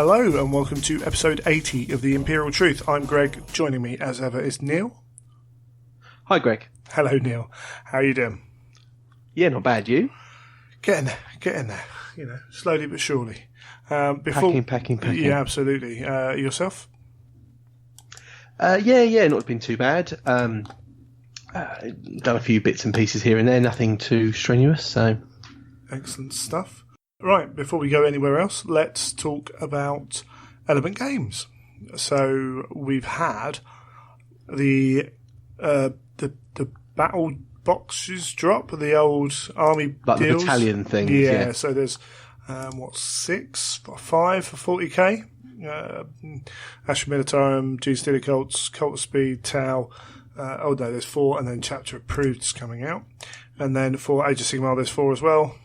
Hello and welcome to episode 80 of The Imperial Truth. I'm Greg. Joining me as ever is Neil. Hi, Greg. Hello, Neil. How are you doing? Yeah, not bad. You? Getting there. You know, slowly but surely. Packing. Yeah, absolutely. Yourself? Yeah, not been too bad. Done a few bits and pieces here and there, nothing too strenuous. So, excellent stuff. Right, before we go anywhere else, let's talk about Element Games. So we've had the battle boxes drop, the old army like deals. the battalion things. Yeah, so there's 5 for 40k. Astra Militarum, G Steeler Cults, Cult of Speed, Tau. There's 4, and then Chapter Approved is coming out. And then for Age of Sigmar, there's 4 as well.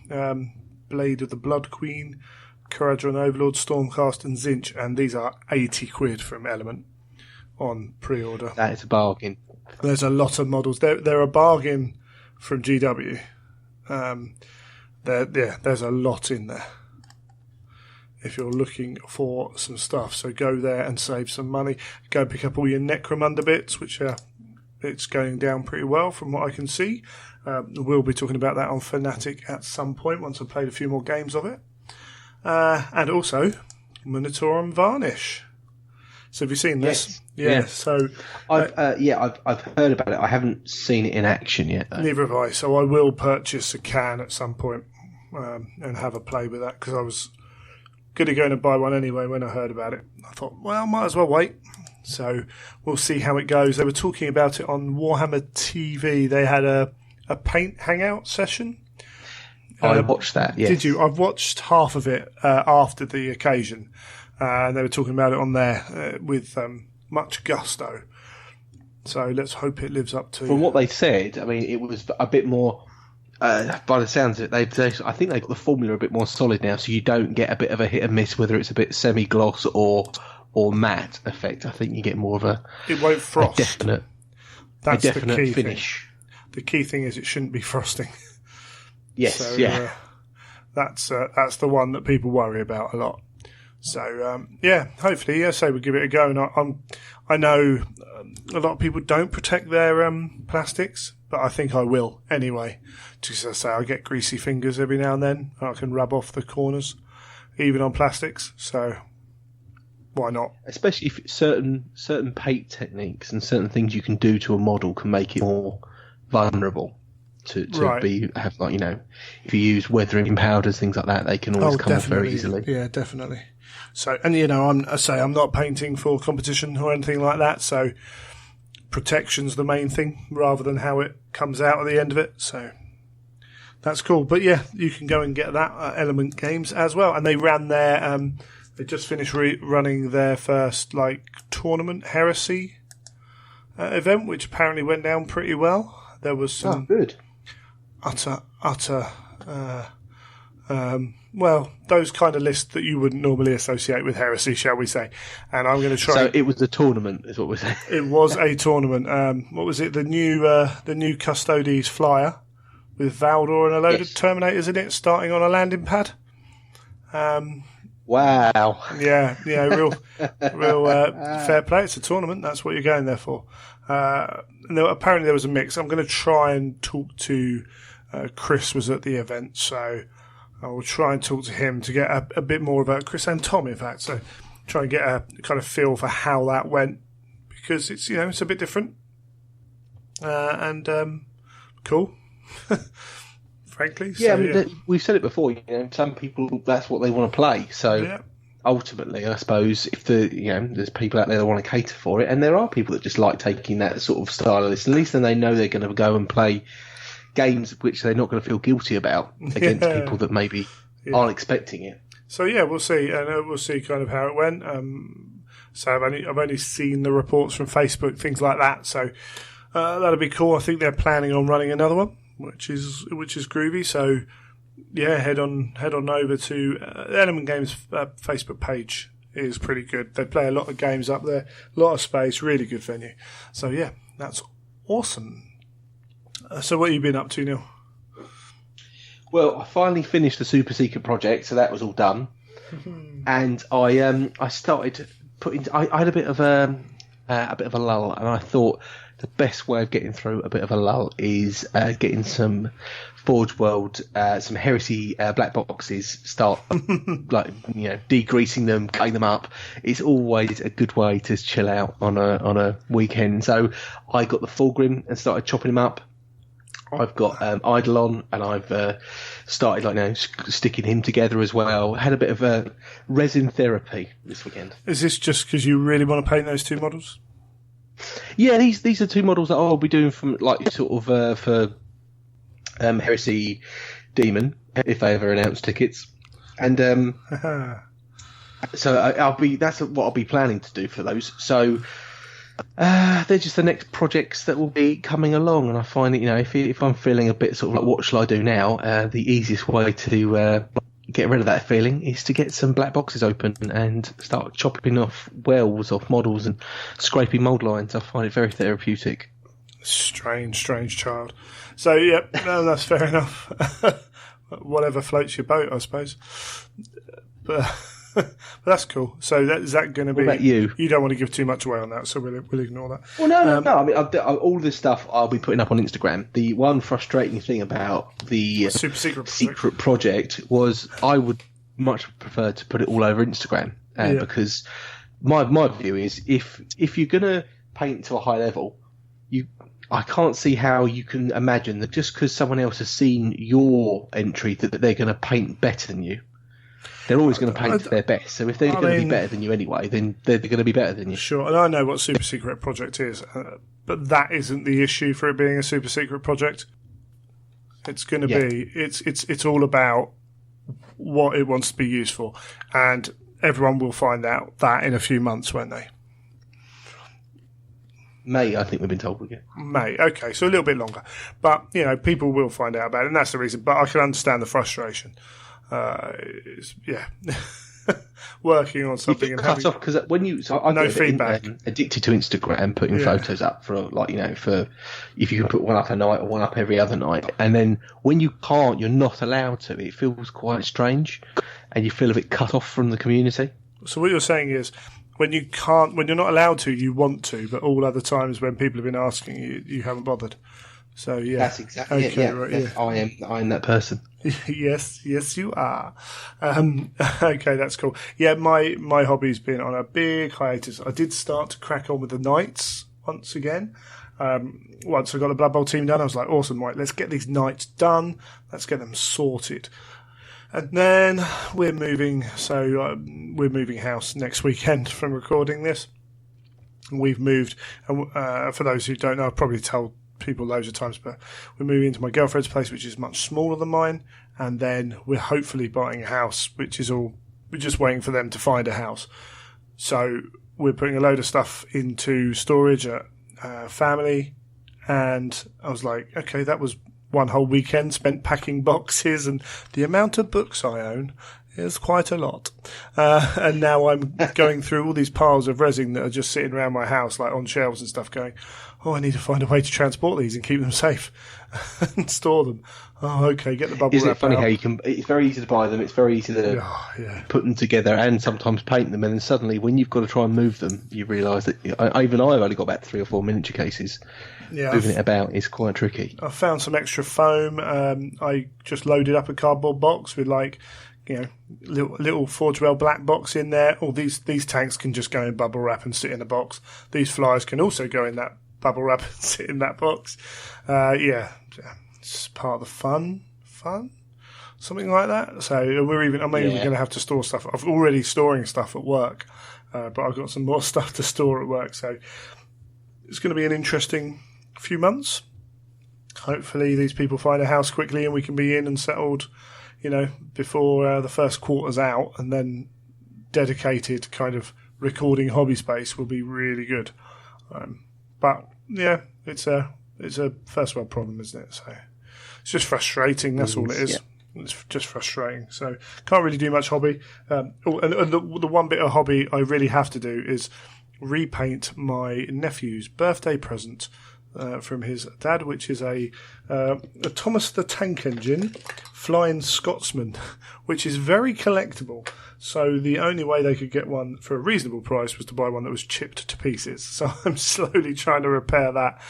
Blade of the Blood Queen, Caradron Overlord, Stormcast, and Zinch. And these are 80 quid from Element on pre-order. That is a bargain. There's a lot of models. They're a bargain from GW. There's a lot in there if you're looking for some stuff. So go there and save some money. Go pick up all your Necromunda bits, which it's going down pretty well from what I can see. We'll be talking about that on Fanatic at some point once I've played a few more games of it. And also Minotaur and Varnish. So have you seen this? Yes. Yeah. So I've heard about it. I haven't seen it in action yet, though. Neither have I. So I will purchase a can at some point and have a play with that, because I was going to go and buy one anyway when I heard about it. I thought, well, might as well wait. So we'll see how it goes. They were talking about it on Warhammer TV. They had a paint hangout session. I watched that, yes. Did you? I've watched half of it after the occasion. And they were talking about it on there with much gusto. So let's hope it lives up to... From what they said, I mean, it was a bit more... by the sounds of it, I think they've got the formula a bit more solid now, so you don't get a bit of a hit and miss, whether it's a bit semi-gloss or matte effect. I think you get more of it won't frost. a definite the key finish. Thing. The key thing is it shouldn't be frosting. Yes, so, yeah. That's the one that people worry about a lot. So, hopefully, say we'll give it a go. And I know a lot of people don't protect their plastics, but I think I will anyway. Just as I say, I get greasy fingers every now and then, and I can rub off the corners, even on plastics. So, why not? Especially if certain paint techniques and certain things you can do to a model can make it more vulnerable to have, like, you know, if you use weathering powders, things like that, they can always come off very easily. Yeah, definitely. So, and you know, I'm not painting for competition or anything like that. So, protection's the main thing rather than how it comes out at the end of it. So, that's cool. But yeah, you can go and get that at Element Games as well. And they ran their, they just finished running their first tournament Heresy event, which apparently went down pretty well. There was some good. utter. Those kind of lists that you wouldn't normally associate with Heresy, shall we say. And I'm going to try... So it was a tournament, is what we're saying. It was a tournament. What was it? The new Custodes flyer with Valdor and a load of Terminators in it, starting on a landing pad. Wow. Yeah, real fair play. It's a tournament. That's what you're going there for. Apparently there was a mix. I'm going to try and talk to... Chris was at the event, so... I will try and talk to him to get a bit more about Chris and Tom, in fact. So try and get a kind of feel for how that went, because it's it's a bit different and cool, frankly. Yeah, so, we've said it before. Some people, that's what they want to play. So ultimately, I suppose if there's people out there that want to cater for it, and there are people that just like taking that sort of style of this. At least then they know they're going to go and play games which they're not going to feel guilty about against people that maybe aren't expecting it. So we'll see, and we'll see kind of how it went. So I've only seen the reports from Facebook, things like that. So that'll be cool. I think they're planning on running another one, which is groovy. So head on over to Element Games Facebook page. It is pretty good. They play a lot of games up there, a lot of space, really good venue. So that's awesome. So what have you been up to, Neil? Well, I finally finished the super secret project, so that was all done. and I started putting. I had a bit of a lull, and I thought the best way of getting through a bit of a lull is getting some Forge World, some Heresy black boxes. Start degreasing them, cutting them up. It's always a good way to chill out on a weekend. So I got the Fulgrim and started chopping them up. I've got Eidolon, and I've started sticking him together as well. Had a bit of a resin therapy this weekend. Is this just because you really want to paint those two models? Yeah, these are two models that I'll be doing from for Heresy Demon, if they ever announce tickets, and so that's what I'll be planning to do for those. So. They're just the next projects that will be coming along, and I find that if I'm feeling a bit sort of like what shall I do now, the easiest way to get rid of that feeling is to get some black boxes open and start chopping off wells off models and scraping mould lines. I find it very therapeutic. Strange child. So no, that's fair enough. Whatever floats your boat, I suppose. But that's cool. So is that going to be? What about you? You don't want to give too much away on that, so we'll ignore that. Well, no. I mean, all this stuff I'll be putting up on Instagram. The one frustrating thing about the super secret project was I would much prefer to put it all over Instagram because my view is if you're going to paint to a high level, I can't see how you can imagine that just because someone else has seen your entry that they're going to paint better than you. They're always going to paint to their best. So if they're going to be better than you anyway, then they're going to be better than you. Sure, and I know what super secret project is, but that isn't the issue for it being a super secret project. It's going to be it's all about what it wants to be used for, and everyone will find out that in a few months, won't they? May, I think we've been told we get. May, okay, so a little bit longer, but people will find out about it, and that's the reason. But I can understand the frustration. Working on something and cut off because when I no feedback. Addicted to Instagram, putting photos up for for if you can put one up a night or one up every other night, and then when you can't, you're not allowed to. It feels quite strange, and you feel a bit cut off from the community. So what you're saying is, when you can't, when you're not allowed to, you want to, but all other times when people have been asking you, you haven't bothered. So that's exactly it. Right, I am that person. yes, you are. Okay, that's cool. Yeah, my hobby's been on a big hiatus. I did start to crack on with the Knights once again. Once I got the Blood Bowl team done, I was like, awesome, right, let's get these Knights done. Let's get them sorted. And then we're moving. So we're moving house next weekend from recording this. We've moved. And for those who don't know, I've probably told people loads of times, but we're moving into my girlfriend's place, which is much smaller than mine, and then we're hopefully buying a house, which is we're just waiting for them to find a house. So we're putting a load of stuff into storage at family, and I was like, okay, that was one whole weekend spent packing boxes, and the amount of books I own is quite a lot. And now I'm going through all these piles of resin that are just sitting around my house, like on shelves and stuff, going, I need to find a way to transport these and keep them safe and store them. Oh, okay, get the bubble wrap. Isn't it funny how you can? It's very easy to buy them. It's very easy to put them together and sometimes paint them. And then suddenly, when you've got to try and move them, you realise that I've only got about 3 or 4 miniature cases. Yeah, moving it about is quite tricky. I found some extra foam. I just loaded up a cardboard box with little Forge World black box in there. All these tanks can just go in bubble wrap and sit in a box. These flyers can also go in that bubble wrap and sit in that box. It's part of the fun, something like that. So I'm even going to have to store stuff. I'm already storing stuff at work, but I've got some more stuff to store at work. So it's going to be an interesting few months. Hopefully these people find a house quickly and we can be in and settled, before the first quarter's out, and then dedicated kind of recording hobby space will be really good. But yeah, it's a first world problem, isn't it? So it's just frustrating. That's all it is. Yeah. It's just frustrating. So can't really do much hobby. And the one bit of hobby I really have to do is repaint my nephew's birthday present from his dad, which is a Thomas the Tank Engine Flying Scotsman, which is very collectible. So the only way they could get one for a reasonable price was to buy one that was chipped to pieces. So I'm slowly trying to repair that.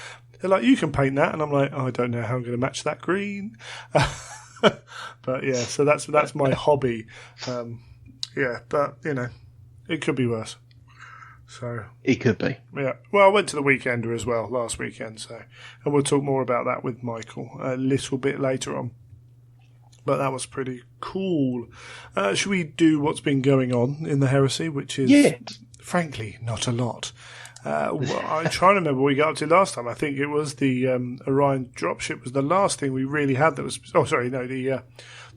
They're like, you can paint that. And I'm like, oh, I don't know how I'm going to match that green. But yeah, so that's my hobby. Yeah, but, you know, it could be worse. So it could be. Yeah. Well, I went to the Weekender as well last weekend, so, and we'll talk more about that with Michael a little bit later on. But that was pretty cool. Should we do what's been going on in the Heresy, which is, frankly, not a lot. Well, I'm trying to remember what we got up to last time. I think it was the Orion dropship was the last thing we really had that was... Oh, sorry, no, the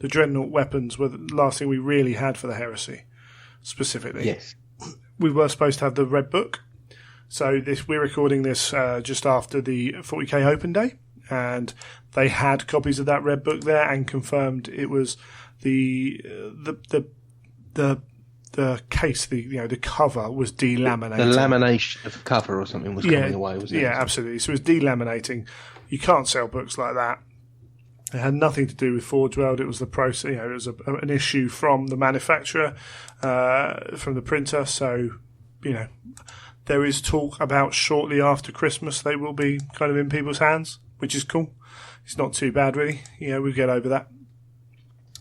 Dreadnought weapons were the last thing we really had for the Heresy, specifically. Yes. We were supposed to have the Red Book. So we're recording this just after the 40k Open Day, and they had copies of that Red Book there and confirmed it was the case, the cover was delaminating. The lamination of the cover or something was coming away, was it? Yeah, absolutely. So it was delaminating. You can't sell books like that. It had nothing to do with Forge World. It was the process. It was an issue from the manufacturer, from the printer. So, there is talk about shortly after Christmas they will be kind of in people's hands, which is cool. It's not too bad, really. We'll get over that.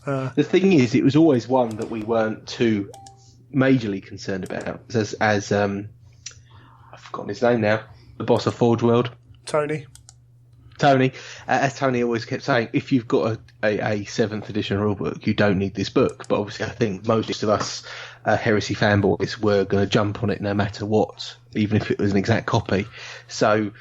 The thing is, it was always one that we weren't too majorly concerned about. As I've forgotten his name now, the boss of Forge World, Tony, as Tony always kept saying, if you've got a 7th edition rulebook, you don't need this book. But obviously, I think most of us Heresy fanboys were going to jump on it no matter what, even if it was an exact copy. So,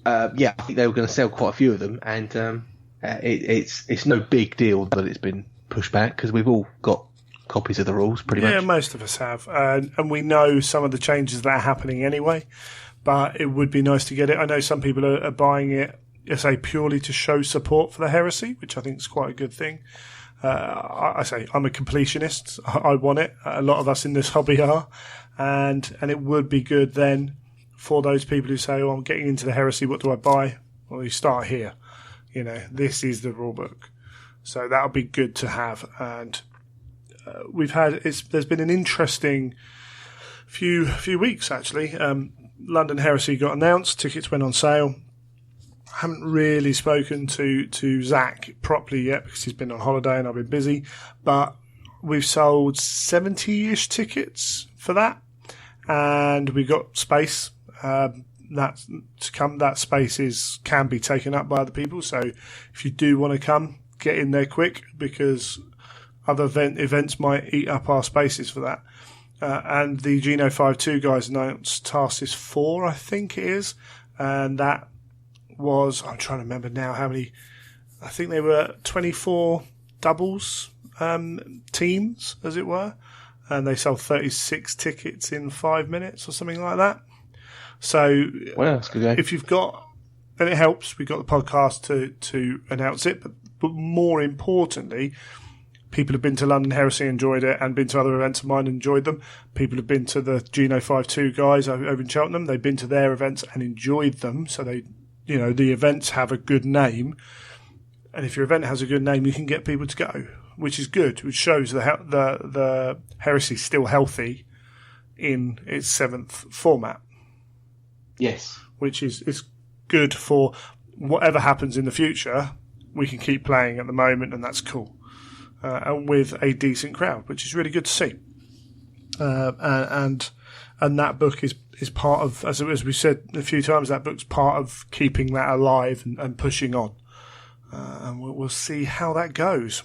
I think they were going to sell quite a few of them, and it's no big deal that it's been pushed back because we've all got copies of the rules, pretty much. Yeah, most of us have, and we know some of the changes that are happening anyway. But it would be nice to get it. I know some people are buying it, purely to show support for the Heresy, which I think is quite a good thing. I say I'm a completionist. I want it. A lot of us in this hobby are, and it would be good then for those people who say, "Oh, I'm getting into the Heresy. What do I buy?" Well, you start here. This is the rule book, so that would be good to have. And there's been an interesting few weeks actually. London Heresy got announced. Tickets went on sale. I haven't really spoken to Zach properly yet because he's been on holiday and I've been busy. But we've sold 70-ish tickets for that, and we've got space. That to come. That space can be taken up by other people. So if you do want to come, get in there quick because other events might eat up our spaces for that. And the Geno 5.2 guys announced TARSIS 4, I think it is, and that was, I'm trying to remember now how many, I think they were 24 doubles teams, as it were, and they sold 36 tickets in 5 minutes or something like that. So that's good. If you've got, and it helps, we've got the podcast to announce it, but more importantly, people have been to London Heresy, enjoyed it, and been to other events of mine and enjoyed them. People have been to the Geno 5.2 guys over in Cheltenham. They've been to their events and enjoyed them. So they, the events have a good name. And if your event has a good name, you can get people to go, which is good, which shows the Heresy is still healthy in its 7th format. Yes. Which is good for whatever happens in the future. We can keep playing at the moment, and that's cool. And with a decent crowd, which is really good to see. And that book is part of, as we said a few times, that book's part of keeping that alive and pushing on. And we'll see how that goes.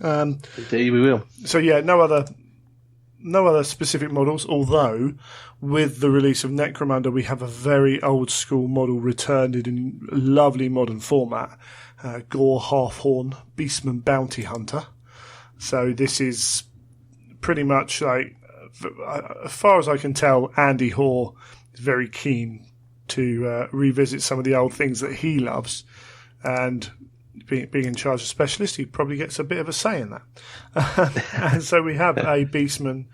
Indeed, we will. So yeah, no other specific models, although with the release of Necromunda, we have a very old school model returned in a lovely modern format. Gore Halfhorn Beastman Bounty Hunter. So this is pretty much like, as far as I can tell, Andy Hoare is very keen to revisit some of the old things that he loves, and being in charge of specialist, he probably gets a bit of a say in that. And so we have a Beastman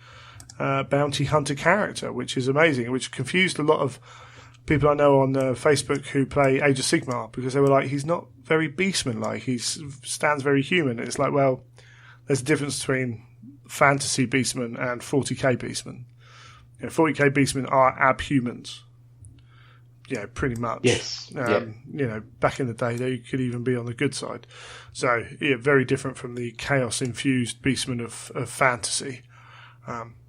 Bounty Hunter character, which is amazing, which confused a lot of people I know on Facebook who play Age of Sigmar, because they were like, he's not very Beastman-like. He stands very human. It's like, well, there's a difference between fantasy Beastmen and 40k Beastmen. 40k Beastmen are abhumans. Yeah, pretty much. Yes. Back in the day, they could even be on the good side. So, yeah, very different from the chaos-infused Beastmen of fantasy.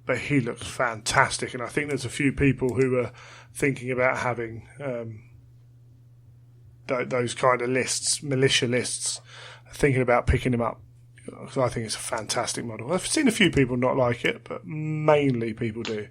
But he looks fantastic, and I think there's a few people who are thinking about having those kind of lists, militia lists, thinking about picking him up. Because I think it's a fantastic model. I've seen a few people not like it, but mainly people do.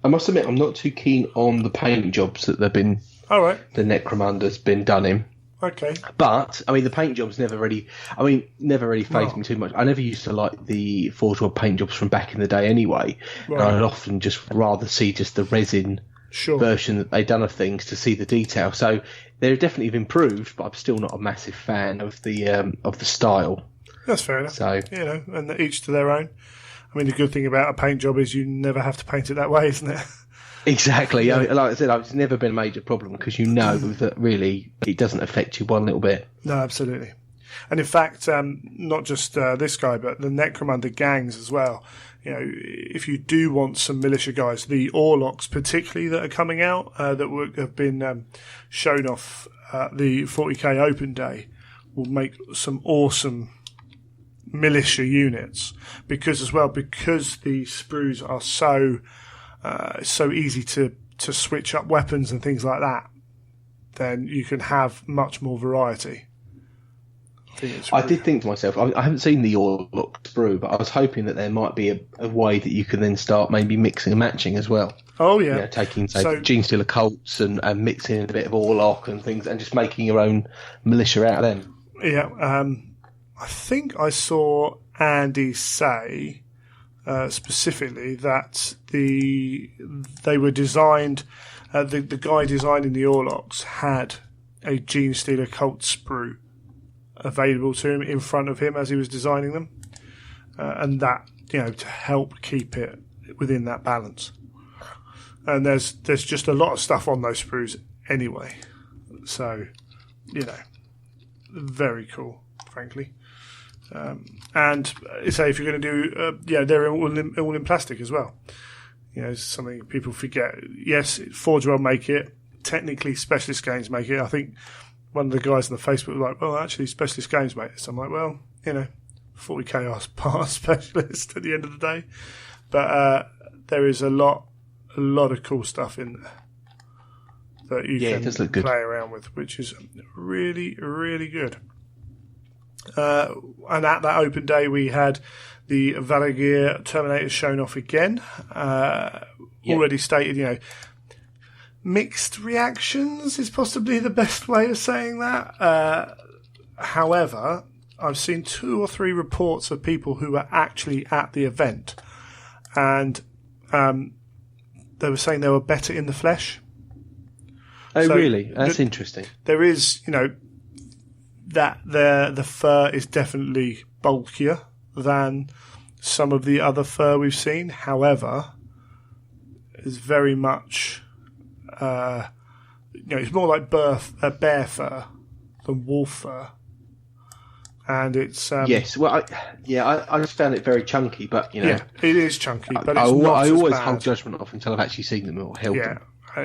I must admit, I'm not too keen on the paint jobs that they've been. All right. The Necromander's been done in. Okay. But I mean, the paint jobs never really phased me too much. I never used to like the Forge World paint jobs from back in the day, anyway. Right. And I'd often just rather see just the resin version that they've done of things to see the detail. So they're definitely improved, but I'm still not a massive fan of the style. That's fair enough. So and each to their own. I mean, the good thing about a paint job is you never have to paint it that way, isn't it? Exactly. Yeah. Like I said, it's never been a major problem because that really it doesn't affect you one little bit. No, absolutely. And in fact, not just this guy, but the Necromunda gangs as well. If you do want some militia guys, the Orlocks particularly that are coming out that have been shown off at the 40k Open Day will make some awesome militia units because the sprues are so easy to switch up weapons and things like that, then you can have much more variety. I did think to myself, I haven't seen the Orlok sprue, but I was hoping that there might be a way that you can then start maybe mixing and matching as well. Oh yeah, taking Genestealer Cults and mixing in a bit of Orlok and things, and just making your own militia out of them. Yeah, I think I saw Andy say specifically that they were designed. The guy designing the Orlocks had a Genestealer Cult sprue available to him in front of him as he was designing them, and that to help keep it within that balance. And there's just a lot of stuff on those sprues anyway, so very cool, frankly. And say if you're going to do, they're all in plastic as well. Something people forget. Yes, Forge World make it. Technically, Specialist Games make it. I think one of the guys on the Facebook was like, well, actually, Specialist Games make this. I'm like, well, 40k are part of Specialist at the end of the day. But there is a lot of cool stuff in there that you can play around with, which is really, really good. And at that Open Day, we had the Valagir Terminator shown off again. Already stated, mixed reactions is possibly the best way of saying that. However, I've seen 2 or 3 reports of people who were actually at the event, and they were saying they were better in the flesh. Oh, so really? That's interesting. There is, that the fur is definitely bulkier than some of the other fur we've seen. However, it's very much, it's more like bear fur than wolf fur. And it's yes. Well, I just found it very chunky, but it is chunky. But I always bad. Hold judgment off until I've actually seen them or held them.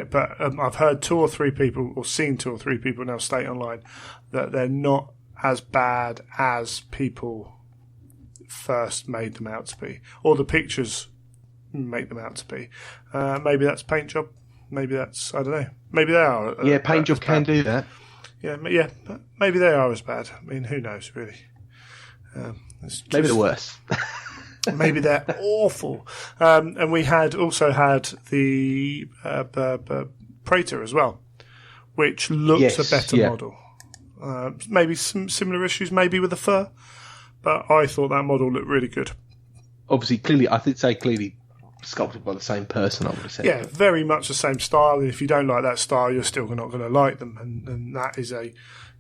But I've heard 2 or 3 people, or seen 2 or 3 people now state online that they're not as bad as people first made them out to be, or the pictures make them out to be. Maybe that's paint job. Maybe that's, I don't know. Maybe they are. Paint job can do that. Yeah, maybe they are as bad. I mean, who knows, really? Maybe they're worse. Maybe they're awful. And we also had the Praetor as well, which looks a better model. Maybe some similar issues, maybe with the fur, but I thought that model looked really good. Obviously, clearly sculpted by the same person, I would have said. Yeah, very much the same style. And if you don't like that style, you're still not going to like them. And that is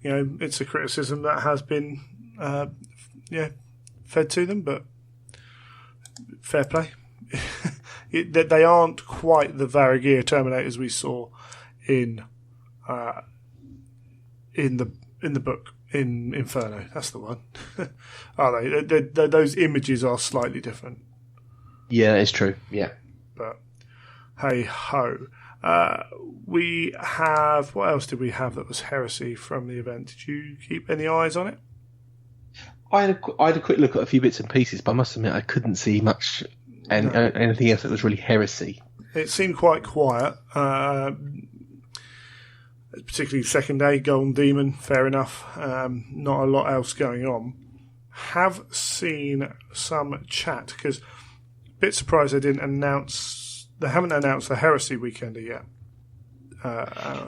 it's a criticism that has been, fed to them, but fair play. that they aren't quite the Varigear Terminators we saw in the book in Inferno. That's the one. Are they? Those images are slightly different. Yeah, it's true. Yeah, but hey ho. We have, what else did we have that was Heresy from the event? Did you keep any eyes on it? I had a quick look at a few bits and pieces, but I must admit I couldn't see much anything else that was really Heresy. It seemed quite quiet, particularly second day, Golden Demon, fair enough. Not a lot else going on. Have seen some chat, because a bit surprised they haven't announced the Heresy Weekender yet.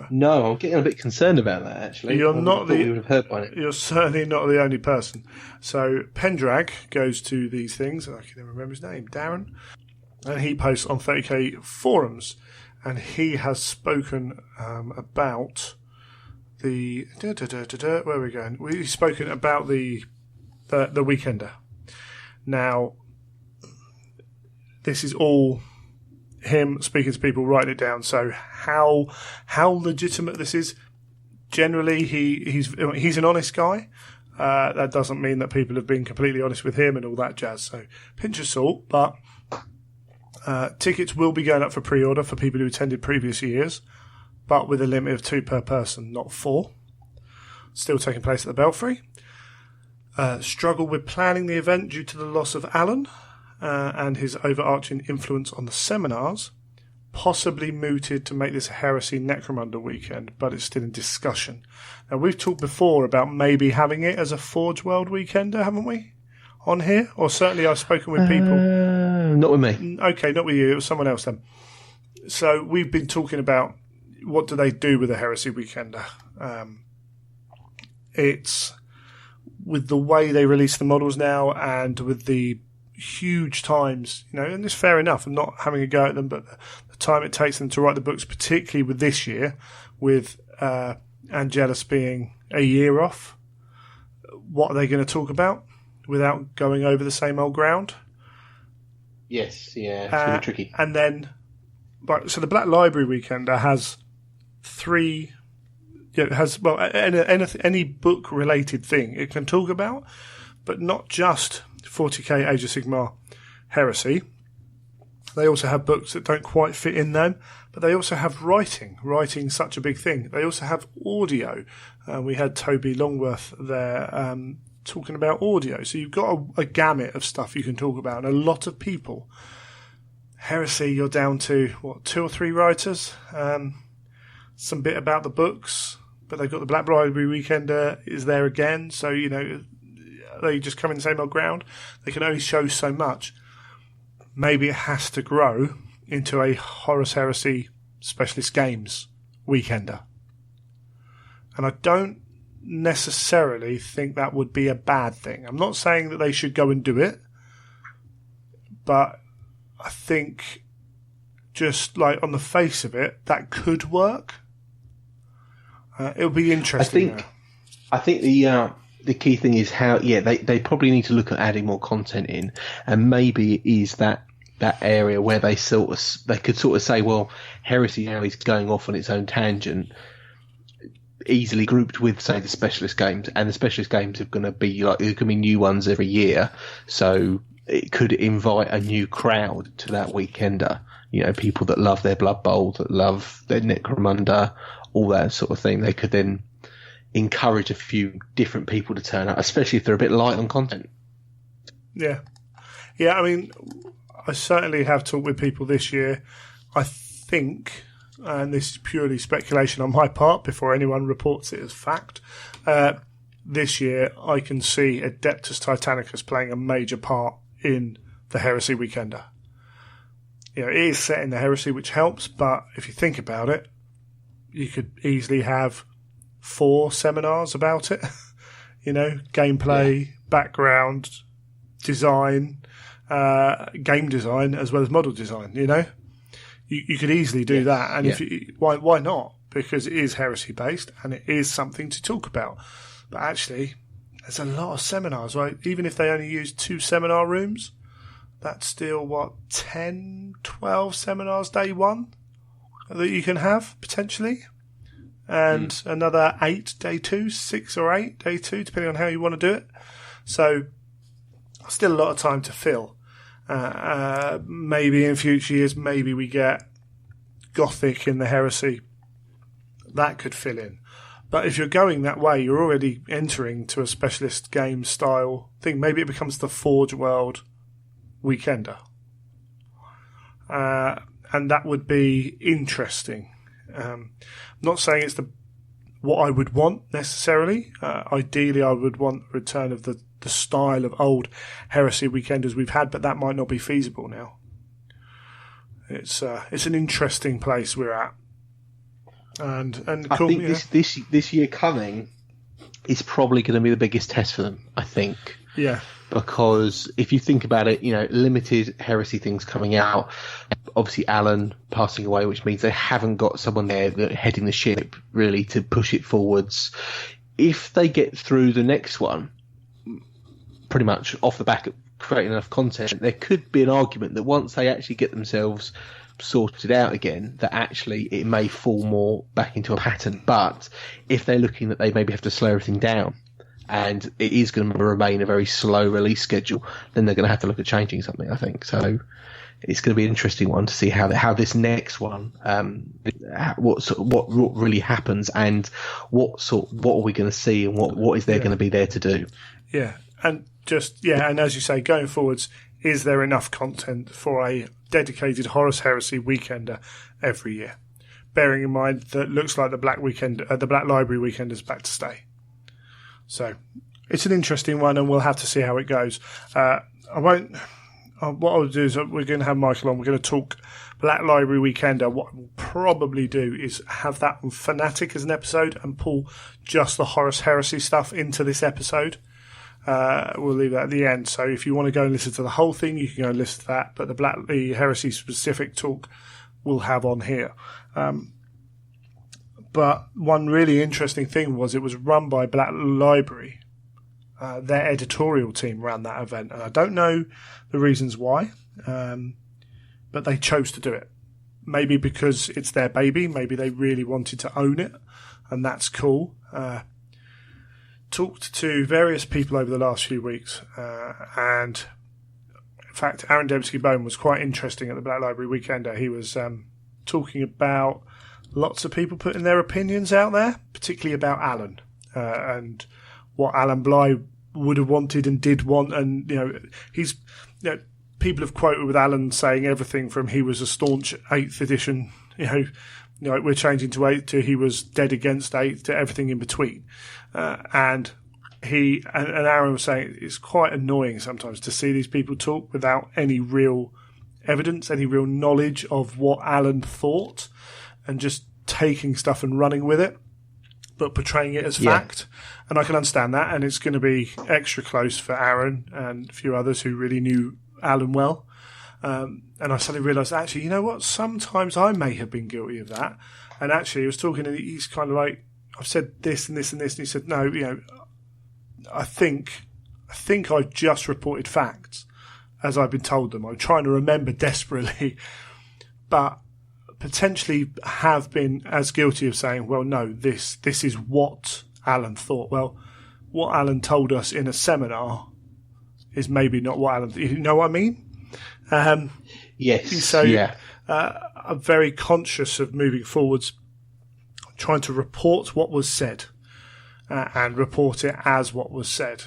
No, I'm getting a bit concerned about that, actually. We would have heard by it. You're certainly not the only person. So Pendrag goes to these things, and I can never remember his name, Darren, and he posts on 30k forums, and he has spoken about the where are we going? We've spoken about the Weekender. Now, this is all him speaking to people, writing it down. So how legitimate this is? Generally, he's an honest guy. That doesn't mean that people have been completely honest with him and all that jazz. So pinch of salt. But tickets will be going up for pre-order for people who attended previous years, but with a limit of 2 per person, not 4. Still taking place at the Belfry. Struggle with planning the event due to the loss of Alan. And his overarching influence on the seminars, possibly mooted to make this a Heresy Necromunda weekend, but it's still in discussion. Now, we've talked before about maybe having it as a Forge World weekender, haven't we? On here? Or certainly I've spoken with people. Not with me. Okay, not with you. It was someone else then. So we've been talking about what do they do with a Heresy weekender. It's with the way they release the models now and with the huge times, and it's fair enough. I'm not having a go at them, but the time it takes them to write the books, particularly with this year, with Angelus being a year off, what are they going to talk about without going over the same old ground? Yes, yeah, it's really tricky. And then, so the Black Library Weekender has 3. It has any book related thing it can talk about, but not just 40k Age of Sigmar Heresy. They also have books that don't quite fit in them, but they also have writing such a big thing. They also have audio. We had Toby Longworth there talking about audio. So you've got a gamut of stuff you can talk about, and a lot of people. Heresy, you're down to 2 or 3 writers, some bit about the books, but they've got the Black Library Weekender is there again, so they just come in the same old ground. They can only show so much. Maybe it has to grow into a Horus Heresy Specialist Games weekender. And I don't necessarily think that would be a bad thing. I'm not saying that they should go and do it, but I think just like on the face of it, that could work. It'll be interesting. I think the key thing is how, they probably need to look at adding more content in, and maybe it is that area where they could sort of say, well, Heresy now is going off on its own tangent, easily grouped with, say, the specialist games, and the specialist games are going to be there can be new ones every year, so it could invite a new crowd to that weekender. People that love their Blood Bowl, that love their Necromunda, all that sort of thing. They could then encourage a few different people to turn up, especially if they're a bit light on content. Yeah. I mean, I certainly have talked with people this year. I think, and this is purely speculation on my part before anyone reports it as fact, this year I can see Adeptus Titanicus playing a major part in the Heresy Weekender. It is set in the Heresy, which helps, but if you think about it, you could easily have 4 seminars about it. Gameplay, background, design, game design, as well as model design. You could easily do that, and why not? Because it is Heresy based, and it is something to talk about. But actually, there's a lot of seminars, right? Even if they only use 2 seminar rooms, that's still, 10, 12 seminars day one that you can have, potentially. And another 8 day 2, 6 or 8 day 2, depending on how you want to do it. So still a lot of time to fill. Maybe in future years, maybe we get Gothic in the Heresy. That could fill in. But if you're going that way, you're already entering to a specialist game style thing. Maybe it becomes the Forge World Weekender. And that would be interesting. I'm not saying it's what I would want necessarily. Ideally, I would want a return of the style of old Heresy Weekenders we've had, but that might not be feasible now. It's an interesting place we're at. And I cool, think this year coming is probably going to be the biggest test for them, I think. Yeah. Because if you think about it, limited Heresy things coming out. Obviously, Alan passing away, which means they haven't got someone there heading the ship really to push it forwards. If they get through the next one, pretty much off the back of creating enough content, there could be an argument that once they actually get themselves sorted out again, that actually it may fall more back into a pattern. But if they're looking that they maybe have to slow everything down, and it is going to remain a very slow release schedule, then they're going to have to look at changing something, I think. So it's going to be an interesting one to see how this next one, what really happens, and what are we going to see, and what is there going to be there to do. Yeah, and and as you say, going forwards, is there enough content for a dedicated Horus Heresy Weekender every year? Bearing in mind that it looks like the Black Library Weekend is back to stay. So it's an interesting one, and we'll have to see how it goes. What I'll do is we're going to have Michael on. We're going to talk Black Library Weekender. What we'll probably do is have that on Fanatic as an episode and pull just the Horus Heresy stuff into this episode. We'll leave that at the end. So if you want to go and listen to the whole thing, you can go and listen to that. But the Heresy specific talk we'll have on here. But one really interesting thing was it was run by Black Library. Their editorial team ran that event. And I don't know the reasons why, but they chose to do it. Maybe because it's their baby. Maybe they really wanted to own it, and that's cool. Talked to various people over the last few weeks, and in fact, Aaron Dembski-Bone was quite interesting at the Black Library Weekender. He was talking about lots of people putting their opinions out there, particularly about Alan and what Alan Bly would have wanted and did want. And people have quoted with Alan saying everything from he was a staunch 8th edition, we're changing to 8 to he was dead against 8 to everything in between. And Aaron was saying it's quite annoying sometimes to see these people talk without any real evidence, any real knowledge of what Alan thought, and just taking stuff and running with it, but portraying it as fact. And I can understand that, and it's going to be extra close for Aaron and a few others who really knew Alan well. And I suddenly realised, actually, you know what? Sometimes I may have been guilty of that. And actually, he was talking, and he's kind of like, I've said this and this and this, and he said, no, I think I've just reported facts as I've been told them. I'm trying to remember desperately, but potentially have been as guilty of saying, well, no, this is what Alan thought. Well, what Alan told us in a seminar is maybe not what Alan, you know what I mean? Yes. So I'm very conscious of moving forwards, trying to report what was said and report it as what was said,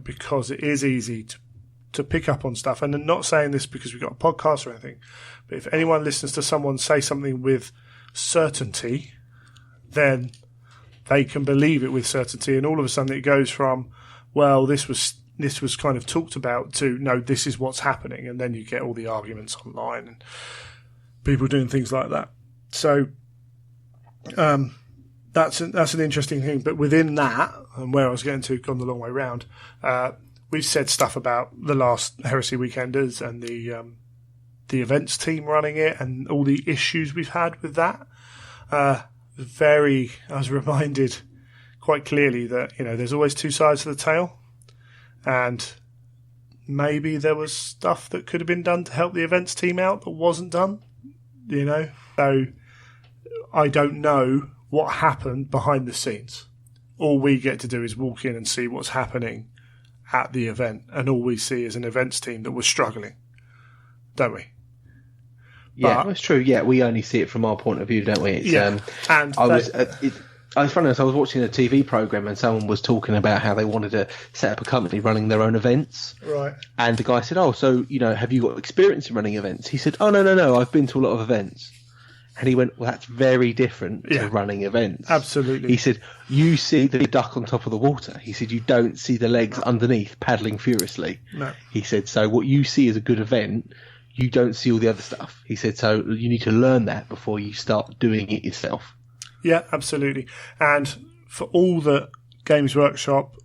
because it is easy to pick up on stuff. And I'm not saying this because we've got a podcast or anything, but if anyone listens to someone say something with certainty, then they can believe it with certainty. And all of a sudden it goes from, well, this was kind of talked about to, no, this is what's happening. And then you get all the arguments online and people doing things like that. So that's an interesting thing. But within that, and where I was getting to, gone the long way round, we've said stuff about the last Heresy Weekenders and the events team running it and all the issues we've had with that. I was reminded quite clearly that, there's always two sides to the tale. And maybe there was stuff that could have been done to help the events team out that wasn't done, So I don't know what happened behind the scenes. All we get to do is walk in and see what's happening at the event, and all we see is an events team that was struggling, don't we? Yeah, that's true. Yeah, we only see it from our point of view, don't we? And I was funny. I was watching a TV program and someone was talking about how they wanted to set up a company running their own events. Right. And the guy said, "Oh, so have you got experience in running events?" He said, "Oh, no. I've been to a lot of events." And he went, "Well, that's very different to running events." Absolutely. He said, "You see the duck on top of the water." He said, "You don't see the legs underneath paddling furiously." No. He said, "So what you see is a good event. You don't see all the other stuff." He said, "So you need to learn that before you start doing it yourself." Yeah, absolutely. And for all that Games Workshop,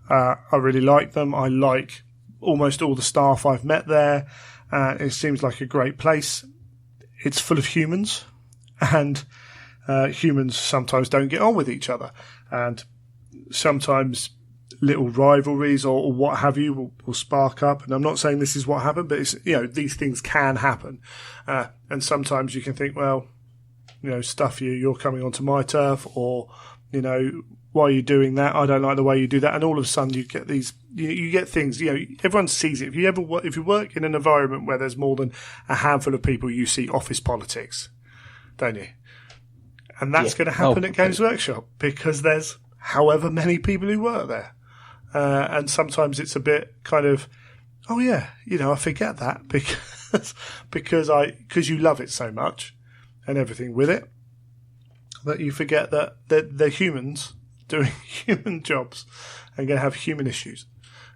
I really like them. I like almost all the staff I've met there. It seems like a great place. It's full of humans, and humans sometimes don't get on with each other. And sometimes little rivalries or what have you will spark up. And I'm not saying this is what happened, but these things can happen. And sometimes you can think, well, stuff you're coming onto my turf, or, why are you doing that? I don't like the way you do that. And all of a sudden you get these, you get things, everyone sees it. If you work in an environment where there's more than a handful of people, you see office politics, don't you? And that's going to happen at Games Workshop because there's however many people who work there. And sometimes it's a bit kind of, oh yeah, I forget that because you love it so much and everything with it, that you forget that they're humans doing human jobs and going to have human issues.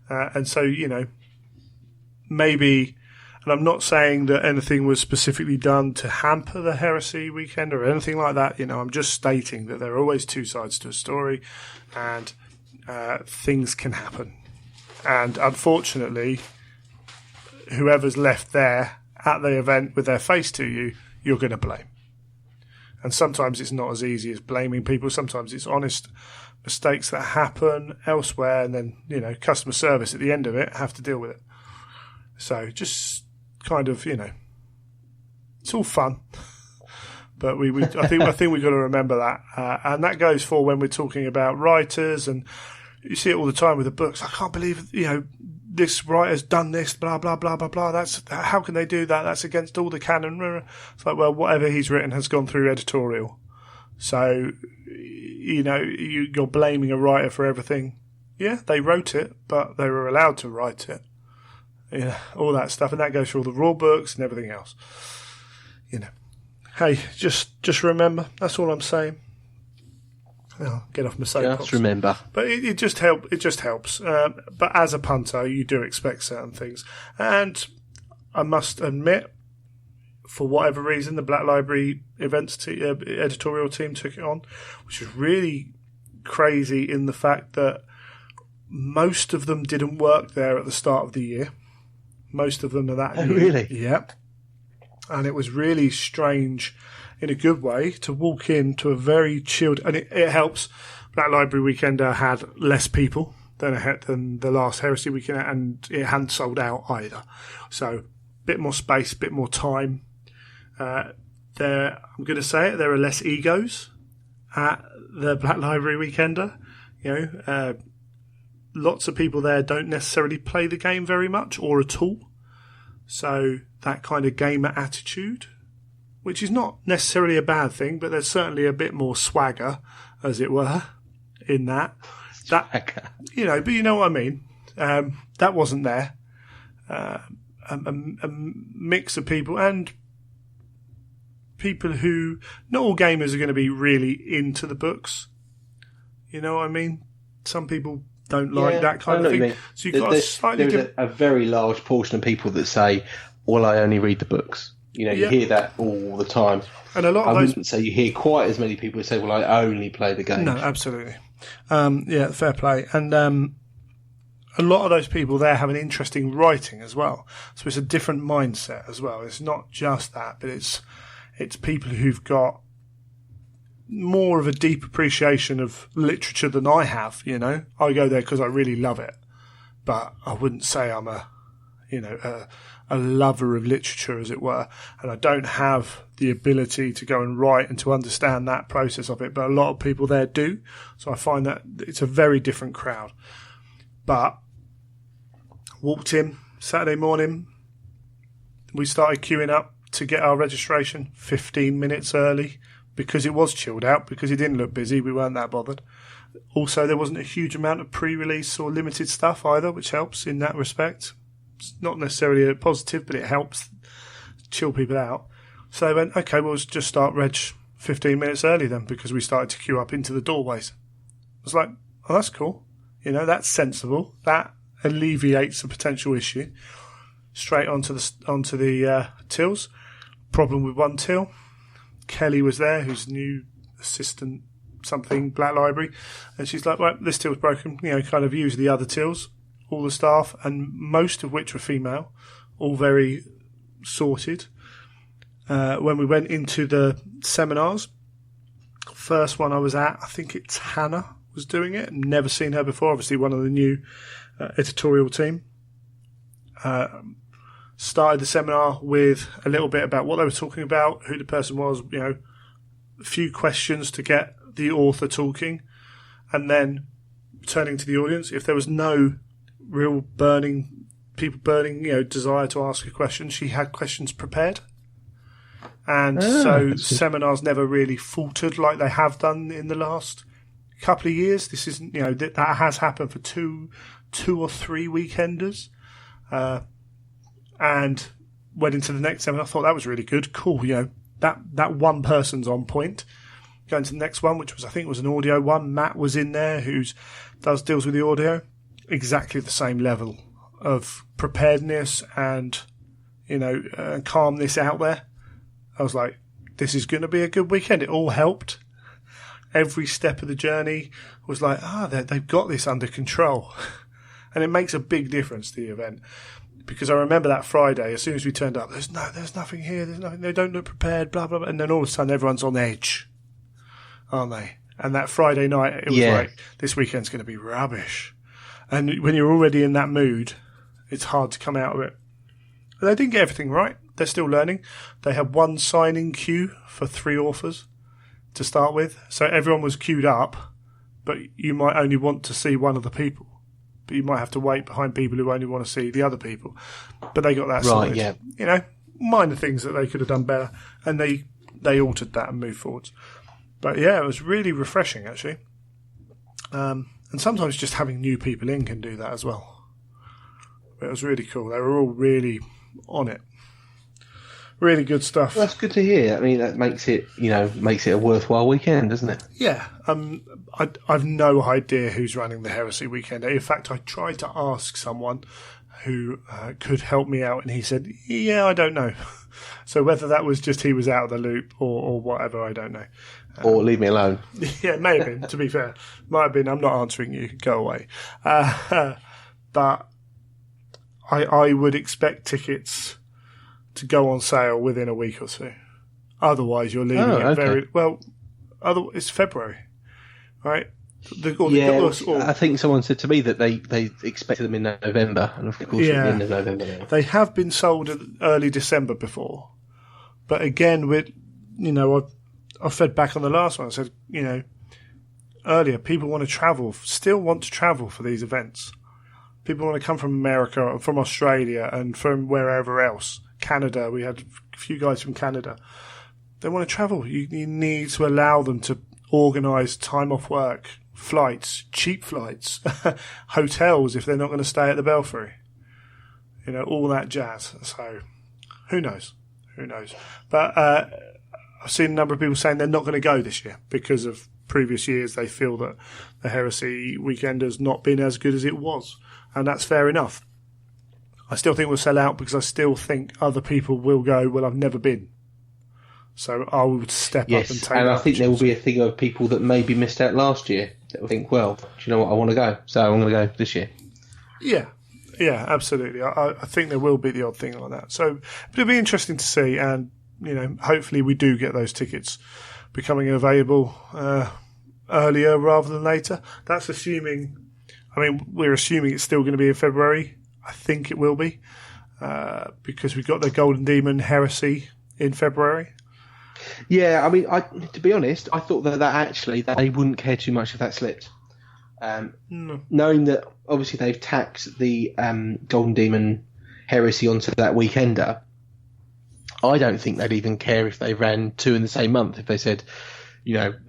And so, maybe, and I'm not saying that anything was specifically done to hamper the Heresy weekend or anything like that. I'm just stating that there are always two sides to a story, and things can happen. And unfortunately, whoever's left there at the event with their face to you, you're going to blame. And sometimes it's not as easy as blaming people. Sometimes it's honest mistakes that happen elsewhere, and then, customer service at the end of it have to deal with it. So just kind of, it's all fun. But I think we've got to remember that. And that goes for when we're talking about writers, and you see it all the time with the books. I can't believe, this writer's done this, blah, blah, blah, blah, blah. How can they do that? That's against all the canon. It's like, well, whatever he's written has gone through editorial. So, you're blaming a writer for everything. Yeah, they wrote it, but they were allowed to write it. All that stuff. And that goes for all the rule books and everything else. Hey, just remember, that's all I'm saying. I'll get off my soapbox. Just remember. But it just helps. But as a punter, you do expect certain things. And I must admit, for whatever reason, the Black Library events editorial team took it on, which was really crazy in the fact that most of them didn't work there at the start of the year. Most of them are that new. Really? Yeah. And it was really strange in a good way to walk into a very chilled, and it helps. Black Library Weekender had less people than the last Heresy Weekend, and it hadn't sold out either. So a bit more space, a bit more time. I'm going to say it, there are less egos at the Black Library Weekender. Lots of people there don't necessarily play the game very much or at all. So that kind of gamer attitude, which is not necessarily a bad thing, but there's certainly a bit more swagger, as it were, in that. But you know what I mean. That wasn't there. A mix of people, and people who, not all gamers are going to be really into the books. You know what I mean? Some people don't like that kind of thing. So you've got there's a very large portion of people that say, well, I only read the books. You hear that all the time. And a lot of I wouldn't say you hear quite as many people who say, well, I only play the game. No, absolutely. Fair play. And a lot of those people there have an interesting writing as well. So it's a different mindset as well. It's not just that, but it's people who've got more of a deep appreciation of literature than I have, I go there because I really love it. but I wouldn't say I'm a lover of literature, as it were, and I don't have the ability to go and write and to understand that process of it, but a lot of people there do, so I find that it's a very different crowd. But walked in Saturday morning, we started queuing up to get our registration 15 minutes early because it was chilled out, because it didn't look busy, we weren't that bothered. Also, there wasn't a huge amount of pre-release or limited stuff either, which helps in that respect. It's not necessarily a positive, but it helps chill people out. So they went, okay, we'll just start reg 15 minutes early then, because we started to queue up into the doorways. I was like, oh, that's cool. That's sensible. That alleviates a potential issue. Straight onto the tills. Problem with one till. Kelly was there, who's new assistant something, Black Library, and she's like, right, this till's broken. Kind of use the other tills. All the staff, and most of which were female, all very sorted. When we went into the seminars, first one I was at, I think it's Hannah was doing it. Never seen her before. Obviously, one of the new editorial team. Started the seminar with a little bit about what they were talking about, who the person was, a few questions to get the author talking, and then turning to the audience. If there was no real burning desire to ask a question, she had questions prepared. And so seminars never really faltered like they have done in the last couple of years. This isn't, that has happened for two or three weekenders. And went into the next seminar. I thought that was really good. Cool. That one person's on point. Going to the next one, which was, I think it was an audio one. Matt was in there, deals with the audio. Exactly the same level of preparedness and, calmness out there. I was like, this is going to be a good weekend. It all helped. Every step of the journey was like, they've got this under control. And it makes a big difference to the event. Because I remember that Friday, as soon as we turned up, there's nothing here, there's nothing, they don't look prepared, blah, blah, blah. And then all of a sudden everyone's on edge, aren't they? And that Friday night, it was like, this weekend's going to be rubbish. And when you're already in that mood, it's hard to come out of it. But they didn't get everything right. They're still learning. They had one signing queue for 3 authors to start with. So everyone was queued up, but you might only want to see one of the people. But you might have to wait behind people who only want to see the other people. But they got that sorted. Right, yeah. Minor things that they could have done better. And they altered that and moved forwards. But yeah, it was really refreshing, actually. And sometimes just having new people in can do that as well. But it was really cool. They were all really on it. Really good stuff. Well, that's good to hear. I mean, that makes it a worthwhile weekend, doesn't it? Yeah. I've no idea who's running the Heresy weekend. In fact, I tried to ask someone who could help me out, and he said, yeah, I don't know. So whether that was just he was out of the loop or whatever, I don't know. Or leave me alone. Yeah, it may have been, to be fair. Might have been, I'm not answering you, go away. But I would expect tickets to go on sale within a week or two. Otherwise, you're leaving it very... Well, it's February, right? I think someone said to me that they expected them in November, and of course at the end of November now. They have been sold in early December before. But again, I fed back on the last one. I said, earlier, people want to travel, still want to travel for these events. People want to come from America, from Australia, and from wherever else. Canada, we had a few guys from Canada. They want to travel. You need to allow them to organise time off work, flights, cheap flights, hotels if they're not going to stay at the Belfry. All that jazz. So, who knows? But I've seen a number of people saying they're not going to go this year because of previous years. They feel that the Heresy weekend has not been as good as it was. And that's fair enough. I still think we'll sell out because I still think other people will go, well, I've never been. So I would step up and take that. And I think there will be a thing of people that maybe missed out last year that will think, well, do you know what, I want to go, so I'm going to go this year. Yeah, absolutely. I think there will be the odd thing like that. So it'll be interesting to see, and hopefully we do get those tickets becoming available earlier rather than later. That's assuming I mean, we're assuming it's still going to be in February. I think it will be, because we've got the Golden Demon Heresy in February. Yeah, I mean, to be honest, I thought that actually they wouldn't care too much if that slipped. No. Knowing that obviously they've tacked the Golden Demon Heresy onto that weekender, I don't think they'd even care if they ran 2 in the same month. If they said,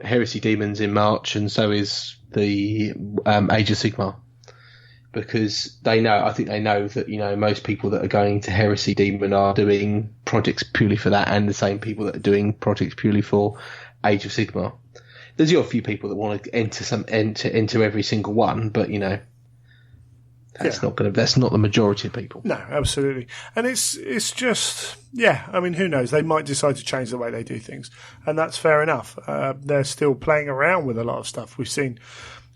Heresy Demons in March and so is the Age of Sigmar. Because I think they know that, most people that are going to Heresy Demon are doing projects purely for that, and the same people that are doing projects purely for Age of Sigmar. There's a few people that want to enter every single one, but that's not the majority of people. No, absolutely. And it's just, I mean, who knows? They might decide to change the way they do things, and that's fair enough. They're still playing around with a lot of stuff. We've seen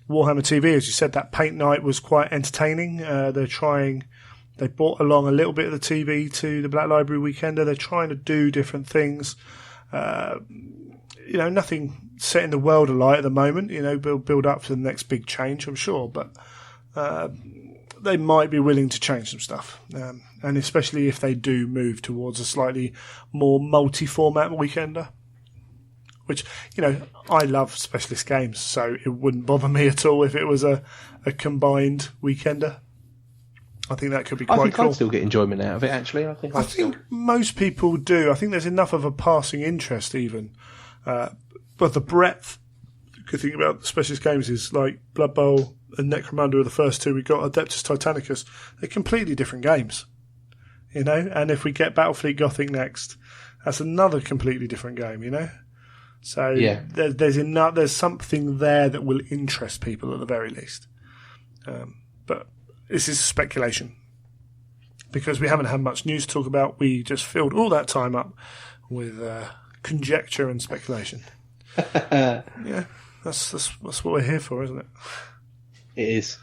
Warhammer TV, as you said, that paint night was quite entertaining. They brought along a little bit of the TV to the Black Library Weekender. They're trying to do different things. Nothing setting the world alight at the moment, build up to the next big change, I'm sure, but they might be willing to change some stuff. And especially if they do move towards a slightly more multi-format Weekender. Which, I love specialist games, so it wouldn't bother me at all if it was a combined Weekender. I think that could be quite cool. I'd still get enjoyment out of it, actually. I think most people do. I think there's enough of a passing interest, even. But the breadth, the good thing about the specialist games is like Blood Bowl and Necromunda are the first two. We've got Adeptus Titanicus. They're completely different games, And if we get Battlefleet Gothic next, that's another completely different game, So there's something there that will interest people at the very least. But this is speculation because we haven't had much news to talk about. We just filled all that time up with conjecture and speculation. That's what we're here for, isn't it? It is.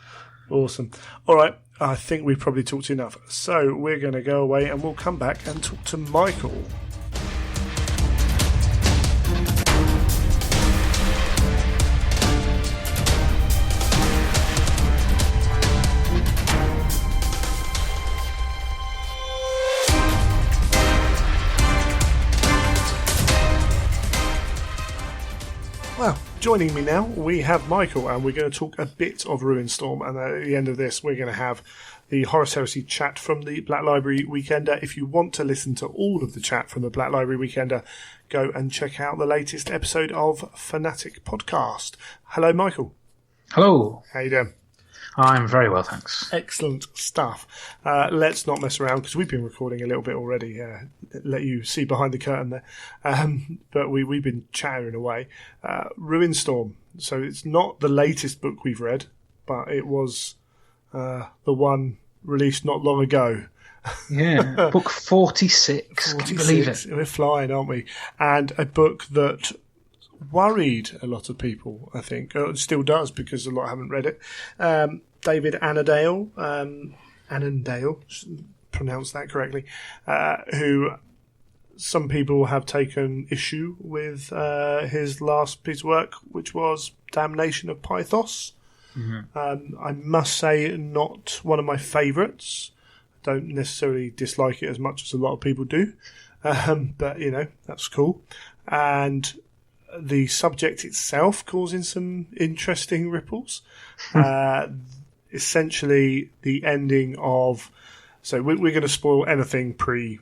Awesome. All right, I think we've probably talked enough. So we're going to go away and we'll come back and talk to Michael. Well, joining me now, we have Michael, and we're going to talk a bit of Ruinstorm, and at the end of this, we're going to have the Horus Heresy chat from the Black Library Weekender. If you want to listen to all of the chat from the Black Library Weekender, go and check out the latest episode of Fanatic Podcast. Hello, Michael. Hello. How you doing? I'm very well, thanks. Excellent stuff. Let's not mess around because we've been recording a little bit already. Let you see behind the curtain there. But we've been chattering away. Ruinstorm. So it's not the latest book we've read, but it was the one released not long ago. Yeah, book 46. Can you believe it? We're flying, aren't we? And a book that worried a lot of people, I think. It still does because a lot haven't read it. David Annandale, pronounce that correctly, who some people have taken issue with his last piece of work, which was Damnation of Pythos. Mm-hmm. I must say, not one of my favourites. Don't necessarily dislike it as much as a lot of people do. But, that's cool. And the subject itself causing some interesting ripples. Essentially, the ending of... So we're going to spoil anything pre...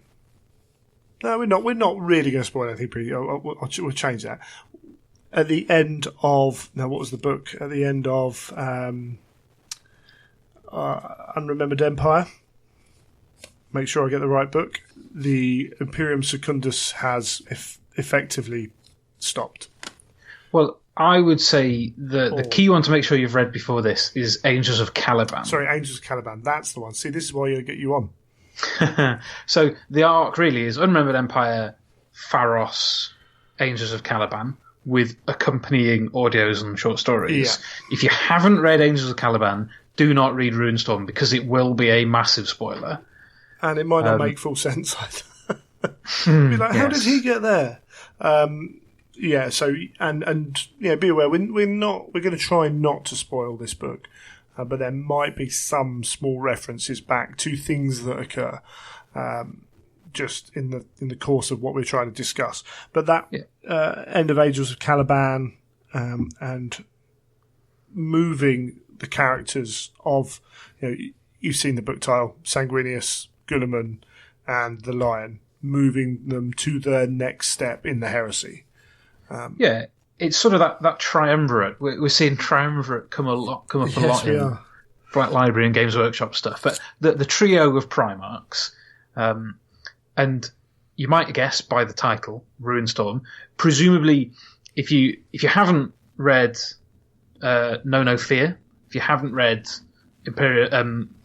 No, we're not. We're not really going to spoil anything pre... We'll change that. At the end of... Now, what was the book? At the end of Unremembered Empire. Make sure I get the right book. The Imperium Secundus has effectively stopped. Well, I would say the key one to make sure you've read before this is Angels of Caliban. Sorry, Angels of Caliban. That's the one. See, this is why I get you on. So the arc really is Unremembered Empire, Pharos, Angels of Caliban, with accompanying audios and short stories. Yeah. If you haven't read Angels of Caliban, do not read Ruinstorm because it will be a massive spoiler. And it might not make full sense either. Be like, how did he get there? So be aware. We're going to try not to spoil this book. but there might be some small references back to things that occur just in the course of what we're trying to discuss. But that end of Angels of Caliban and moving the characters of, you've seen the book title, Sanguinius, Guilliman, and the Lion, moving them to their next step in the heresy. It's sort of that triumvirate. We're seeing triumvirate come up a lot in Black Library and Games Workshop stuff. But the trio of Primarchs, and you might guess by the title, Ruinstorm, presumably if you haven't read No Fear, if you haven't read The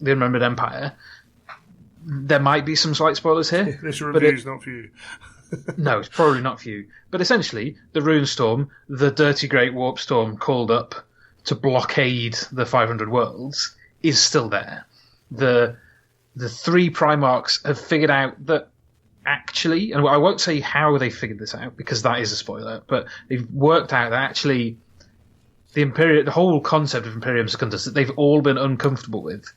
Unremembered Empire, there might be some slight spoilers here. This review is not for you. No, it's probably not for you. But essentially, the Ruinstorm, the Dirty Great Warp Storm called up to blockade the 500 Worlds, is still there. The three Primarchs have figured out that actually, and I won't say how they figured this out because that is a spoiler, but they've worked out that actually the whole concept of Imperium Secundus that they've all been uncomfortable with,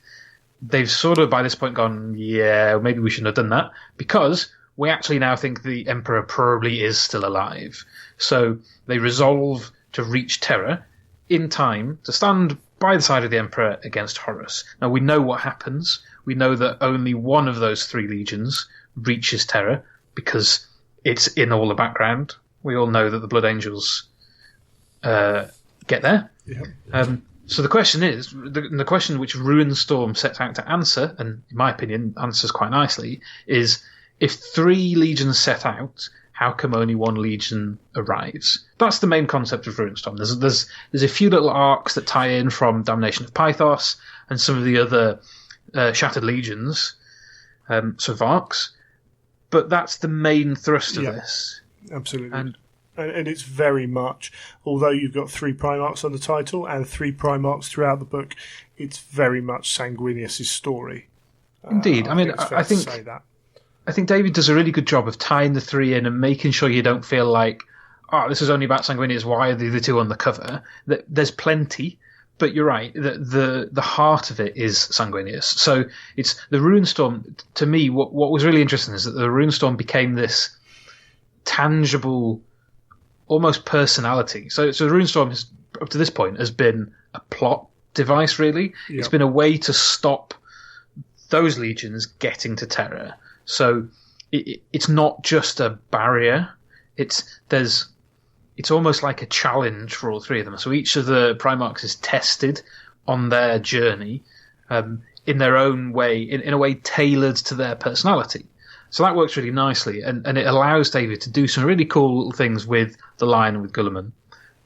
they've sort of by this point gone, yeah, maybe we shouldn't have done that, because we actually now think the Emperor probably is still alive. So they resolve to reach Terra in time to stand by the side of the Emperor against Horus. Now we know what happens. We know that only one of those three legions reaches Terra because it's in all the background. We all know that the Blood Angels get there. Yeah. So the question is, the question which Ruinstorm sets out to answer, and in my opinion answers quite nicely, is if three legions set out, how come only one legion arrives? That's the main concept of Ruinstorm. There's a few little arcs that tie in from Damnation of Pythos and some of the other Shattered Legions sort of arcs, but that's the main thrust of this. Absolutely. And it's very much, although you've got three Primarchs on the title and three Primarchs throughout the book, it's very much Sanguinius' story. Indeed. I think David does a really good job of tying the three in and making sure you don't feel like, this is only about Sanguinius, why are the other two on the cover? There's plenty, but you're right, the heart of it is Sanguinius. So it's the Ruinstorm. To me, what was really interesting is that the Ruinstorm became this tangible, almost personality. So the Ruinstorm has, up to this point, has been a plot device, really. Yep. It's been a way to stop those legions getting to Terra. So it's not just a barrier. It's almost like a challenge for all three of them. So each of the Primarchs is tested on their journey in their own way, in a way tailored to their personality. So that works really nicely, and it allows David to do some really cool things with the Lion and with Guilliman,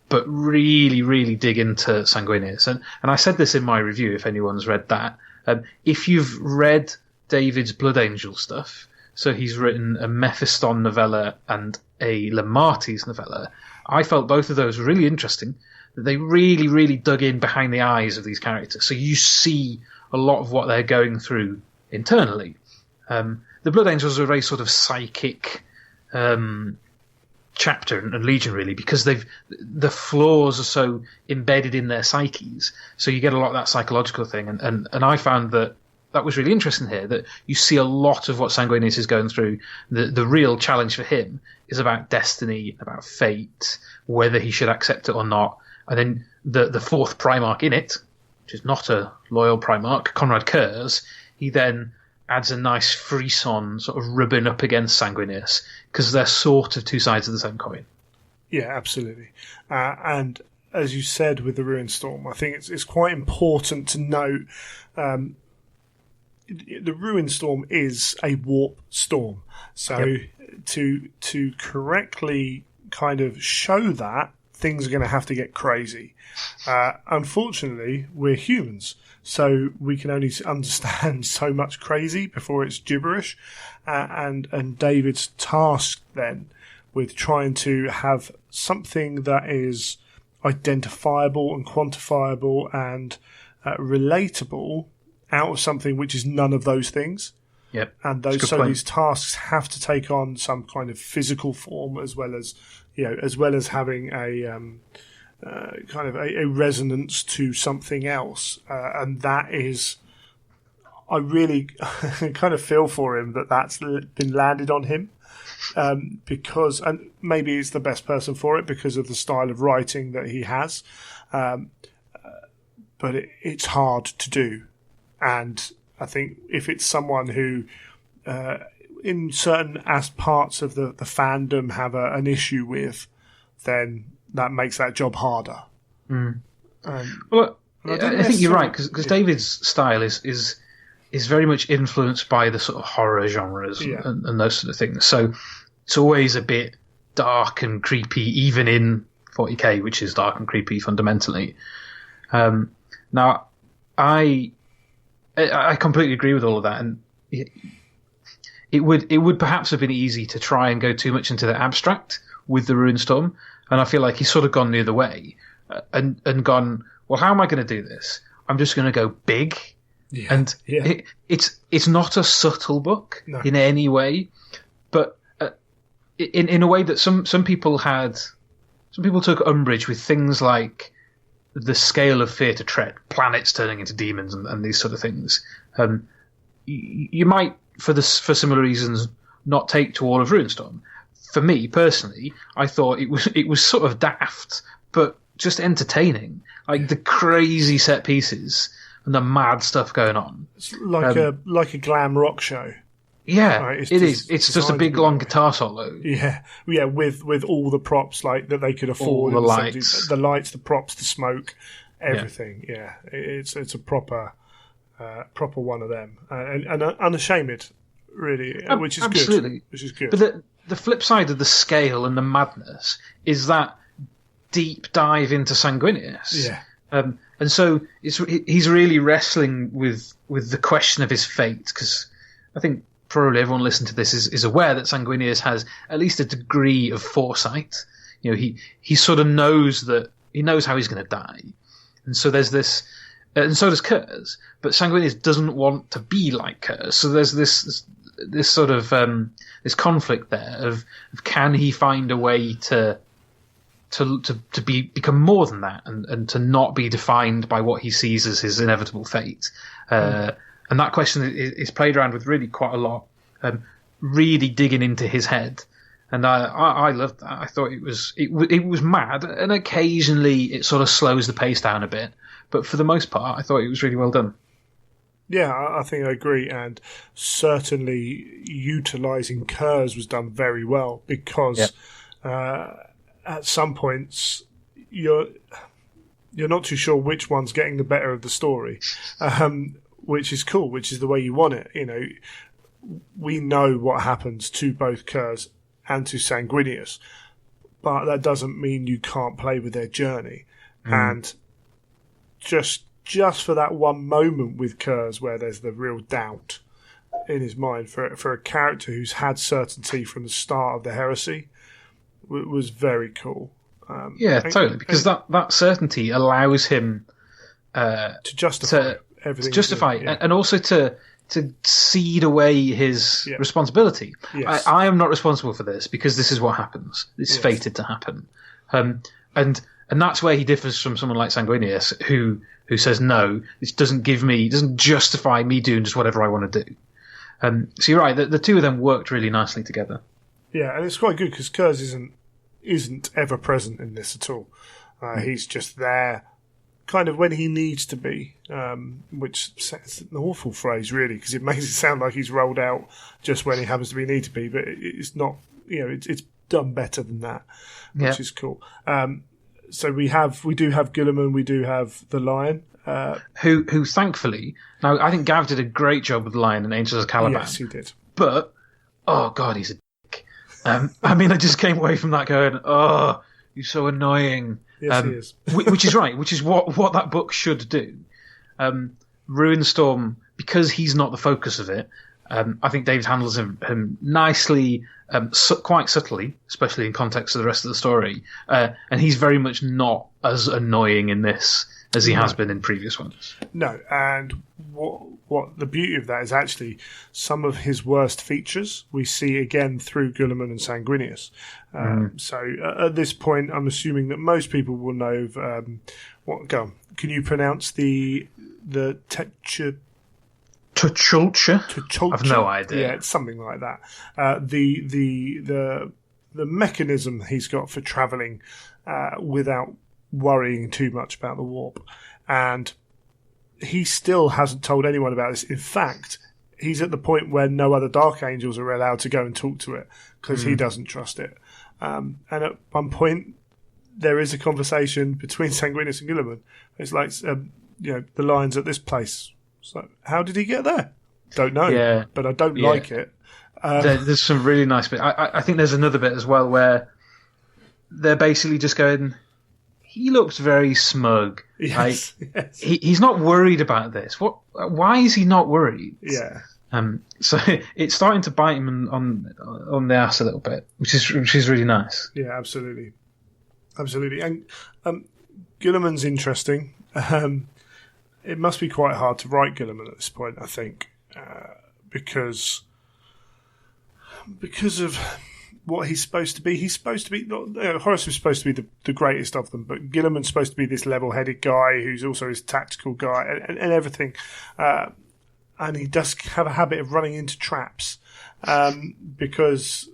but really, really dig into Sanguinius. And I said this in my review, if anyone's read that. If you've read David's Blood Angel stuff, so he's written a Mephiston novella and a Lamartis novella, I felt both of those were really interesting, that they really, really dug in behind the eyes of these characters. So you see a lot of what they're going through internally. The Blood Angels are a very sort of psychic chapter and legion, really, because the flaws are so embedded in their psyches. So you get a lot of that psychological thing. And I found that was really interesting here, that you see a lot of what Sanguinius is going through. The real challenge for him is about destiny, about fate, whether he should accept it or not. And then the fourth Primarch in it, which is not a loyal Primarch, Conrad Kurz, he then adds a nice frisson sort of rubbing up against Sanguinius, because they're sort of two sides of the same coin. Yeah, absolutely. And as you said with the Ruinstorm, I think it's quite important to note the Ruinstorm is a warp storm. So to correctly kind of show that, things are going to have to get crazy. Unfortunately, we're humans, so we can only understand so much crazy before it's gibberish. And David's tasked then with trying to have something that is identifiable and quantifiable and relatable out of something which is none of those things. Yep. And these tasks have to take on some kind of physical form, as well as having kind of a resonance to something else, and that is, I really kind of feel for him that's been landed on him, because, and maybe he's the best person for it because of the style of writing that he has, but it's hard to do, and I think if it's someone who, in certain parts of the fandom have an issue with, then that makes that job harder. Well, I think you're right, because David's style is very much influenced by the sort of horror genres and those sort of things. So it's always a bit dark and creepy, even in 40k, which is dark and creepy fundamentally. Now, I completely agree with all of that, and it would perhaps have been easy to try and go too much into the abstract with the Ruinstorm, and I feel like he's sort of gone the other way and gone, well, how am I going to do this? I'm just going to go big. Yeah. And it's not a subtle book in any way, but in a way that some people took umbrage with things like the scale of fear to tread, planets turning into demons and these sort of things. You might, for similar reasons, not take to all of Ruinstorm. For me personally, I thought it was sort of daft, but just entertaining. Like the crazy set pieces and the mad stuff going on. It's like a glam rock show. Yeah, right? It is. It's just a big long guitar solo. Yeah, with all the props like that they could afford. All the lights, the props, the smoke, everything. Yeah, it's a proper one of them, and unashamed, really, which is absolutely good. Which is good. But the flip side of the scale and the madness is that deep dive into Sanguinius. Yeah. And so he's really wrestling with the question of his fate, because I think probably everyone listening to this is aware that Sanguinius has at least a degree of foresight. You know, he sort of knows how he's going to die, and so there's this, and so does Kurz. But Sanguinius doesn't want to be like Kurz, so there's this sort of this conflict there of can he find a way to become more than that and to not be defined by what he sees as his inevitable fate. And that question is played around with really quite a lot, really digging into his head. And I loved that. I thought it was mad, and occasionally it sort of slows the pace down a bit. But for the most part, I thought it was really well done. Yeah, I think I agree, and certainly utilising Kurz was done very well, because at some points you're not too sure which one's getting the better of the story, which is cool, which is the way you want it. You know, we know what happens to both Kurz and to Sanguinius, but that doesn't mean you can't play with their journey. And just for that one moment with Kurz where there's the real doubt in his mind for a character who's had certainty from the start of the heresy was very cool. Totally, because that certainty allows him to justify everything. To justify, and also to cede away his responsibility. Yes. I am not responsible for this because this is what happens. It's fated to happen. And that's where he differs from someone like Sanguinius, who says, no, this doesn't justify me doing just whatever I want to do. So you're right, the two of them worked really nicely together. Yeah, and it's quite good because Kurz isn't ever present in this at all. He's just there kind of when he needs to be, which is an awful phrase, really, because it makes it sound like he's rolled out just when he happens to need to be, but it's not, it's done better than that, which is cool. So we do have Guilliman, we do have the Lion. Who thankfully, now I think Gav did a great job with the Lion and Angels of Caliban. Yes, he did. But, oh God, he's a dick. I mean, I just came away from that going, oh, you're so annoying. Yes, he is. Which is right, which is what that book should do. Ruinstorm, because he's not the focus of it, I think David handles him nicely, quite subtly, especially in context of the rest of the story. And he's very much not as annoying in this as he has been in previous ones. No, and what the beauty of that is actually some of his worst features we see again through Guilliman and Sanguinius. So at this point, I'm assuming that most people will know. Go on. Can you pronounce the Tuchulcha? I've no idea. Yeah, it's something like that. The mechanism he's got for travelling without worrying too much about the warp, and he still hasn't told anyone about this. In fact, he's at the point where no other Dark Angels are allowed to go and talk to it because he doesn't trust it. And at one point, there is a conversation between Sanguinius and Guilliman. It's like, the lines at this place. So, how did he get there? Don't know, but I don't like it. There's some really nice bits. I think there's another bit as well where they're basically just going, he looks very smug. Yes, He's not worried about this. Why is he not worried? Yeah. So it's starting to bite him on the ass a little bit, which is really nice. Yeah, absolutely. And Guilliman's interesting. It must be quite hard to write Guilliman at this point, I think, because of what he's supposed to be. He's supposed to be Horus is supposed to be the greatest of them, but Guilliman's supposed to be this level-headed guy who's also his tactical guy and everything. And he does have a habit of running into traps because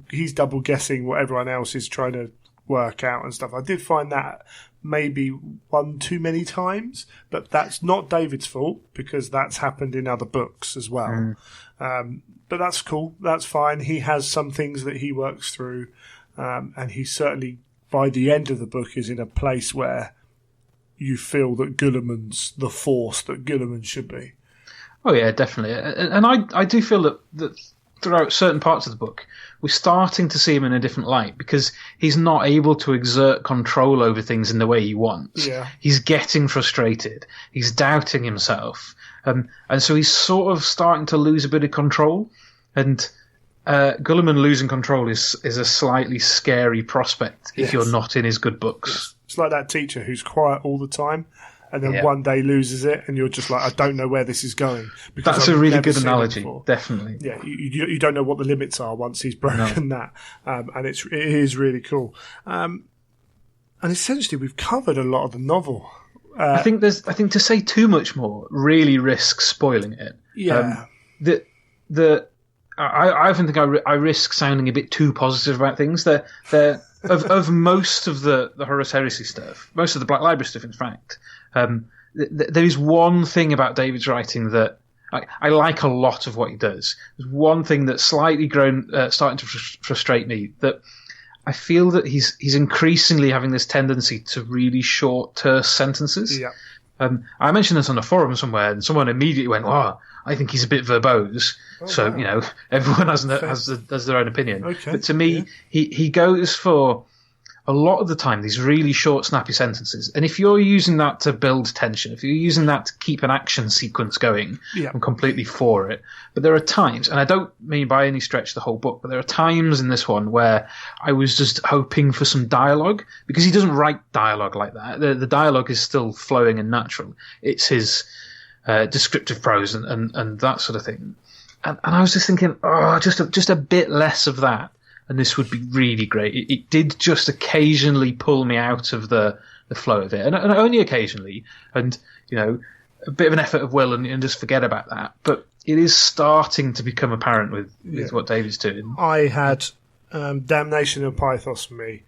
he's double guessing what everyone else is trying to work out and stuff. I did find that maybe one too many times, but that's not David's fault because that's happened in other books as well. But that's cool. That's fine. He has some things that he works through, and he certainly, by the end of the book, is in a place where you feel that Guilliman's the force that Guilliman should be. Oh yeah, definitely. And I do feel that throughout certain parts of the book, we're starting to see him in a different light because he's not able to exert control over things in the way he wants. Yeah. He's getting frustrated. He's doubting himself. And so he's sort of starting to lose a bit of control. And Guilliman losing control is a slightly scary prospect if you're not in his good books. Yes. It's like that teacher who's quiet all the time and then one day loses it and you're just like, I don't know where this is going. That's a really good analogy, definitely. Yeah, you don't know what the limits are once he's broken that. And it is really cool. And essentially we've covered a lot of the novel. I think to say too much more really risks spoiling it. Yeah. I often think I risk sounding a bit too positive about things. Of most of the Horus Heresy stuff, most of the Black Library stuff, in fact, there is one thing about David's writing that I like a lot of what he does. There's one thing that's slightly starting to frustrate me, that I feel that he's increasingly having this tendency to really short, terse sentences. Yeah. I mentioned this on a forum somewhere, and someone immediately went, "Oh, I think he's a bit verbose." Everyone has their own opinion. Okay. But to me, he goes for a lot of the time these really short, snappy sentences. And if you're using that to build tension, if you're using that to keep an action sequence going, I'm completely for it. But there are times, and I don't mean by any stretch the whole book, but there are times in this one where I was just hoping for some dialogue, because he doesn't write dialogue like that. The dialogue is still flowing and natural. It's his descriptive prose and that sort of thing. And I was just thinking, just a bit less of that, and this would be really great. It did just occasionally pull me out of the flow of it, and only occasionally, and a bit of an effort of will and just forget about that. But it is starting to become apparent with what David's doing. I had Damnation of Pythos for me.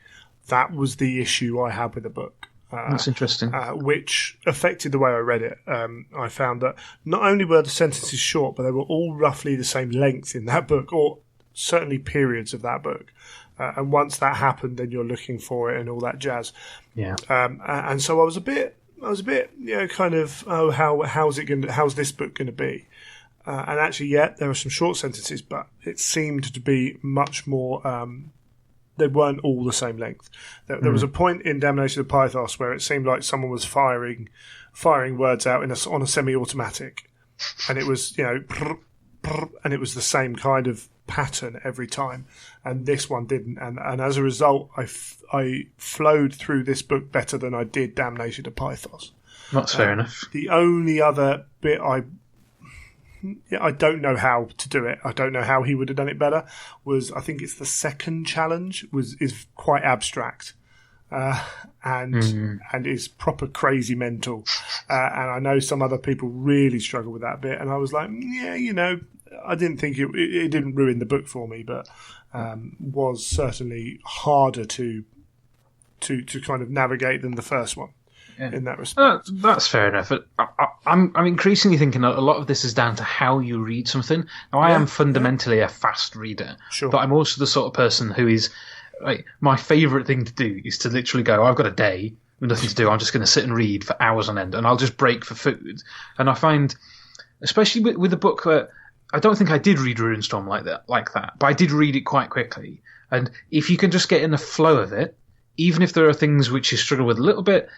That was the issue I had with the book. That's interesting. Which affected the way I read it. I found that not only were the sentences short, but they were all roughly the same length in that book, or certainly periods of that book. And once that happened, then you're looking for it and all that jazz. Yeah. And so I was a bit, kind of, how's this book going to be? And actually, there are some short sentences, but it seemed to be much more. They weren't all the same length. There was a point in Damnation of Pythos where it seemed like someone was firing words out on a semi-automatic, and it was and it was the same kind of pattern every time, and this one didn't, and as a result I flowed through this book better than I did Damnation to Pythos. That's fair enough. The only other bit I don't know how to do it. I don't know how he would have done it better. Was I think it's the second challenge is quite abstract, and is proper crazy mental. And I know some other people really struggle with that bit. And I was like, I didn't think it didn't ruin the book for me, but was certainly harder to kind of navigate than the first one. Yeah. In that respect, that's fair enough. I'm increasingly thinking a lot of this is down to how you read something. Now, I am fundamentally a fast reader, sure, but I'm also the sort of person who is like, my favourite thing to do is to literally go, I've got a day with nothing to do. I'm just going to sit and read for hours on end, and I'll just break for food. And I find, especially with a book that I don't think I did read Ruinstorm like that, but I did read it quite quickly. And if you can just get in the flow of it, even if there are things which you struggle with a little bit,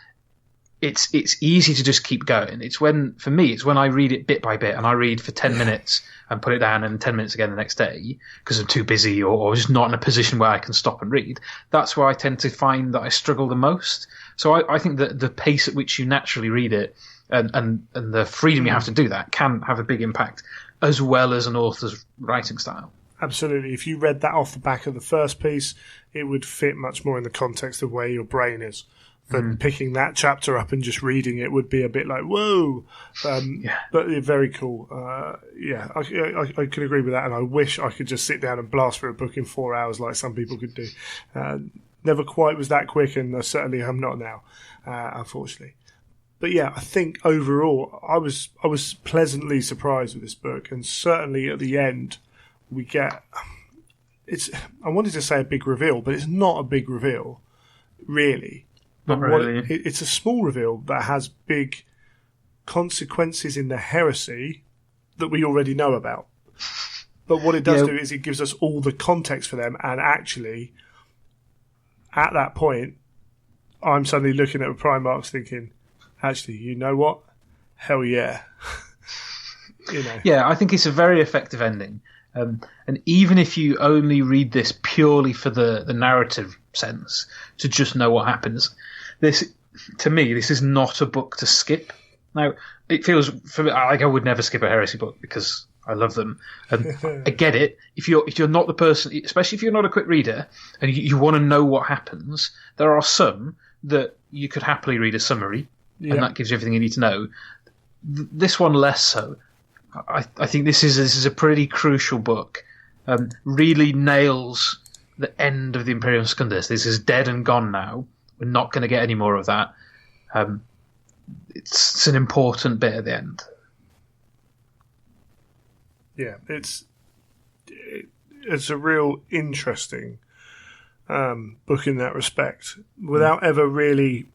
it's easy to just keep going. It's when I read it bit by bit, and I read for 10 minutes and put it down, and 10 minutes again the next day because I'm too busy or just not in a position where I can stop and read. That's where I tend to find that I struggle the most. So I think that the pace at which you naturally read it and the freedom you have to do that can have a big impact, as well as an author's writing style. Absolutely. If you read that off the back of the first piece, it would fit much more in the context of where your brain is. Than picking that chapter up and just reading it would be a bit like, whoa. But very cool. I could agree with that, and I wish I could just sit down and blast through a book in 4 hours like some people could do. Never quite was that quick, and certainly I'm not now, unfortunately. But yeah, I think overall I was pleasantly surprised with this book, and certainly at the end we get... I wanted to say a big reveal, but it's not a big reveal, really. Not really. It's a small reveal that has big consequences in the heresy that we already know about. But what it does do is it gives us all the context for them, and actually, at that point, I'm suddenly looking at Primarchs thinking, actually, you know what? Hell yeah. Yeah, I think it's a very effective ending. And even if you only read this purely for the narrative sense, to just know what happens, to me, this is not a book to skip. Now, it feels for me like I would never skip a heresy book because I love them. I get it. If you're not the person, especially if you're not a quick reader and you want to know what happens, there are some that you could happily read a summary, and that gives you everything you need to know. This one less so. I think this is a pretty crucial book. Really nails the end of the Imperium Secundus. This is dead and gone now. We're not going to get any more of that. It's an important bit at the end. Yeah, it's a real interesting book in that respect. Without ever really,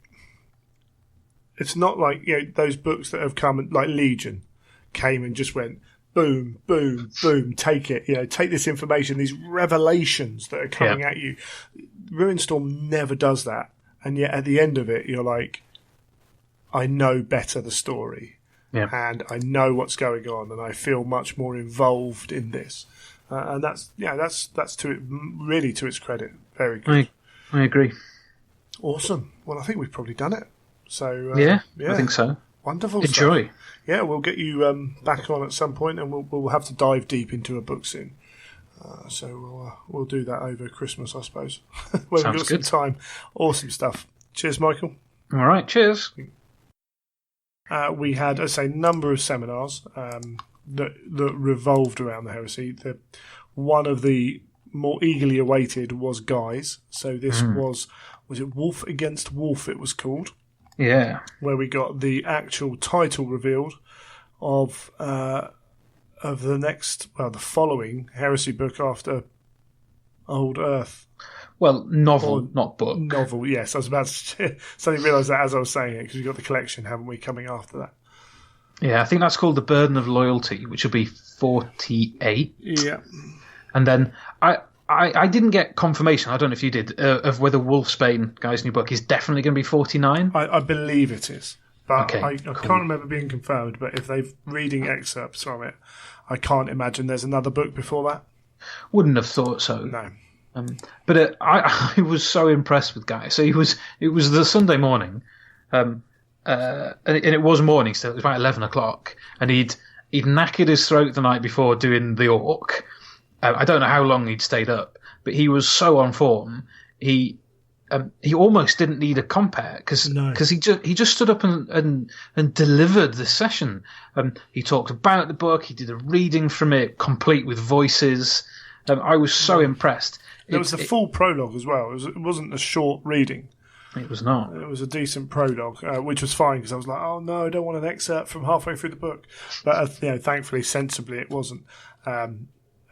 it's not like those books that have come like Legion came and just went boom, boom, boom. Take it, take this information, these revelations that are coming at you. Ruinstorm never does that. And yet at the end of it, you're like, I know better the story. Yeah. And I know what's going on, and I feel much more involved in this. And that's to it, really to its credit. Very good. I agree. Awesome. Well, I think we've probably done it. So I think so. Wonderful. Enjoy. Stuff. Yeah, we'll get you back on at some point, and we'll have to dive deep into a book soon. So we'll do that over Christmas, I suppose. When we've got some time. Awesome stuff. Cheers, Michael. All right, cheers. We had, a number of seminars that revolved around the heresy. One of the more eagerly awaited was Guy's. So this was it Wolf Against Wolf, it was called. Yeah. Where we got the actual title revealed of the following heresy book after Old Earth. Well, novel, not book. Novel, yes. I was about to suddenly realise that as I was saying it, because we've got the collection, haven't we, coming after that? Yeah, I think that's called The Burden of Loyalty, which will be 48. Yeah. And then I didn't get confirmation, I don't know if you did, of whether Wolfsbane, Guy's new book, is definitely going to be 49. I believe it is. But Okay, I can't remember being confirmed. But if they're reading excerpts from it, I can't imagine there's another book before that. Wouldn't have thought so. No. But I was so impressed with Guy. So it was the Sunday morning, and it was morning still. It was about 11 o'clock, and he'd knackered his throat the night before doing the Orc. I don't know how long he'd stayed up, but he was so on form. He almost didn't need a compare because he just stood up and delivered the session. He talked about the book. He did a reading from it, complete with voices. I was so impressed. There was a full prologue as well. It wasn't a short reading. It was not. It was a decent prologue, which was fine because I was like, oh no, I don't want an excerpt from halfway through the book. But thankfully, sensibly, it wasn't. And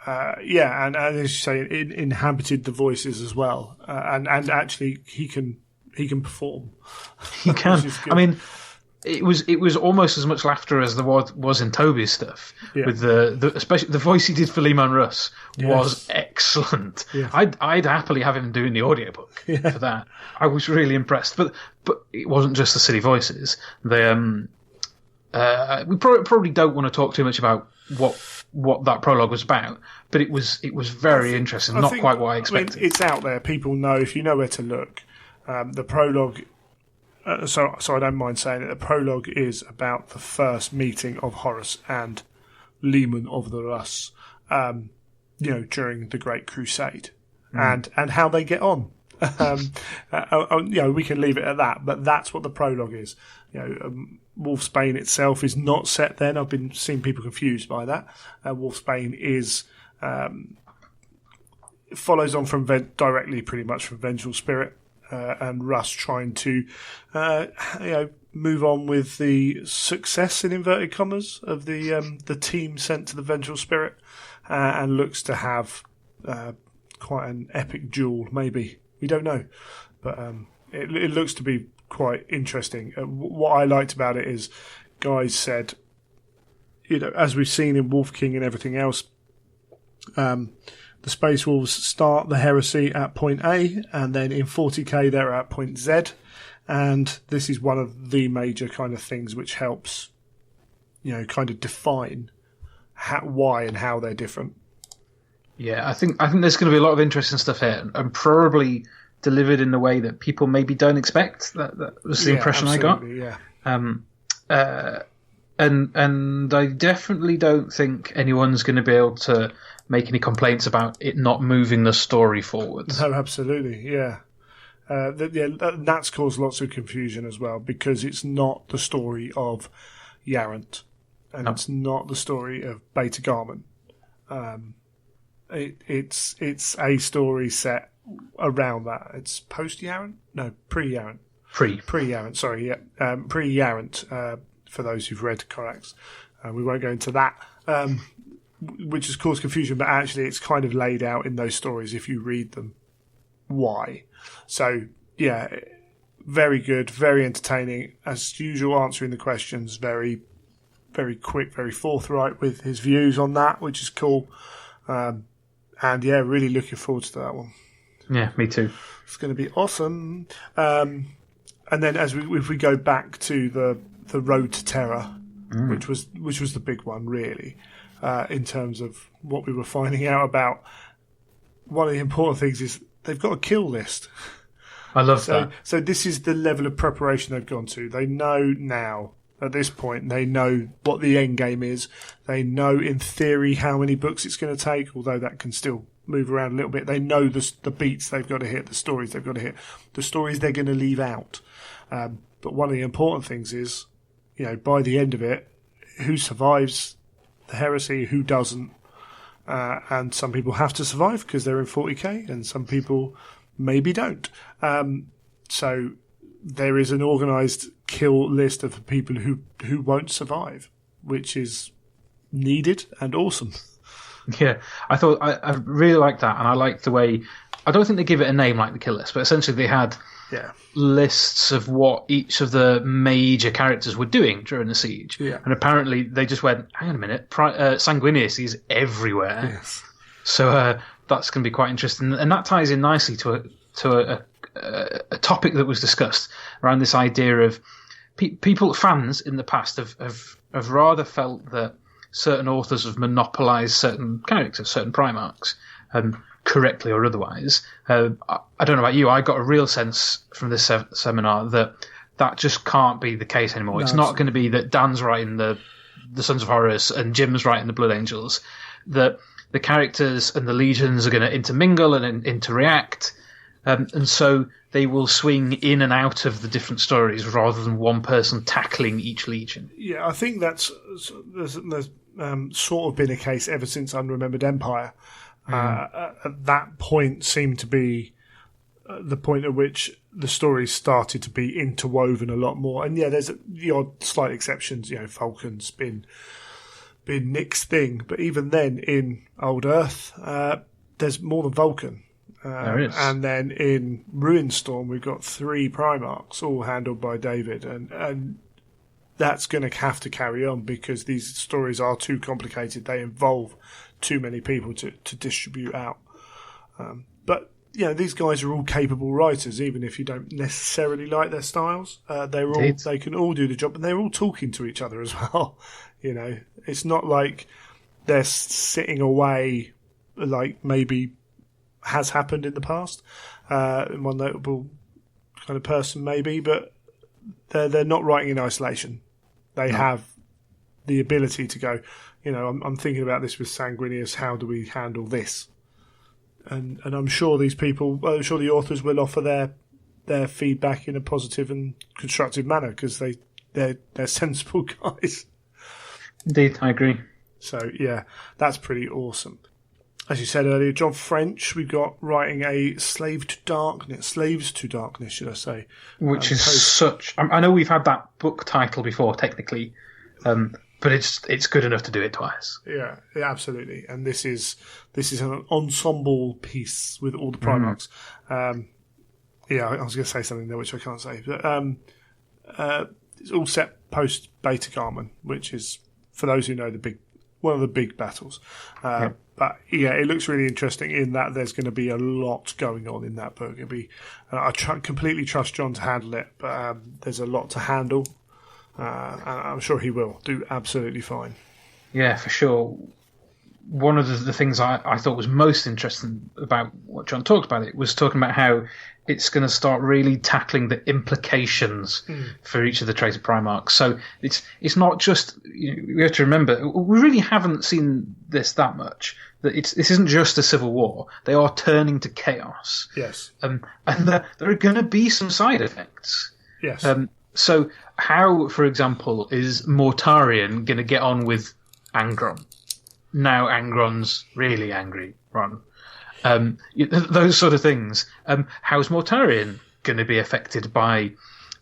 as you say, it inhabited the voices as well, and actually he can perform. He can. I mean, it was almost as much laughter as there was in Toby's stuff. Yeah. With the especially the voice he did for Lehman Russ was excellent. Yes. I'd happily have him doing the audiobook for that. I was really impressed, but it wasn't just the silly voices. They we probably don't want to talk too much about what that prologue was about, but it was very interesting. Not quite what I expected. I mean, it's out there. People know if you know where to look. The prologue. So I don't mind saying it. The prologue is about the first meeting of Horus and Lehman of the Russ, during the Great Crusade, and how they get on. We can leave it at that, but that's what the prologue is. Wolfsbane itself is not set then. I've been seeing people confused by that. Wolfsbane is follows on from directly, pretty much from Vengeful Spirit. And Russ trying to, move on with the success in inverted commas of the team sent to the Vengeful Spirit, and looks to have quite an epic duel. Maybe we don't know, but it looks to be quite interesting. What I liked about it is, guys said, as we've seen in Wolf King and everything else. The Space Wolves start the Heresy at point A, and then in 40k they're at point Z, and this is one of the major kind of things which helps, kind of define why and how they're different. Yeah, I think there's going to be a lot of interesting stuff here, and probably delivered in the way that people maybe don't expect. That was the impression I got. Yeah. And I definitely don't think anyone's going to be able to make any complaints about it not moving the story forward. No, absolutely, yeah. That's caused lots of confusion as well, because it's not the story of Yarant, and it's not the story of Beta Garment. It's a story set around that. It's post Yarant? No, pre-Yarant. Pre-Yarant, sorry, yeah. Pre-Yarant, for those who've read Corax. We won't go into that. Which has caused confusion, but actually it's kind of laid out in those stories if you read them why. So, yeah, very good, very entertaining. As usual, answering the questions, very, very quick, very forthright with his views on that, which is cool. And, yeah, really looking forward to that one. Yeah, me too. It's going to be awesome. And then if we go back to the Road to Terror, which was the big one, really. In terms of what we were finding out about, one of the important things is they've got a kill list. I love that. So this is the level of preparation they've gone to. They know now, at this point, they know what the end game is. They know, in theory, how many books it's going to take, although that can still move around a little bit. They know the beats they've got to hit, the stories they've got to hit, the stories they're going to leave out. But one of the important things is, by the end of it, who survives the Heresy, who doesn't, and some people have to survive because they're in 40k, and some people maybe don't. So there is an organised kill list of people who won't survive, which is needed and awesome. Yeah, I really liked that, and I liked the way. I don't think they give it a name like the kill list, but essentially they had lists of what each of the major characters were doing during the siege. Yeah. And apparently they just went, hang on a minute, Sanguinius is everywhere. Yes. So that's going to be quite interesting. And that ties in nicely to a topic that was discussed around this idea of fans in the past have rather felt that certain authors have monopolised certain characters, certain Primarchs, correctly or otherwise. I don't know about you, I got a real sense from this seminar that just can't be the case anymore. No, it's not going to be that Dan's writing the Sons of Horus and Jim's writing the Blood Angels. That the characters and the legions are going to intermingle and interact, and so they will swing in and out of the different stories rather than one person tackling each legion. Yeah, I think there's sort of been a case ever since Unremembered Empire. At that point seemed to be the point at which the stories started to be interwoven a lot more. And yeah, there's the odd slight exceptions. Vulcan's been Nick's thing, but even then in Old Earth, there's more than Vulcan. There is. And then in Ruinstorm, we've got 3 Primarchs, all handled by David, and that's going to have to carry on because these stories are too complicated. They involve too many people to distribute out. But these guys are all capable writers, even if you don't necessarily like their styles. They can all do the job, and they're all talking to each other as well. It's not like they're sitting away like maybe has happened in the past. One notable kind of person maybe, but they're not writing in isolation. They have the ability to go, I'm thinking about this with Sanguinius, how do we handle this? And I'm sure I'm sure the authors will offer their feedback in a positive and constructive manner because they're sensible guys. Indeed, I agree. So yeah, that's pretty awesome. As you said earlier, John French, we've got writing a Slaves to Darkness, should I say? Which is such. I know we've had that book title before, technically, but it's good enough to do it twice. Yeah, absolutely. And this is an ensemble piece with all the Primarchs. I was going to say something there which I can't say, but it's all set post Beta Garman, which is, for those who know, one of the big battles. But yeah, it looks really interesting in that there's going to be a lot going on in that book. I completely trust John to handle it, but there's a lot to handle. And I'm sure he will do absolutely fine. Yeah, for sure. One of the things I thought was most interesting about what John talked about it was talking about how it's going to start really tackling the implications for each of the traitor Primarchs. So it's not just, we have to remember, we really haven't seen this that much. That this isn't just a civil war. They are turning to chaos. Yes. And there are going to be some side effects. Yes. So how, for example, is Mortarion going to get on with Angron? Now Angron's really angry, Ron. Those sort of things. How's Mortarion going to be affected by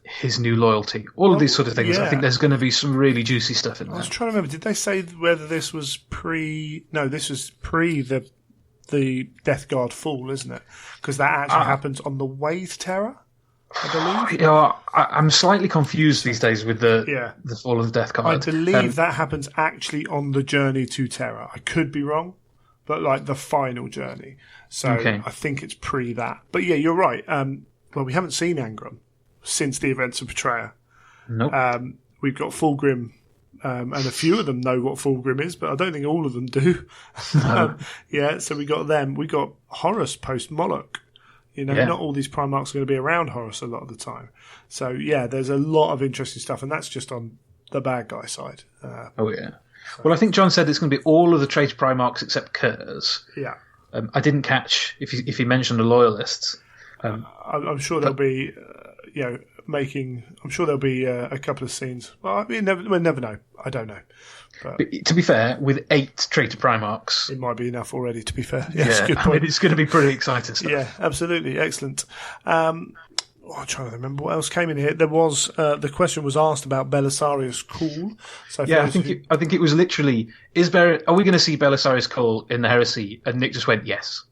his new loyalty? All of these sort of things. Yeah. I think there's going to be some really juicy stuff in there. I was trying to remember. Did they say whether this was pre? No, this was pre the Death Guard fall, isn't it? Because that actually happens on the way to Terra, I believe. I'm slightly confused these days with the fall of the Death Guard. I believe that happens actually on the journey to Terra. I could be wrong, but like the final journey. So I think it's pre that. But yeah, you're right. Well, we haven't seen Angron since the events of Betrayer. Nope. We've got Fulgrim, and a few of them know what Fulgrim is, but I don't think all of them do. No. So we got them. We got Horus post Moloch. Not all these Primarchs are going to be around Horus a lot of the time. So yeah, there's a lot of interesting stuff, and that's just on the bad guy side. Well, I think John said it's going to be all of the traitor Primarchs except Kurz. Yeah. I didn't catch if he mentioned the loyalists. I'm sure there'll be, I'm sure there'll be a couple of scenes. Well, we'll never know. I don't know. But to be fair, with 8 traitor Primarchs, it might be enough already. To be fair, good point. I mean, it's going to be pretty exciting stuff. Yeah, absolutely, excellent. I'm trying to remember what else came in here. There was the question was asked about Belisarius Cawl. So I think it was literally are we going to see Belisarius Cawl in the Heresy? And Nick just went yes.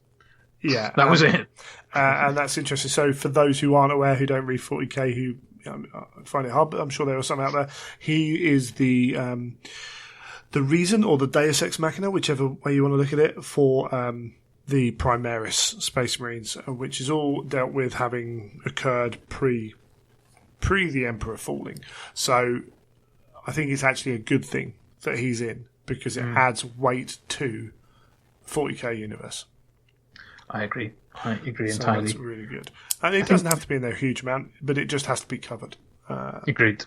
Yeah, that was it. And that's interesting. So for those who aren't aware, who don't read 40k, who find it hard, but I'm sure there are some out there. He is the reason, or the Deus Ex Machina, whichever way you want to look at it, for the Primaris Space Marines, which is all dealt with having occurred pre pre the Emperor falling. So I think it's actually a good thing that he's in, because it adds weight to 40k universe. I agree entirely. That's really good. And it doesn't have to be in there a huge amount, but it just has to be covered. Agreed.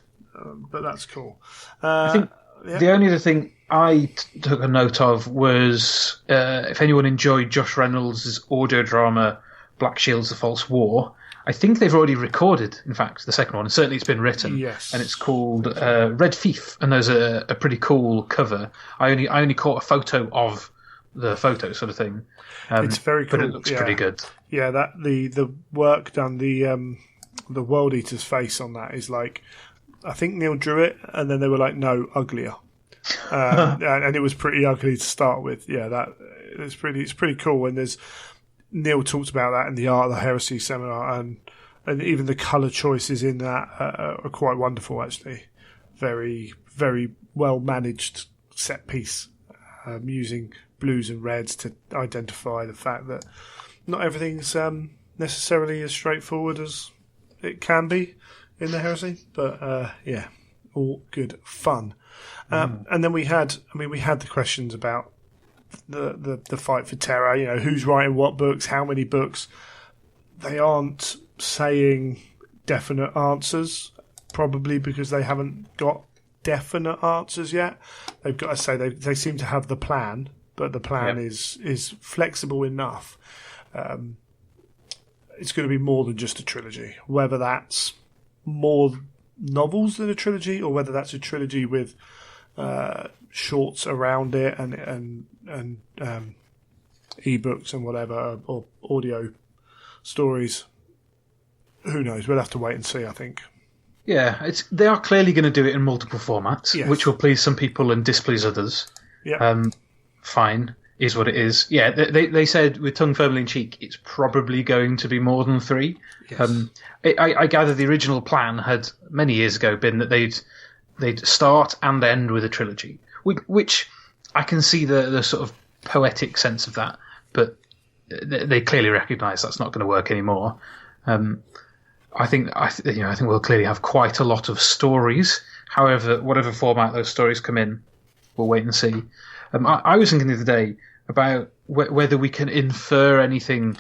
But that's cool. I think the only other thing I took a note of was if anyone enjoyed Josh Reynolds' audio drama Black Shields: The False War, I think they've already recorded, in fact, the second one. And certainly it's been written. Yes. And it's called Red Thief, and there's a pretty cool cover. I only caught a photo of the photo, sort of thing. It's very cool. But it looks pretty good. Yeah, that the work done, the World Eater's face on that is like, I think Neil drew it, and then they were like, no, uglier. And it was pretty ugly to start with. Yeah, it's pretty cool. And Neil talked about that in the Art of the Heresy seminar, and even the colour choices in that are quite wonderful, actually. Very, very well managed set piece, using blues and reds to identify the fact that not everything's necessarily as straightforward as it can be in the Heresy, but yeah, all good fun. And then we had the questions about the fight for Terra. You know, who's writing what books, how many books. They aren't saying definite answers, probably because they haven't got definite answers yet. They've got to say they seem to have the plan, but the plan is flexible enough. It's going to be more than just a trilogy. Whether that's more novels than a trilogy, or whether that's a trilogy with shorts around it and ebooks and whatever, or audio stories, who knows? We'll have to wait and see, I think. Yeah, they are clearly going to do it in multiple formats, yes, which will please some people and displease others. Yeah. Fine, is what it is. Yeah, they said with tongue firmly in cheek, it's probably going to be more than 3. Yes. I gather the original plan had many years ago been that they'd start and end with a trilogy, which I can see the sort of poetic sense of that, but they clearly recognise that's not going to work anymore. I think we'll clearly have quite a lot of stories. However, whatever format those stories come in, we'll wait and see. I was thinking the other day about whether we can infer anything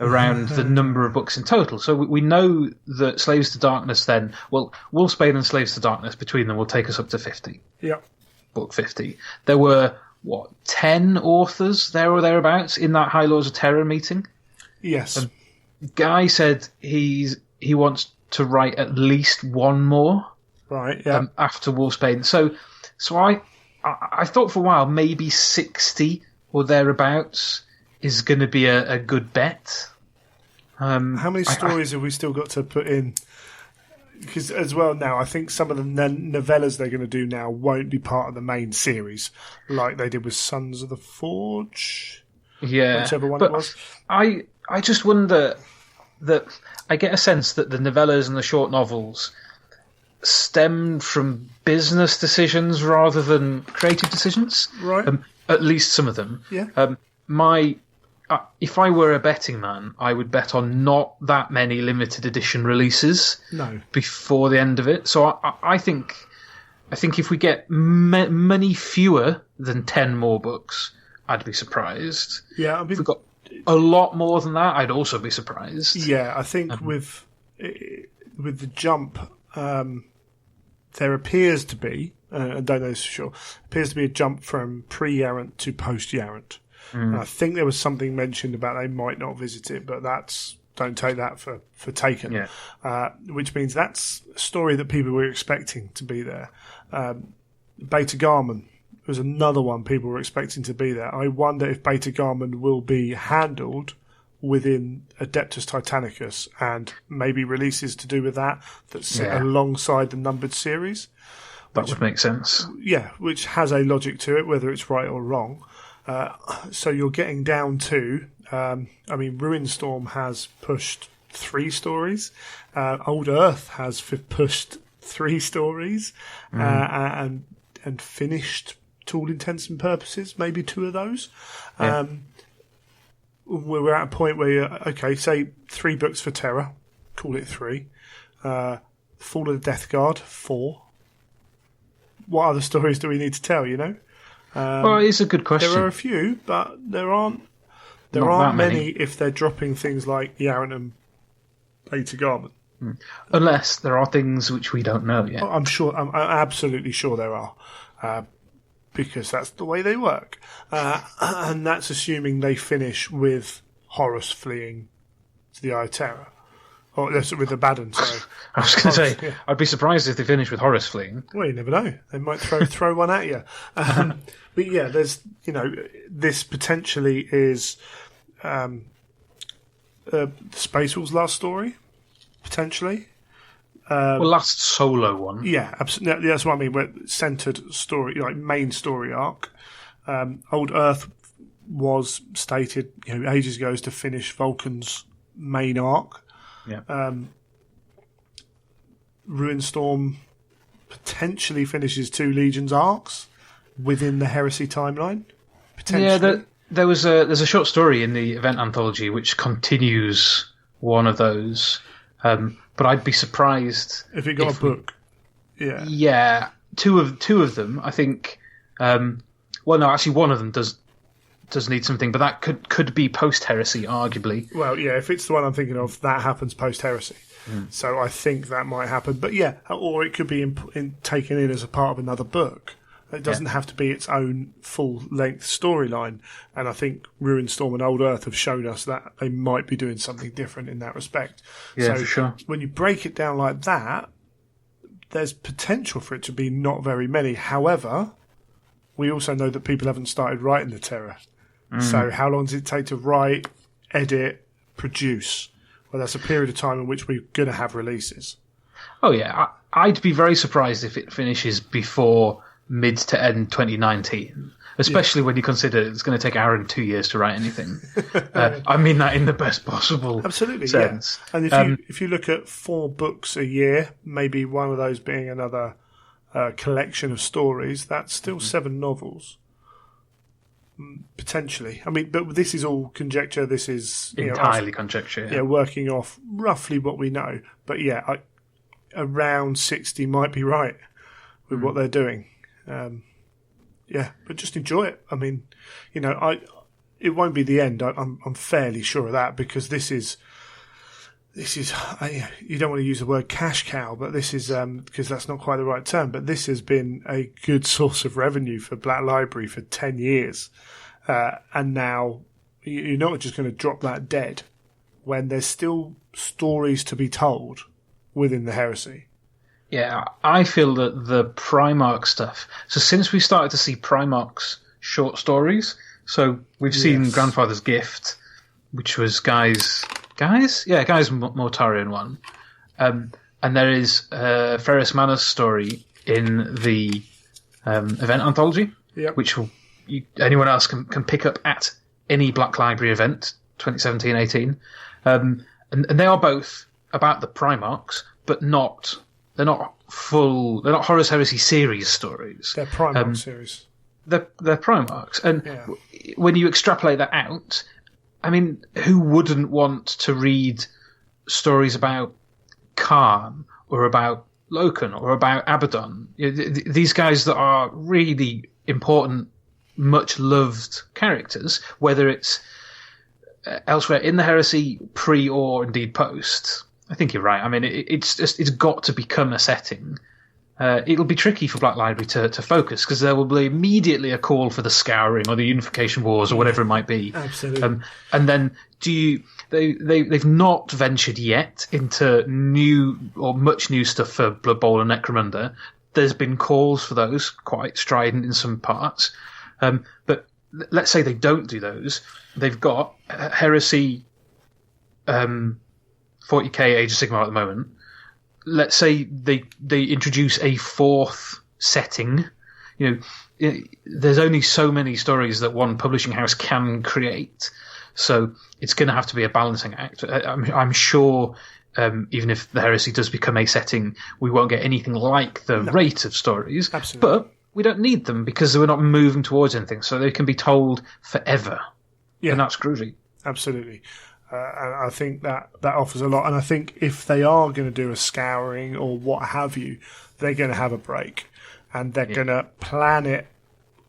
around the number of books in total. So we know that Slaves to Darkness then, well, Wolfsbane and Slaves to Darkness, between them will take us up to 50. Yeah. Book 50. There were, 10 authors there or thereabouts in that High Lords of Terror meeting? Yes. Guy said he wants to write at least one more. Right, yeah. After Wolfsbane. So I thought for a while maybe 60 or thereabouts is going to be a good bet. How many stories have we still got to put in? Because as well now, I think some of the novellas they're going to do now won't be part of the main series, like they did with Sons of the Forge. Yeah, whichever one it was. I just wonder that I get a sense that the novellas and the short novels stemmed from business decisions rather than creative decisions. Right. At least some of them. Yeah. If I were a betting man, I would bet on not that many limited edition releases. No. Before the end of it. So I think if we get many fewer than 10 more books, I'd be surprised. Yeah, if we got a lot more than that, I'd also be surprised. Yeah, I think with the jump, there appears to be, I don't know this for sure, appears to be a jump from pre-Yarrant to post-Yarrant. I think there was something mentioned about they might not visit it, but don't take that for taken. Yeah. Which means that's a story that people were expecting to be there. Beta Garmon was another one people were expecting to be there. I wonder if Beta Garmon will be handled within Adeptus Titanicus and maybe releases to do with that sit alongside the numbered series. That would make sense. Yeah, which has a logic to it, whether it's right or wrong. So you're getting down to, Ruinstorm has pushed 3 stories. Old Earth has pushed 3 stories and finished, to all intents and purposes, maybe 2 of those. Yeah. We're at a point where, say 3 books for Terra, call it 3. Fall of the Death Guard 4. What other stories do we need to tell, Well, it's a good question. There are a few, but there aren't many if they're dropping things like Yaren and Beta Garment. Unless there are things which we don't know yet. I'm absolutely sure there are, because that's the way they work. And that's assuming they finish with Horus fleeing to the Eye of Terror. Or with Abaddon, sorry. I was going to say, yeah. I'd be surprised if they finish with Horus fleeing. Well, you never know. They might throw one at you. But yeah, there's, this potentially is Space Wolf's last story, potentially. Last solo one. Yeah, absolutely. That's what I mean. Where centered story, like main story arc. Old Earth was stated, ages ago, to finish Vulcan's main arc. Yeah. Ruinstorm potentially finishes 2 Legions arcs within the Heresy timeline. Potentially. Yeah, there's a short story in the event anthology which continues one of those. But I'd be surprised if it got a book. Yeah. Yeah, two of them. I think. Well, no, actually, one of them does need something, but that could be post Heresy, arguably. Well, yeah, if it's the one I'm thinking of, that happens post Heresy. So I think that might happen. But yeah, or it could be taken in as a part of another book. It doesn't have to be its own full-length storyline. And I think Ruinstorm and Old Earth have shown us that they might be doing something different in that respect. Yeah, for sure. When you break it down like that, there's potential for it to be not very many. However, we also know that people haven't started writing the Terror. So how long does it take to write, edit, produce? Well, that's a period of time in which we're going to have releases. Oh, yeah. I'd be very surprised if it finishes before mid to end 2019, especially when you consider it's going to take Aaron 2 years to write anything. I mean that in the best possible sense. Yeah. And if you look at 4 books a year, maybe one of those being another collection of stories, that's still 7 novels. Potentially. I mean, but this is all conjecture. This is entirely conjecture. Yeah, working off roughly what we know. But yeah, around 60 might be right with what they're doing. Yeah, but just enjoy it. I mean, it won't be the end. I'm fairly sure of that, because this is you don't want to use the word cash cow, but this is because that's not quite the right term. But this has been a good source of revenue for Black Library for 10 years, and now you're not just going to drop that dead when there's still stories to be told within the Heresy. Yeah, I feel that the Primarch stuff. So since we started to see Primarch's short stories, so we've seen Grandfather's Gift, which was Guy's Mortarion one. And there is Ferrus Manus story in the event anthology, which anyone else can pick up at any Black Library event, 2017-18. And they are both about the Primarchs, but they're not Horus Heresy series stories. They're Primarch series. They're Primarchs. And when you extrapolate that out, I mean, who wouldn't want to read stories about Khan or about Loken or about Abaddon? These guys that are really important, much loved characters, whether it's elsewhere in the Heresy, pre or indeed post. I think you're right. I mean, it's got to become a setting. It'll be tricky for Black Library to focus, because there will be immediately a call for the Scouring or the Unification Wars or whatever it might be. Absolutely. And then they've not ventured yet into new or much new stuff for Blood Bowl and Necromunda. There's been calls for those, quite strident in some parts. But let's say they don't do those. They've got Heresy 40k Age of Sigmar at the moment. Let's say they introduce a 4th setting. There's only so many stories that one publishing house can create, so it's going to have to be a balancing act. I'm sure, even if the Heresy does become a setting, we won't get anything like the rate of stories. Absolutely. But we don't need them, because we're not moving towards anything, so they can be told forever. Yeah, and that's groovy. Absolutely. And I think that offers a lot. And I think if they are going to do a scouring or what have you, they're going to have a break. And they're going to plan it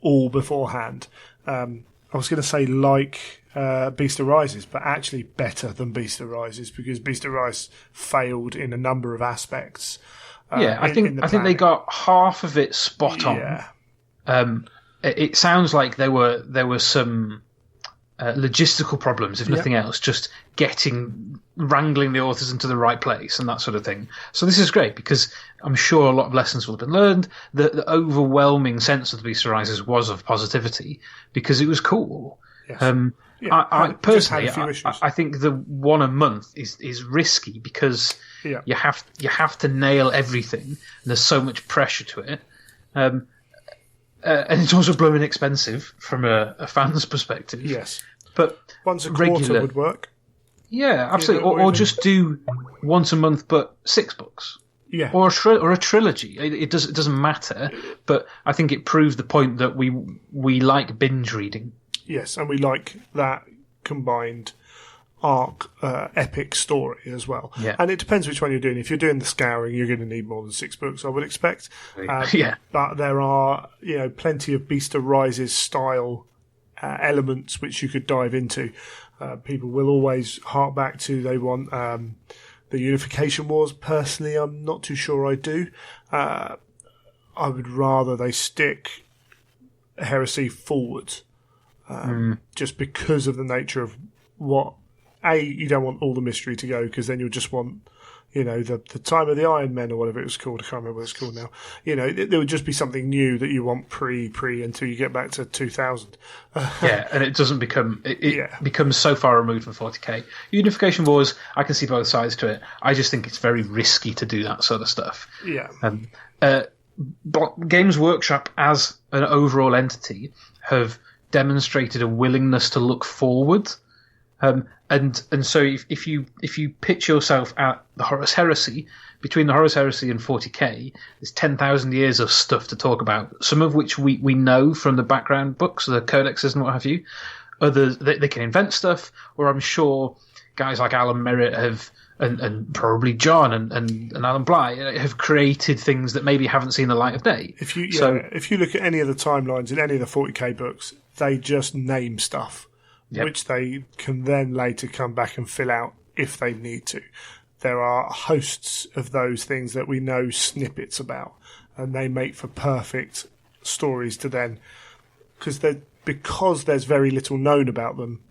all beforehand. I was going to say like Beast Arises, but actually better than Beast Arises, because Beast Arises failed in a number of aspects. I think they got half of it spot on. Yeah. It sounds like there were some logistical problems, if nothing else, just wrangling the authors into the right place and that sort of thing. So this is great, because I'm sure a lot of lessons will have been learned. The overwhelming sense of the Beast Arises was of positivity, because it was cool. Yes. I personally, I think the one a month is risky, because you have to nail everything, and there's so much pressure to it. And it's also blooming expensive from a fan's perspective. Yes. But once a quarter would work. Yeah, absolutely. Or just do once a month, but 6 books. Yeah. Or a trilogy. It doesn't matter. But I think it proves the point that we like binge reading. Yes, and we like that combined arc epic story as well. Yeah. And it depends which one you're doing. If you're doing the scouring, you're going to need more than 6 books, I would expect. But there are plenty of Beast Arises style elements which you could dive into. People will always hark back to they want the Unification Wars. Personally, I'm not too sure I do. I would rather they stick Heresy forward, just because of the nature of what. You don't want all the mystery to go, because then you'll just want, the time of the Iron Men or whatever it was called. I can't remember what it's called now. There would just be something new that you want pre until you get back to 2000. And it doesn't become it becomes so far removed from 40k. Unification Wars, I can see both sides to it. I just think it's very risky to do that sort of stuff. Yeah. Games Workshop as an overall entity have demonstrated a willingness to look forward. And so if you pitch yourself at the Horus Heresy, between the Horus Heresy and 40k, there's 10,000 years of stuff to talk about, some of which we know from the background books, the codexes and what have you. Others, they can invent stuff, or I'm sure guys like Alan Merritt have, and probably John and Alan Bly have created things that maybe haven't seen the light of day. If you look at any of the timelines in any of the 40k books, they just name stuff. Yep. Which they can then later come back and fill out if they need to. There are hosts of those things that we know snippets about, and they make for perfect stories to then, because there's very little known about them,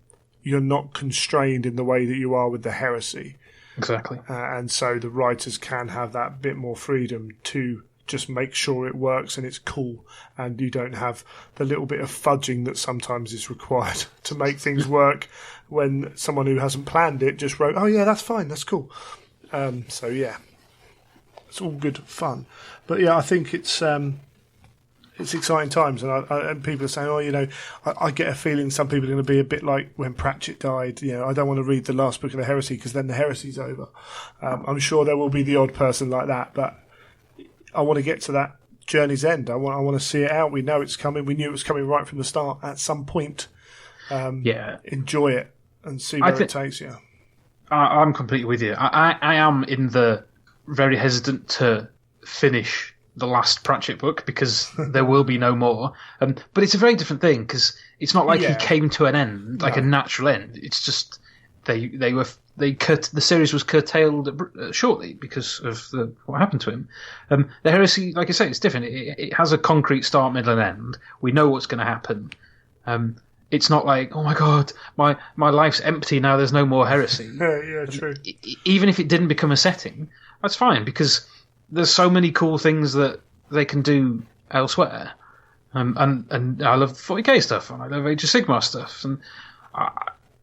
you're not constrained in the way that you are with the Heresy. Exactly. And so the writers can have that bit more freedom to just make sure it works and it's cool, and you don't have the little bit of fudging that sometimes is required to make things work when someone who hasn't planned it just wrote, oh yeah, that's fine, that's cool. It's all good fun. But yeah, I think it's exciting times, and people are saying, I get a feeling some people are going to be a bit like when Pratchett died. I don't want to read the last book of the Heresy because then the Heresy's over. I'm sure there will be the odd person like that, but I want to get to that journey's end. I want to see it out. We know it's coming. We knew it was coming right from the start. At some point, enjoy it and see where it takes you. I'm completely with you. I am in the very hesitant to finish the last Pratchett book because there will be no more. But it's a very different thing, because it's not like he came to an end, like a natural end. It's just the series was curtailed shortly because of what happened to him. The Heresy, like I say, it's different. It has a concrete start, middle, and end. We know what's going to happen. It's not like, oh my god, my life's empty now. There's no more Heresy. Yeah, true. Even if it didn't become a setting, that's fine, because there's so many cool things that they can do elsewhere. And I love 40k stuff, and I love Age of Sigmar stuff, and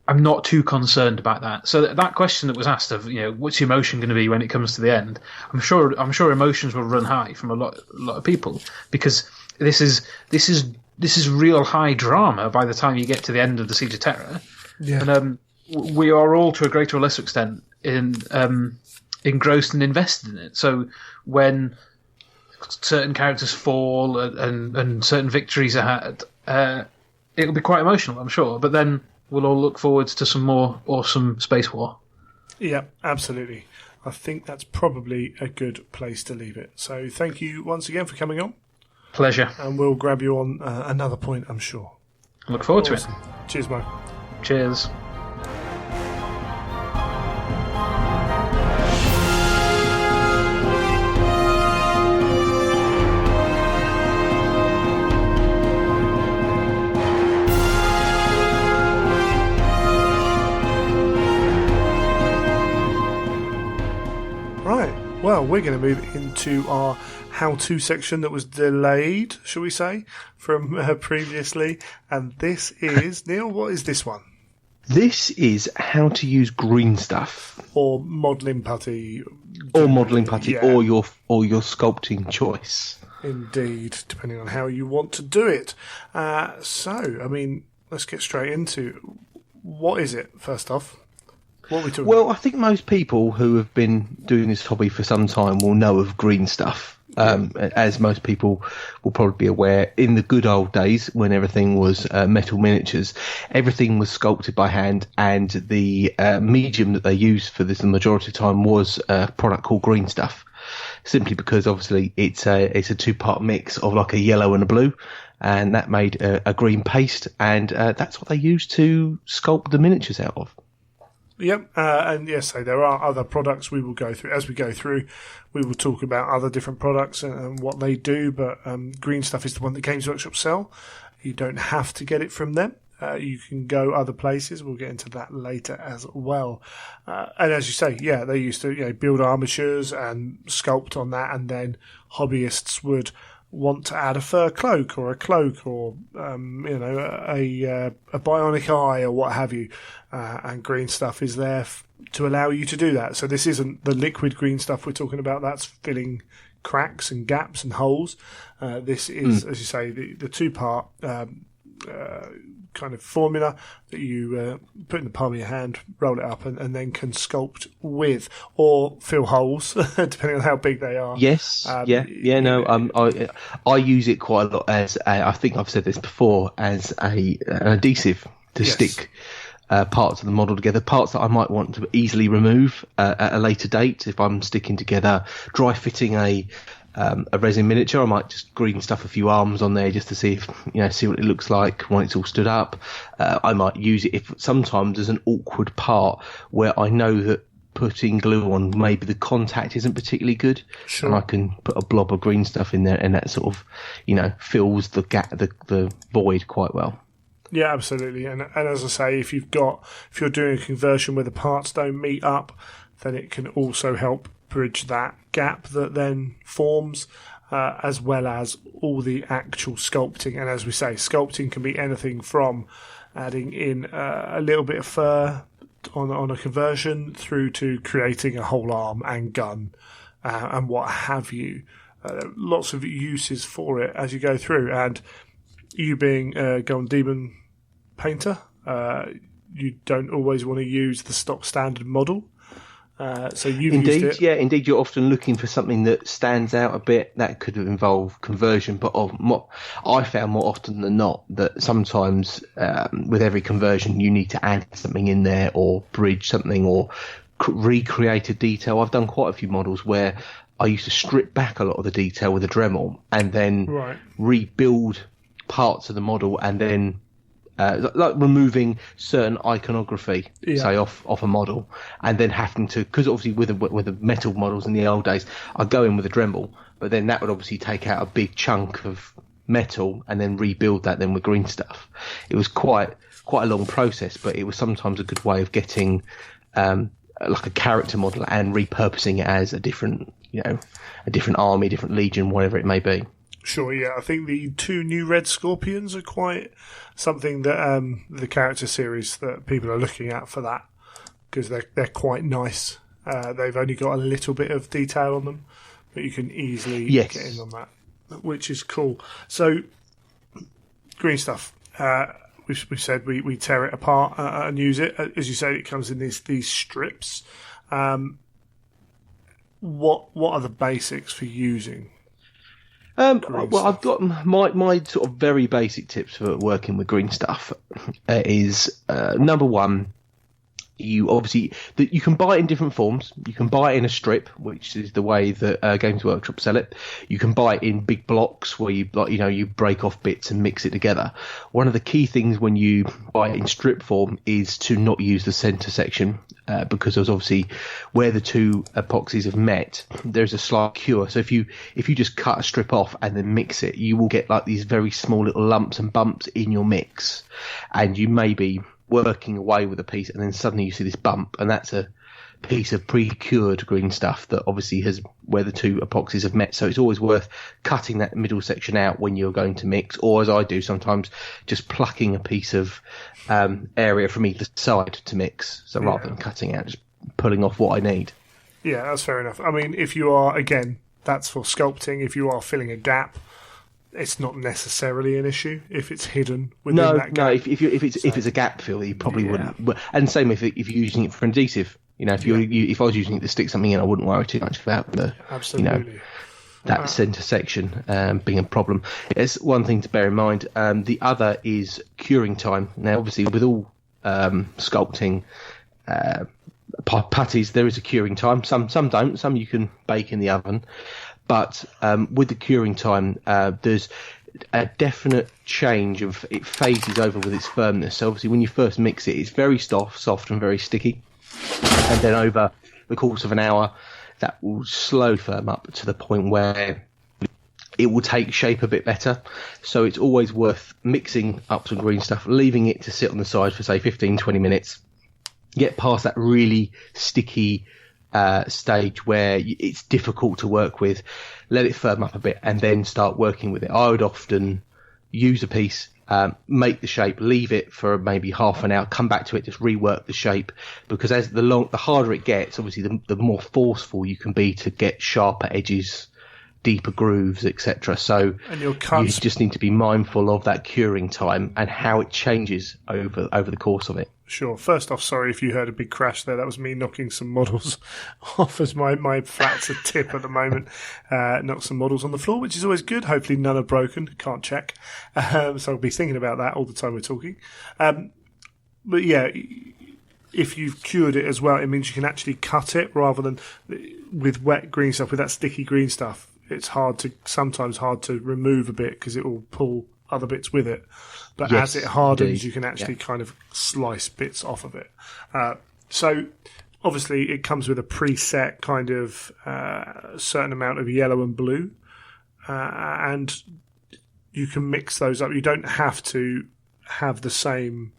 I'm not too concerned about that. So that question that was asked of, what's your emotion going to be when it comes to the end? I'm sure emotions will run high from a lot of people, because this is real high drama by the time you get to the end of the Siege of Terror. Yeah. And we are all, to a greater or lesser extent, engrossed and invested in it. So when certain characters fall and certain victories are had, it'll be quite emotional, I'm sure. But then we'll all look forward to some more awesome Space War. Yeah, absolutely. I think that's probably a good place to leave it. So thank you once again for coming on. Pleasure. And we'll grab you on another point, I'm sure. Look forward to it. Cheers, Mo. Cheers. Right, well, we're going to move into our how-to section that was delayed, shall we say, from previously. And this is, Neil, what is this one? This is how to use Greenstuff. Or modelling putty. Or modelling putty, yeah. or your sculpting choice. Indeed, depending on how you want to do it. So, I mean, let's get straight into what is it, first off? What are we talking about? I think most people who have been doing this hobby for some time will know of Greenstuff. As most people will probably be aware, in the good old days when everything was metal miniatures, everything was sculpted by hand, and the medium that they used for this the majority of the time was a product called Greenstuff. Simply because obviously it's a two-part mix of like a yellow and a blue, and that made a green paste, and that's what they used to sculpt the miniatures out of. Yep, and yes, so there are other products we will go through. As we go through, we will talk about other different products and what they do, but Greenstuff is the one that Games Workshop sell. You don't have to get it from them. You can go other places. We'll get into that later as well. And as you say, yeah, they used to build armatures and sculpt on that, and then hobbyists would want to add a fur cloak or a cloak or a bionic eye or what have you, and Greenstuff is there to allow you to do that. So this isn't the liquid Greenstuff we're talking about. That's filling cracks and gaps and holes. This is, as you say, the two-part kind of formula that you put in the palm of your hand, roll it up, and then can sculpt with or fill holes, depending on how big they are. Yes, I use it quite a lot as I think I've said this before, as an adhesive to stick parts of the model together, parts that I might want to easily remove at a later date. If I'm sticking together, dry fitting a resin miniature, I might just Greenstuff a few arms on there just to see see what it looks like when it's all stood up. I might use it if sometimes there's an awkward part where I know that putting glue on, maybe the contact isn't particularly good, sure. And I can put a blob of Greenstuff in there, and that sort of fills the gap, the void quite well. Yeah, absolutely. And as I say, if you're doing a conversion where the parts don't meet up, then it can also help bridge that gap that then forms, as well as all the actual sculpting. And as we say, sculpting can be anything from adding in a little bit of fur on a conversion through to creating a whole arm and gun and what have you. Lots of uses for it as you go through. And you being a Golden Demon painter, you don't always want to use the stock standard model. So you've indeed, used it. Yeah, indeed. You're often looking for something that stands out a bit. That could involve conversion, but I found more often than not that sometimes with every conversion you need to add something in there or bridge something or recreate a detail. I've done quite a few models where I used to strip back a lot of the detail with a Dremel and then rebuild parts of the model and then like removing certain iconography, say off a model, and then having to, because obviously with the metal models in the old days, I'd go in with a Dremel, but then that would obviously take out a big chunk of metal and then rebuild that then with Greenstuff. It was quite a long process, but it was sometimes a good way of getting like a character model and repurposing it as a different army, different legion, whatever it may be. Sure, yeah. I think the 2 new Red Scorpions are quite something that the character series that people are looking at for that, because they're quite nice. They've only got a little bit of detail on them, but you can easily get in on that, which is cool. So, Greenstuff. We've said we tear it apart and use it. As you say, it comes in these strips. What are the basics for using Well, I've got my sort of very basic tips for working with green stuff. Is number one, you can buy it in different forms. You can buy it in a strip, which is the way that Games Workshop sell it. You can buy it in big blocks where you break off bits and mix it together. One of the key things when you buy it in strip form is to not use the center section, because there's obviously where the two epoxies have met, there's a slight cure. So if you just cut a strip off and then mix it, you will get like these very small little lumps and bumps in your mix, and you may be working away with a piece and then suddenly you see this bump, and that's a piece of pre-cured green stuff that obviously has where the two epoxies have met. So it's always worth cutting that middle section out when you're going to mix, or as I do sometimes, just plucking a piece of area from either side to mix. So rather than cutting out, just pulling off what I need. Yeah, that's fair enough. I mean, if you are, again, that's for sculpting. If you are filling a gap, it's not necessarily an issue if it's hidden within that gap. No, if it's a gap fill, you probably wouldn't. And same if you're using it for adhesive. You know, if I was using it to stick something in, I wouldn't worry too much about that centre section being a problem. It's one thing to bear in mind. The other is curing time. Now, obviously, with all sculpting putties, there is a curing time. Some don't. Some you can bake in the oven. But with the curing time, there's a definite change of it phases over with its firmness. So obviously when you first mix it, it's very soft and very sticky. And then over the course of an hour, that will slowly firm up to the point where it will take shape a bit better. So it's always worth mixing up some green stuff, leaving it to sit on the side for, say, 15-20 minutes. Get past that really sticky stage where it's difficult to work with, let it firm up a bit, and then start working with it. I would often use a piece, make the shape, leave it for maybe half an hour, come back to it, just rework the shape, because as the harder it gets, obviously the more forceful you can be to get sharper edges, deeper grooves, etc. So you just need to be mindful of that curing time and how it changes over the course of it. Sure. First off, sorry if you heard a big crash there. That was me knocking some models off, as my flat's a tip at the moment. Knocked some models on the floor, which is always good. Hopefully none are broken. Can't check. So I'll be thinking about that all the time we're talking. But yeah, if you've cured it as well, it means you can actually cut it rather than with wet green stuff, with that sticky green stuff. It's sometimes hard to remove a bit because it will pull other bits with it. But as it hardens, indeed, you can actually kind of slice bits off of it. So obviously it comes with a preset kind of certain amount of yellow and blue. And you can mix those up. You don't have to have the same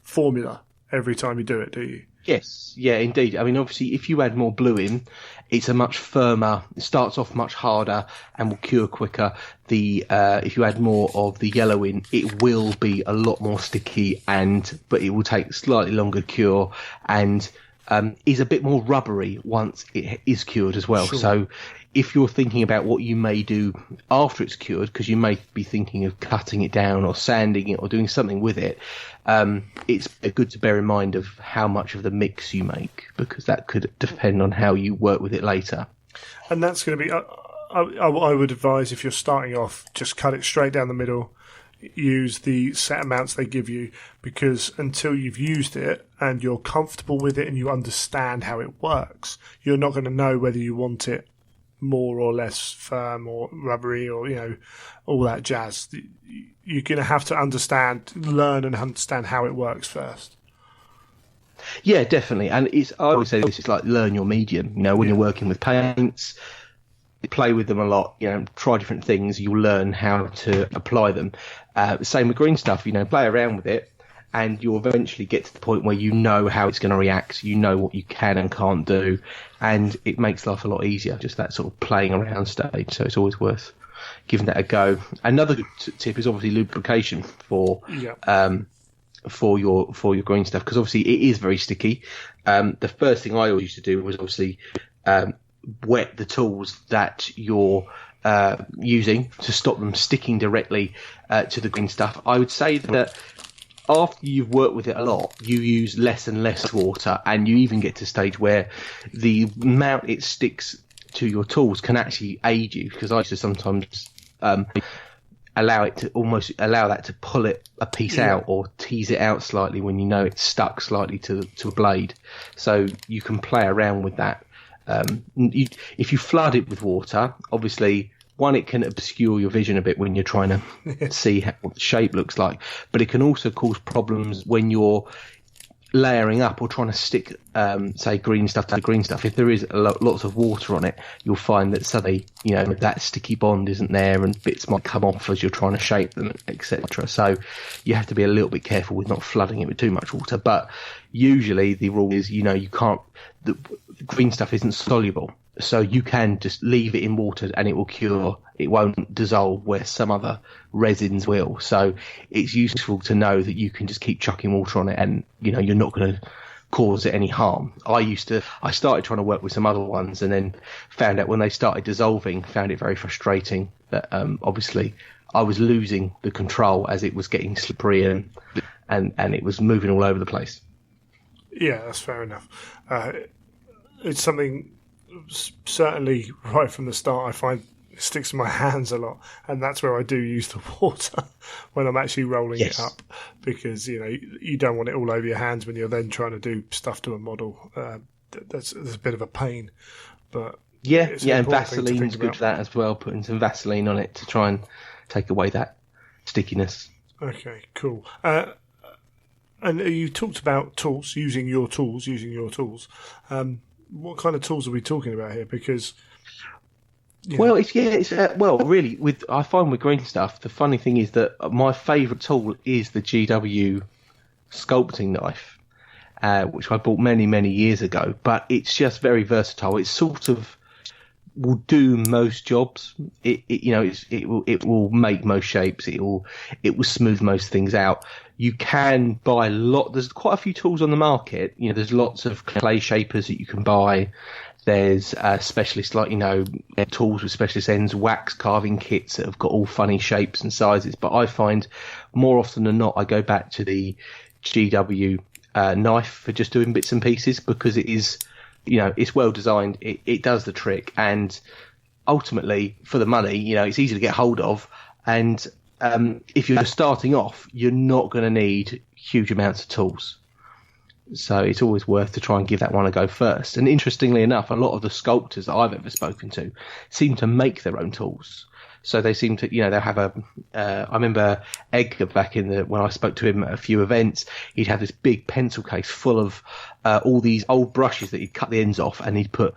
formula every time you do it, do you? Yes, yeah, indeed. I mean, obviously, if you add more blue in, it's a much firmer. It starts off much harder and will cure quicker. If you add more of the yellow in, it will be a lot more sticky, but it will take slightly longer cure and is a bit more rubbery once it is cured as well. Sure. So if you're thinking about what you may do after it's cured, because you may be thinking of cutting it down or sanding it or doing something with it, it's good to bear in mind of how much of the mix you make, because that could depend on how you work with it later. And that's going to be, I would advise, if you're starting off, just cut it straight down the middle, use the set amounts they give you, because until you've used it and you're comfortable with it and you understand how it works, you're not going to know whether you want it more or less firm or rubbery or, all that jazz. You're going to have to learn and understand how it works first. Yeah, definitely. And I always say this, it's like learn your medium. When you're working with paints, play with them a lot, try different things, you'll learn how to apply them. Same with green stuff, play around with it, and you'll eventually get to the point where you know how it's going to react, you know what you can and can't do, and it makes life a lot easier, just that sort of playing around stage. So it's always worth giving that a go. Another good tip is obviously lubrication for your green stuff, because obviously it is very sticky. The first thing I always used to do was obviously wet the tools that you're using to stop them sticking directly to the green stuff. I would say that after you've worked with it a lot, you use less and less water, and you even get to a stage where the amount it sticks to your tools can actually aid you, because I used to sometimes allow that to pull a piece out or tease it out slightly when you know it's stuck slightly to a blade. So you can play around with that. If you flood it with water, obviously, one, it can obscure your vision a bit when you're trying to see what the shape looks like, but it can also cause problems when you're layering up or trying to stick, say, green stuff to green stuff. If there is lots of water on it, you'll find that suddenly, that sticky bond isn't there and bits might come off as you're trying to shape them, etc. So you have to be a little bit careful with not flooding it with too much water. But usually the rule is, you can't, the green stuff isn't soluble. So you can just leave it in water and it will cure. It won't dissolve where some other resins will. So it's useful to know that you can just keep chucking water on it and, you're not going to cause it any harm. I started trying to work with some other ones and then found out when they started dissolving, found it very frustrating that obviously I was losing the control as it was getting slippery and it was moving all over the place. Yeah, that's fair enough. It's something... certainly right from the start I find it sticks to my hands a lot, and that's where I do use the water when I'm actually rolling it up, because you don't want it all over your hands when you're then trying to do stuff to a model. That's a bit of a pain, but and Vaseline's good for that as well, putting some Vaseline on it to try and take away that stickiness. Okay, cool. And you talked about tools, using your tools. What kind of tools are we talking about here? Because, really, I find with Greenstuff, the funny thing is that my favourite tool is the GW sculpting knife, which I bought many, many years ago. But it's just very versatile. It sort of will do most jobs. It will make most shapes. It will smooth most things out. You can buy there's quite a few tools on the market. There's lots of clay shapers that you can buy. There's specialists tools with specialist ends, wax carving kits that have got all funny shapes and sizes. But I find more often than not, I go back to the GW knife for just doing bits and pieces, because it is, it's well designed. It does the trick. And ultimately, for the money, it's easy to get hold of. And if you're starting off, you're not going to need huge amounts of tools. So it's always worth to try and give that one a go first. And interestingly enough, a lot of the sculptors that I've ever spoken to seem to make their own tools. So they seem to, they'll have I remember Edgar back when I spoke to him at a few events, he'd have this big pencil case full of all these old brushes that he'd cut the ends off, and he'd put,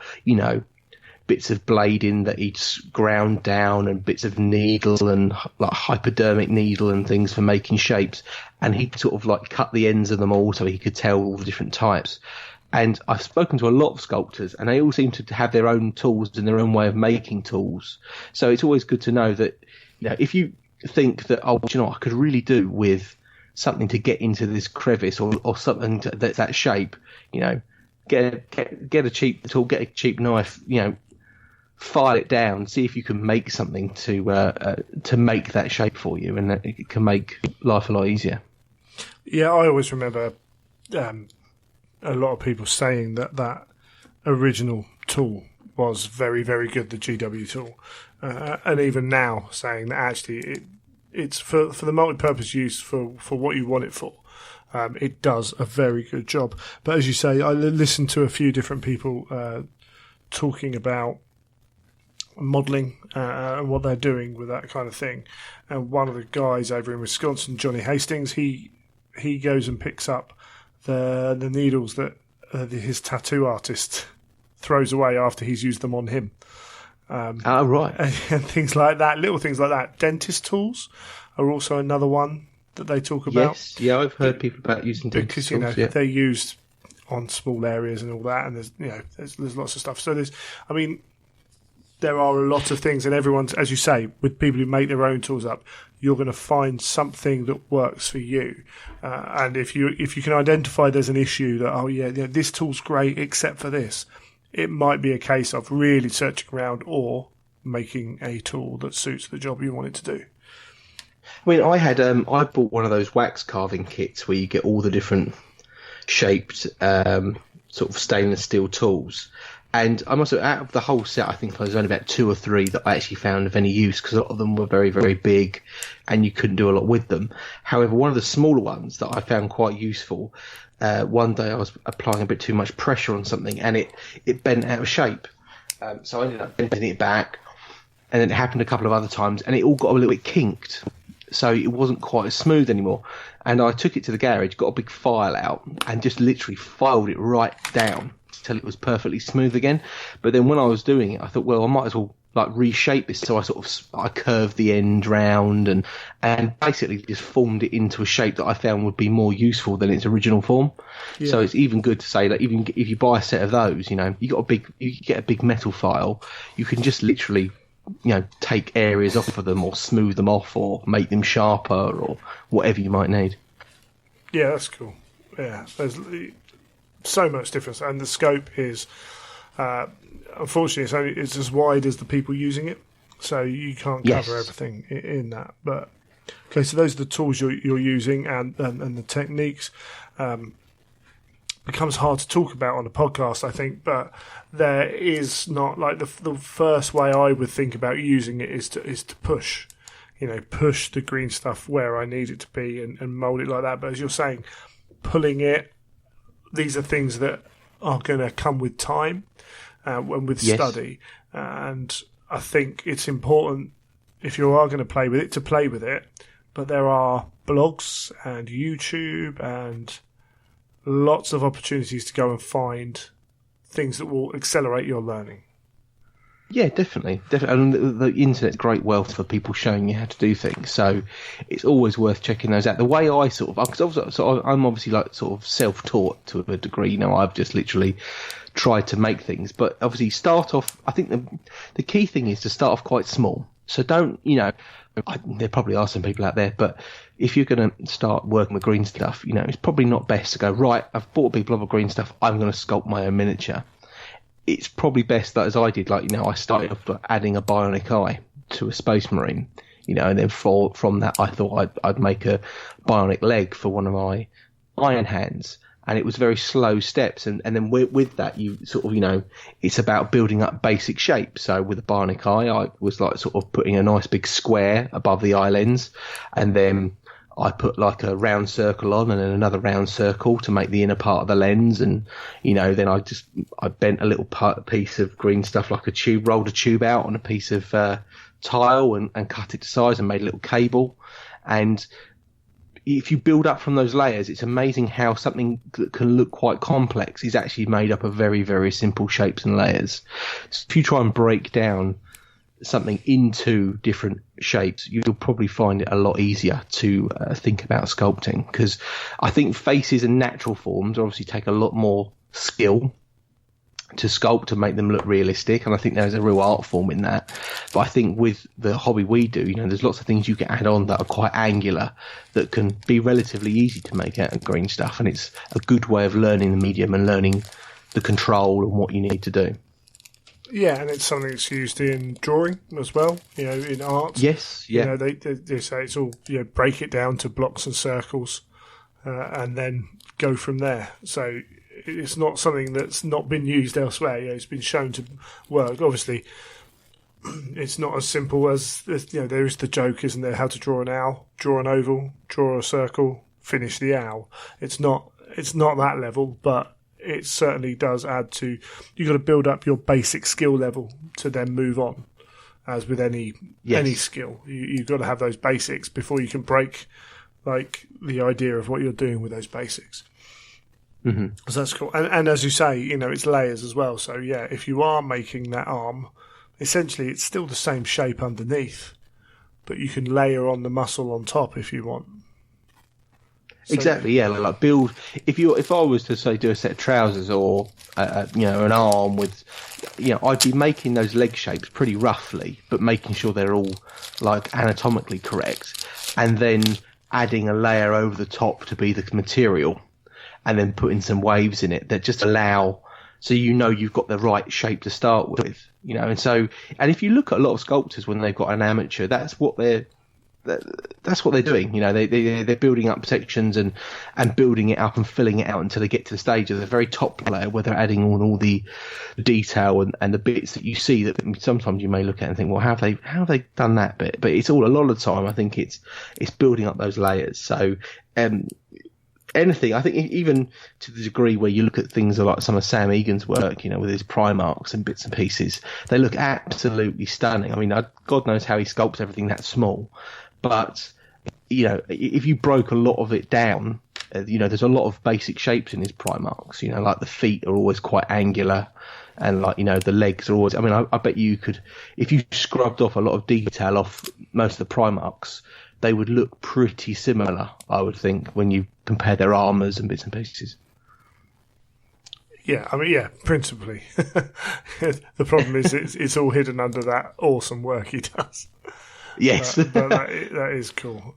bits of blade in that he'd ground down, and bits of needle and like hypodermic needle and things for making shapes. And he'd sort of cut the ends of them all so he could tell all the different types. And I've spoken to a lot of sculptors, and they all seem to have their own tools and their own way of making tools. So it's always good to know that, if you think that, I could really do with something to get into this crevice or something that's that shape, get a cheap tool, get a cheap knife, file it down, see if you can make something to make that shape for you, and it can make life a lot easier. Yeah, I always remember a lot of people saying that original tool was very, very good, the GW tool, and even now saying that actually it's for the multi-purpose use for what you want it for. It does a very good job. But as you say, I listened to a few different people talking about modelling and what they're doing with that kind of thing. And one of the guys over in Wisconsin, Johnny Hastings, he goes and picks up the needles that his tattoo artist throws away after he's used them on him. Right. And things like that, little things like that. Dentist tools are also another one that they talk about. Yes, yeah, I've heard people about using dentist tools. They're used on small areas and all that, and there's lots of stuff. So there are a lot of things, and everyone's, as you say, with people who make their own tools up, you're going to find something that works for you. And if you can identify there's an issue that, this tool's great except for this, it might be a case of really searching around or making a tool that suits the job you want it to do. I mean, I bought one of those wax carving kits where you get all the different shaped sort of stainless steel tools. And I must have, out of the whole set, I think there's only about 2 or 3 that I actually found of any use, because a lot of them were very, very big and you couldn't do a lot with them. However, one of the smaller ones that I found quite useful, one day I was applying a bit too much pressure on something and it bent out of shape. So I ended up bending it back, and then it happened a couple of other times and it all got a little bit kinked. So it wasn't quite as smooth anymore. And I took it to the garage, got a big file out, and just literally filed it right down till it was perfectly smooth again. But then when I was doing it, I thought, well, I might as well like reshape this. So I curved the end round and basically just formed it into a shape that I found would be more useful than its original form. Yeah. So it's even good to say that even if you buy a set of those, you get a big metal file, you can just literally, take areas off of them or smooth them off or make them sharper or whatever you might need. Yeah, that's cool. Yeah, there's so much difference, and the scope is, unfortunately, it's as wide as the people using it, so you can't cover everything in that. But okay, so those are the tools you're using and the techniques. Becomes hard to talk about on a podcast, I think, but there is not like the first way I would think about using it is to push, push the green stuff where I need it to be and mold it like that. But as you're saying, pulling it, these are things that are going to come with time and with study. And I think it's important, if you are going to play with it, but there are blogs and YouTube and lots of opportunities to go and find things that will accelerate your learning. Yeah, definitely. And the internet's great wealth for people showing you how to do things, so it's always worth checking those out. The way I because I'm obviously like sort of self-taught to a degree. I've just literally tried to make things, but obviously start off. I think the key thing is to start off quite small. So don't, there probably are some people out there, but if you're going to start working with green stuff, it's probably not best to go, right, I've bought a big blob of green stuff, I'm going to sculpt my own miniature. It's probably best that, as I did, I started off by adding a bionic eye to a Space Marine, and then from that I thought I'd make a bionic leg for one of my Iron Hands. And it was very slow steps, and then with that, you sort of, it's about building up basic shapes. So with the bionic eye, I was like sort of putting a nice big square above the eye lens, and then I put like a round circle on and then another round circle to make the inner part of the lens. And, then I bent a little piece of green stuff like a tube, rolled a tube out on a piece of tile and cut it to size and made a little cable. And if you build up from those layers, it's amazing how something that can look quite complex is actually made up of very, very simple shapes and layers. So if you try and break down something into different shapes, you'll probably find it a lot easier to think about sculpting, because I think faces and natural forms obviously take a lot more skill to sculpt to make them look realistic, and I think there's a real art form in that. But I think with the hobby we do, there's lots of things you can add on that are quite angular that can be relatively easy to make out of green stuff, and it's a good way of learning the medium and learning the control and what you need to do. Yeah, and it's something that's used in drawing as well, in art. Yes, yeah. They say it's all, break it down to blocks and circles and then go from there. So it's not something that's not been used elsewhere. It's been shown to work. Obviously, it's not as simple as, there is the joke, isn't there? How to draw an owl, draw an oval, draw a circle, finish the owl. It's not that level, but it certainly does add to, you've got to build up your basic skill level to then move on. As with any skill, you've got to have those basics before you can break like the idea of what you're doing with those basics. Mm-hmm. So that's cool. And as you say, it's layers as well. So yeah, if you are making that arm, essentially it's still the same shape underneath, but you can layer on the muscle on top if you want. So, exactly, yeah. Like build. If I was to say do a set of trousers or an arm with, I'd be making those leg shapes pretty roughly, but making sure they're all like anatomically correct, and then adding a layer over the top to be the material, and then putting some waves in it that just allow, so you've got the right shape to start with, and if you look at a lot of sculptors when they've got an amateur, that's what they're that's what they're doing. You know, they're building up sections and building it up and filling it out until they get to the stage of the very top layer where they're adding on all the detail and the bits that you see that sometimes you may look at and think, well, how have they done that bit? But it's all, a lot of the time, I think it's building up those layers. So anything, I think, even to the degree where you look at things like some of Sam Egan's work, you know, with his Primarchs and bits and pieces, they look absolutely stunning. I mean, God knows how he sculpts everything that small. But, you know, if you broke a lot of it down, you know, there's a lot of basic shapes in his Primarchs. You know, like the feet are always quite angular, and like, you know, the legs are always. I mean, I bet you could, if you scrubbed off a lot of detail off most of the Primarchs, they would look pretty similar, I would think, when you compare their armours and bits and pieces. Yeah, I mean, yeah, principally. The problem is it's all hidden under that awesome work he does. Yes, but that is cool.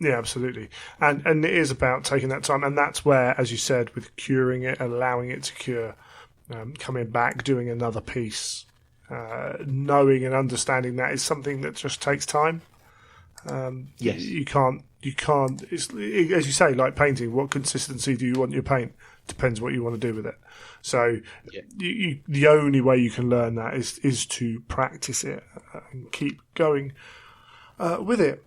Yeah, absolutely, and it is about taking that time, and that's where, as you said, with curing it, allowing it to cure, coming back, doing another piece, knowing and understanding that is something that just takes time. Yes, you can't. It's, as you say, like painting. What consistency do you want your paint? Depends what you want to do with it. So, the only way you can learn that is to practice it and keep going with it.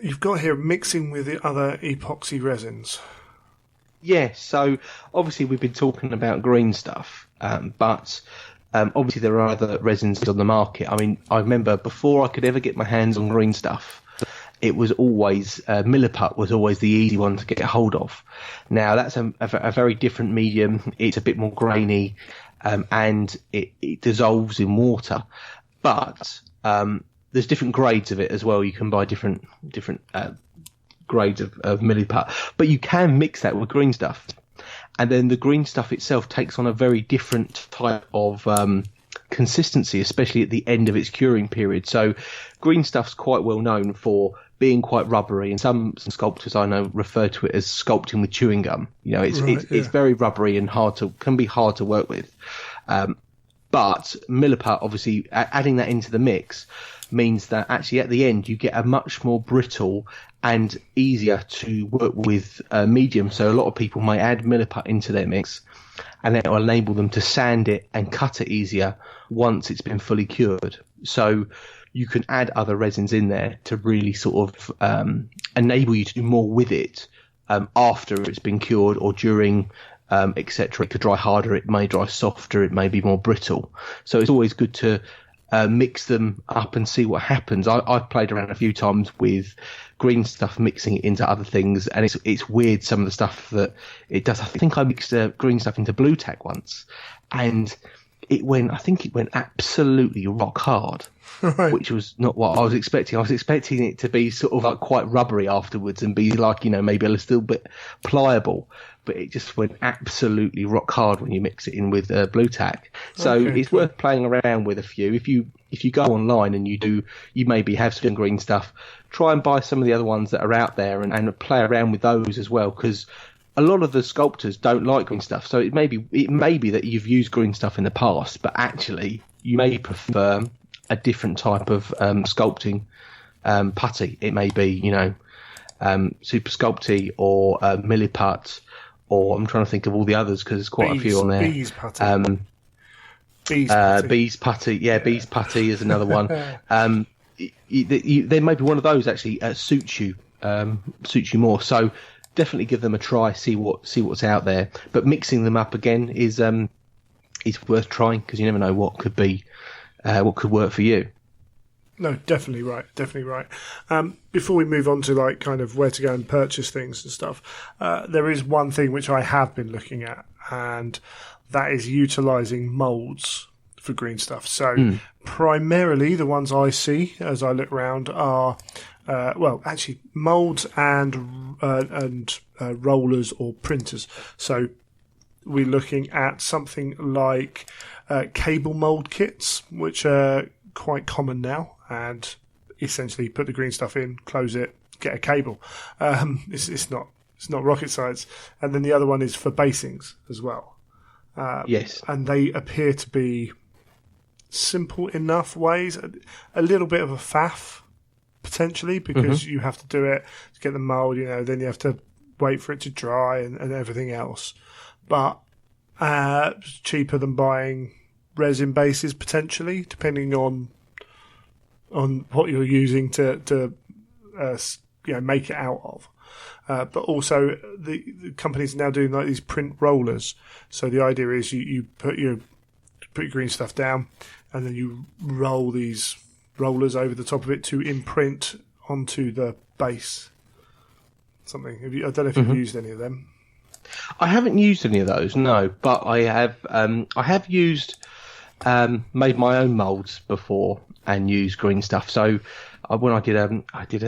You've got here mixing with the other epoxy resins. Yes, so obviously we've been talking about Greenstuff, but obviously there are other resins on the market. I mean, I remember before I could ever get my hands on Greenstuff, it was always Milliput was always the easy one to get a hold of. Now that's a very different medium. It's a bit more grainy, and it dissolves in water. But there's different grades of it as well. You can buy different grades of Milliput, but you can mix that with Greenstuff, and then the Greenstuff itself takes on a very different type of consistency, especially at the end of its curing period. So Greenstuff's quite well known for being quite rubbery, and some sculptors I know refer to it as sculpting with chewing gum. You know, it's very rubbery and can be hard to work with. But Milliput, obviously, adding that into the mix means that actually at the end you get a much more brittle and easier to work with medium. So a lot of people may add Milliput into their mix, and that will enable them to sand it and cut it easier once it's been fully cured. So you can add other resins in there to really sort of enable you to do more with it after it's been cured or during, etc. It could dry harder, it may dry softer, it may be more brittle. So it's always good to mix them up and see what happens. I've played around a few times with Greenstuff, mixing it into other things, and it's weird some of the stuff that it does. I think I mixed Greenstuff into Blue Tack once, and it went absolutely rock hard. Right. Which was not what I was expecting. I was expecting it to be sort of like quite rubbery afterwards and be like, you know, maybe a little bit pliable, but it just went absolutely rock hard when you mix it in with Blue Tack. So it's worth playing around with a few. If you go online and you maybe have some Greenstuff, try and buy some of the other ones that are out there and play around with those as well, because a lot of the sculptors don't like Greenstuff. So it may be that you've used Greenstuff in the past, but actually you may prefer a different type of sculpting putty. It may be, you know, Super Sculpty or Milliput, or I'm trying to think of all the others because there's quite a few on there. Bees putty. Bees putty. Yeah, Bees putty is another one. There may be one of those actually suits you more. So definitely give them a try. See what's out there. But mixing them up again is worth trying, because you never know what could be. What could work for you? No, definitely right. Before we move on to like kind of where to go and purchase things and stuff, there is one thing which I have been looking at, and that is utilising moulds for Greenstuff. So primarily the ones I see as I look around are moulds and rollers or printers. So we're looking at something like cable mould kits, which are quite common now, and essentially put the Greenstuff in, close it, get a cable. It's not rocket science. And then the other one is for basings as well. Yes, and they appear to be simple enough ways. A little bit of a faff, potentially, because you have to do it to get the mould, then you have to wait for it to dry and everything else. But cheaper than buying resin bases, potentially, depending on what you're using to make it out of. But also, the companies are now doing like these print rollers. So the idea is you put your green stuff down, and then you roll these rollers over the top of it to imprint onto the base. I don't know if you've used any of them. I haven't used any of those, no. But I have used made my own moulds before and used green stuff. So when I did a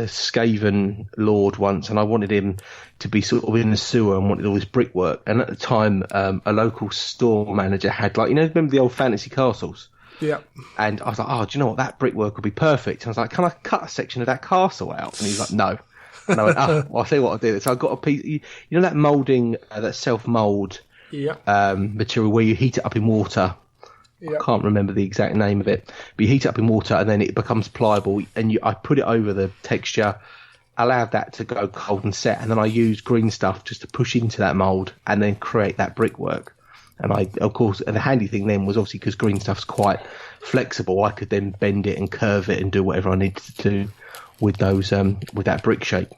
Skaven Lord once, and I wanted him to be sort of in the sewer and wanted all this brickwork. And at the time, a local store manager had remember the old fantasy castles? Yeah. And I was like, oh, do you know what? That brickwork would be perfect. And I was like, can I cut a section of that castle out? And he's like, no. And I went, well, I'll tell you what I'll do. So I got a piece, that moulding, that self-mould material where you heat it up in water. Yep. I can't remember the exact name of it, but you heat it up in water and then it becomes pliable, and I put it over the texture, allowed that to go cold and set, and then I used green stuff just to push into that mould and then create that brickwork. And the handy thing then was obviously because green stuff's quite flexible, I could then bend it and curve it and do whatever I needed to do with those with that brick shape.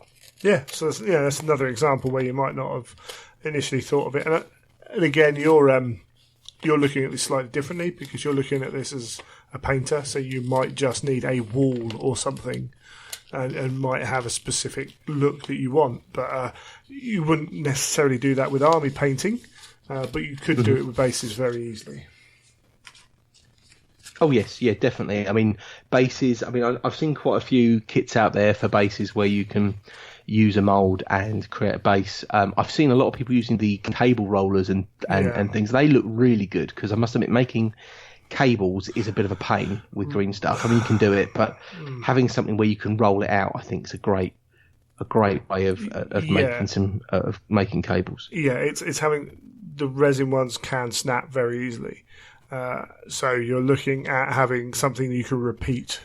Yeah, so that's another example where you might not have initially thought of it. And again, you're looking at this slightly differently because you're looking at this as a painter, so you might just need a wall or something and might have a specific look that you want. But you wouldn't necessarily do that with army painting, but you could do it with bases very easily. Oh, yes, yeah, definitely. I mean, bases, I've seen quite a few kits out there for bases where you can use a mould and create a base. I've seen a lot of people using the cable rollers and things. They look really good because I must admit making cables is a bit of a pain with green stuff. You can do it, but having something where you can roll it out, I think, is a great way of making cables. Yeah, it's having the resin ones can snap very easily. So you're looking at having something that you can repeat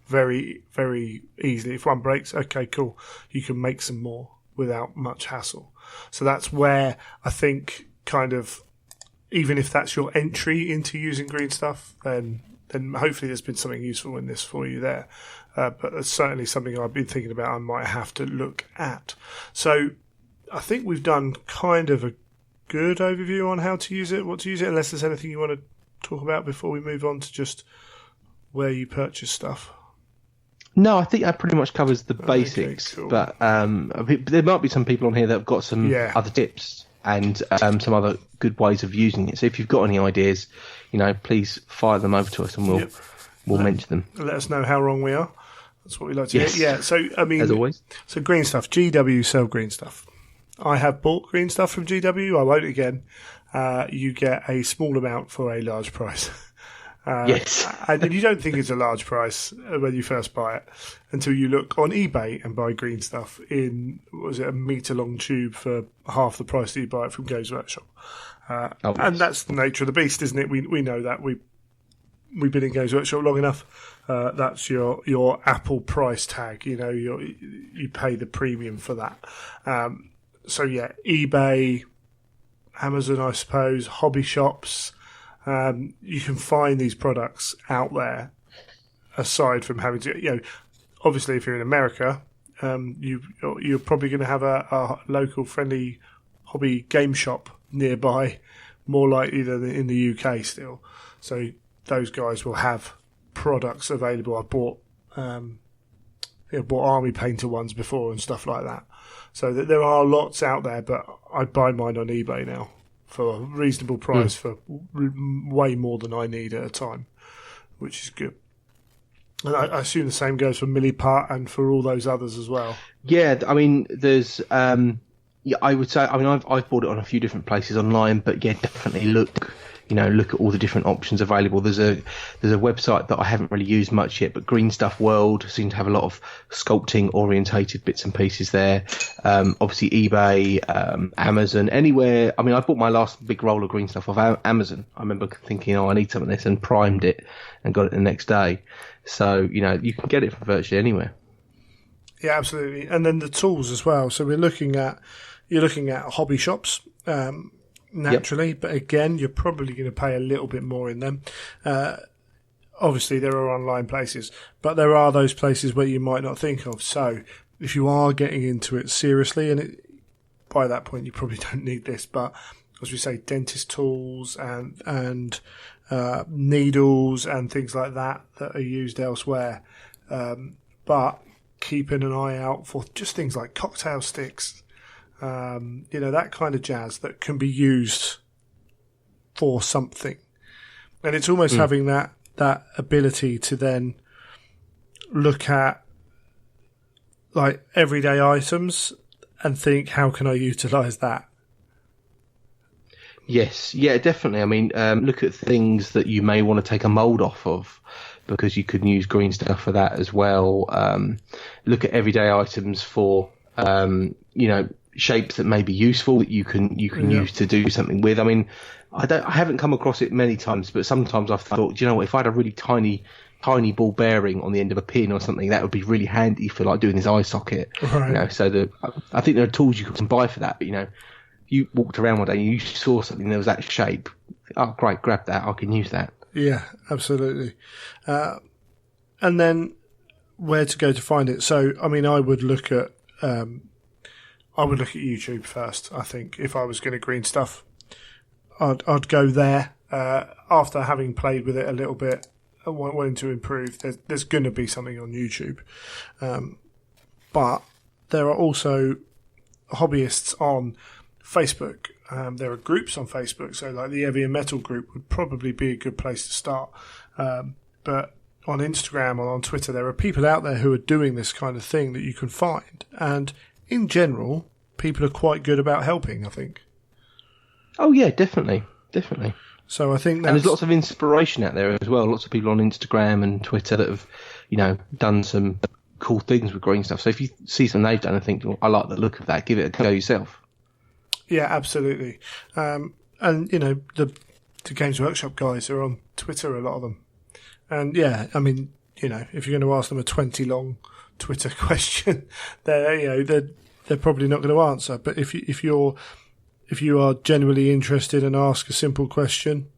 very, very easily. If one breaks, okay, cool. You can make some more without much hassle. So that's where I think kind of, even if that's your entry into using green stuff, then hopefully there's been something useful in this for you there. But it's certainly something I've been thinking about I might have to look at. So I think we've done kind of a good overview on how to use it, what to use it, unless there's anything you want to talk about before we move on to just where you purchase stuff. No, I think that pretty much covers the basics. Okay, cool. But there might be some people on here that have got some other tips and some other good ways of using it. So if you've got any ideas, please fire them over to us and we'll mention them. Let us know how wrong we are. That's what we like to hear. Yeah, so as always. So green stuff, GW sell green stuff. I have bought green stuff from GW. I won't again. You get a small amount for a large price. Yes. And you don't think it's a large price when you first buy it until you look on eBay and buy green stuff in, a metre-long tube for half the price that you buy it from Games Workshop. And that's the nature of the beast, isn't it? We know that. We've been in Games Workshop long enough. That's your Apple price tag. You pay the premium for that. So, eBay, Amazon, I suppose, hobby shops. You can find these products out there aside from having to, obviously if you're in America, you're probably going to have a local friendly hobby game shop nearby, more likely than in the UK still. So those guys will have products available. I bought army painter ones before and stuff like that. So there are lots out there, but I buy mine on eBay now for a reasonable price for way more than I need at a time, which is good. And I assume the same goes for Milliput and for all those others as well. Yeah, there's I would say, I've bought it on a few different places online, but definitely look look at all the different options available. There's a website that I haven't really used much yet, but Greenstuff World seems to have a lot of sculpting orientated bits and pieces there. Obviously eBay, Amazon, anywhere. I mean, I bought my last big roll of Greenstuff off Amazon. I remember thinking, I need some of this, and primed it and got it the next day. So, you can get it from virtually anywhere. Yeah, absolutely. And then the tools as well. So you're looking at hobby shops, naturally, but again, you're probably going to pay a little bit more in them. Obviously, there are online places, but there are those places where you might not think of. So if you are getting into it seriously, and by that point you probably don't need this, but as we say, dentist tools and needles and things like that are used elsewhere. But keeping an eye out for just things like cocktail sticks, that kind of jazz that can be used for something. And it's almost having that ability to then look at like everyday items and think, how can I utilise that? Yes, yeah, definitely. I mean, look at things that you may want to take a mould off of, because you could use Greenstuff for that as well. Look at everyday items for, shapes that may be useful that you can use to do something with. I mean, I haven't come across it many times, but sometimes I've thought, do you know what, if I had a really tiny ball bearing on the end of a pin or something, that would be really handy for like doing this eye socket. Right. So I think there are tools you can buy for that, but you walked around one day and you saw something that was that shape. Oh, great, grab that, I can use that. Yeah, absolutely. And then where to go to find it. So, I mean, I would look at YouTube first. I think if I was going to green stuff, I'd go there. After having played with it a little bit and wanting to improve, there's going to be something on YouTube. But there are also hobbyists on Facebook. There are groups on Facebook, so like the Heavy and Metal group would probably be a good place to start. But on Instagram or on Twitter, there are people out there who are doing this kind of thing that you can find. And in general, people are quite good about helping, I think. Oh, yeah, definitely. So I think and there's lots of inspiration out there as well. Lots of people on Instagram and Twitter that have, done some cool things with green stuff. So if you see something they've done and think, I like the look of that, give it a go yourself. Yeah, absolutely. And, the Games Workshop guys are on Twitter, a lot of them. And, yeah, I mean, if you're going to ask them a 20-long Twitter question, they're probably not going to answer. But if you are genuinely interested and ask a simple question,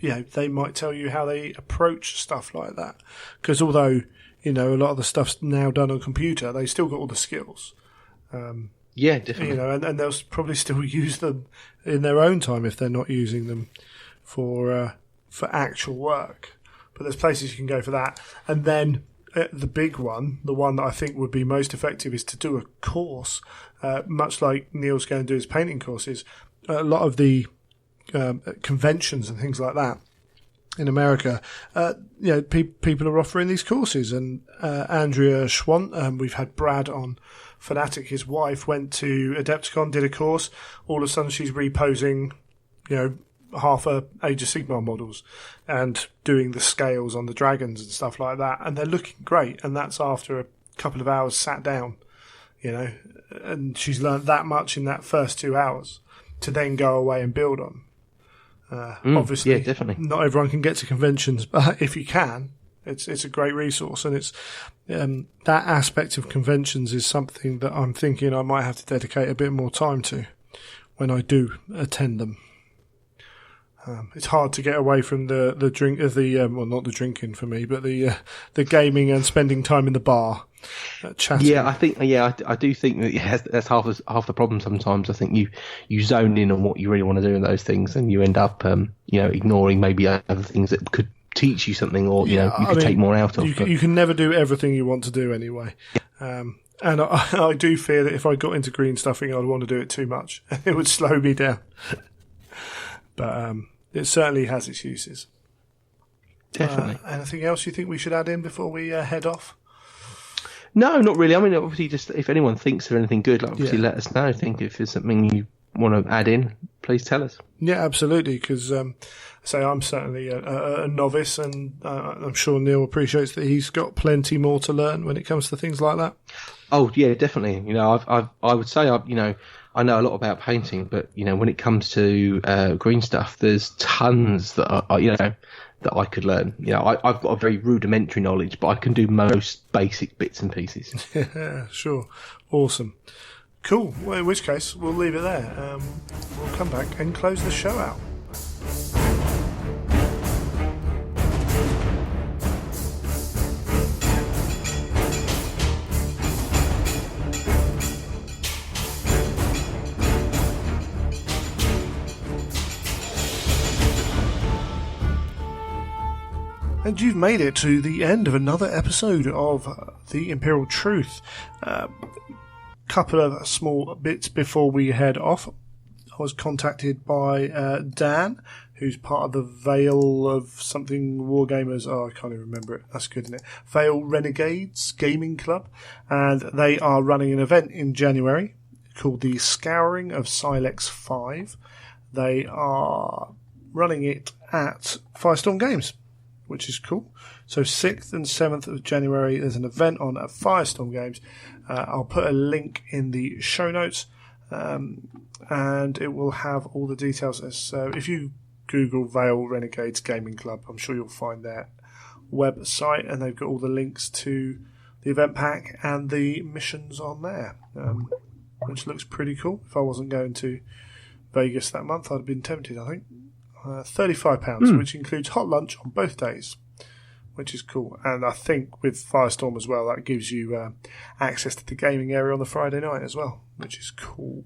they might tell you how they approach stuff like that. Because although, a lot of the stuff's now done on computer, they still got all the skills. Yeah, definitely. And they'll probably still use them in their own time if they're not using them for actual work. But there's places you can go for that. And then the big one, the one that I think would be most effective, is to do a course, much like Neil's going to do his painting courses. A lot of the conventions and things like that in America, people are offering these courses. And Andrea Schwant, we've had Brad on Fanatic, his wife, went to Adepticon, did a course. All of a sudden she's reposing, half a Age of Sigmar models and doing the scales on the dragons and stuff like that, and they're looking great. And that's after a couple of hours sat down, and she's learned that much in that first 2 hours to then go away and build on. Obviously, yeah, definitely. Not everyone can get to conventions, but if you can, it's a great resource. And it's that aspect of conventions is something that I'm thinking I might have to dedicate a bit more time to when I do attend them. It's hard to get away from the drink of not the drinking for me, but the gaming and spending time in the bar, chatting. Yeah, I do think that that's half the problem. Sometimes I think you zone in on what you really want to do in those things, and you end up ignoring maybe other things that could teach you something, or you could take more out of. You can never do everything you want to do anyway. And I do fear that if I got into green stuffing, I'd want to do it too much. It would slow me down. But it certainly has its uses. Definitely. Anything else you think we should add in before we head off? No, not really. I mean, obviously, just if anyone thinks of anything good, obviously let us know. I think if there's something want to add in, please tell us. Yeah, absolutely, because say I'm certainly a novice, and I'm sure Neil appreciates that he's got plenty more to learn when it comes to things like that. Oh yeah, definitely. You know, I would say I know a lot about painting, but when it comes to green stuff, there's tons that that I could learn. I've got a very rudimentary knowledge, but I can do most basic bits and pieces. Yeah, sure, awesome, cool. Well, in which case, we'll leave it there. We'll come back and close the show out. And you've made it to the end of another episode of The Imperial Truth. Couple of small bits before we head off. I was contacted by Dan, who's part of the Vale of something Wargamers. Oh, I can't even remember it. That's good, isn't it? Vale Renegades Gaming Club. And they are running an event in January called the Scouring of Silex 5. They are running it at Firestorm Games, which is cool. So 6th and 7th of January, there's an event on at Firestorm Games. I'll put a link in the show notes, and it will have all the details. So if you Google Vale Renegades Gaming Club, I'm sure you'll find their website, and they've got all the links to the event pack and the missions on there, which looks pretty cool. If I wasn't going to Vegas that month, I'd have been tempted, I think. £35, which includes hot lunch on both days, which is cool. And I think with Firestorm as well, that gives you access to the gaming area on the Friday night as well, which is cool.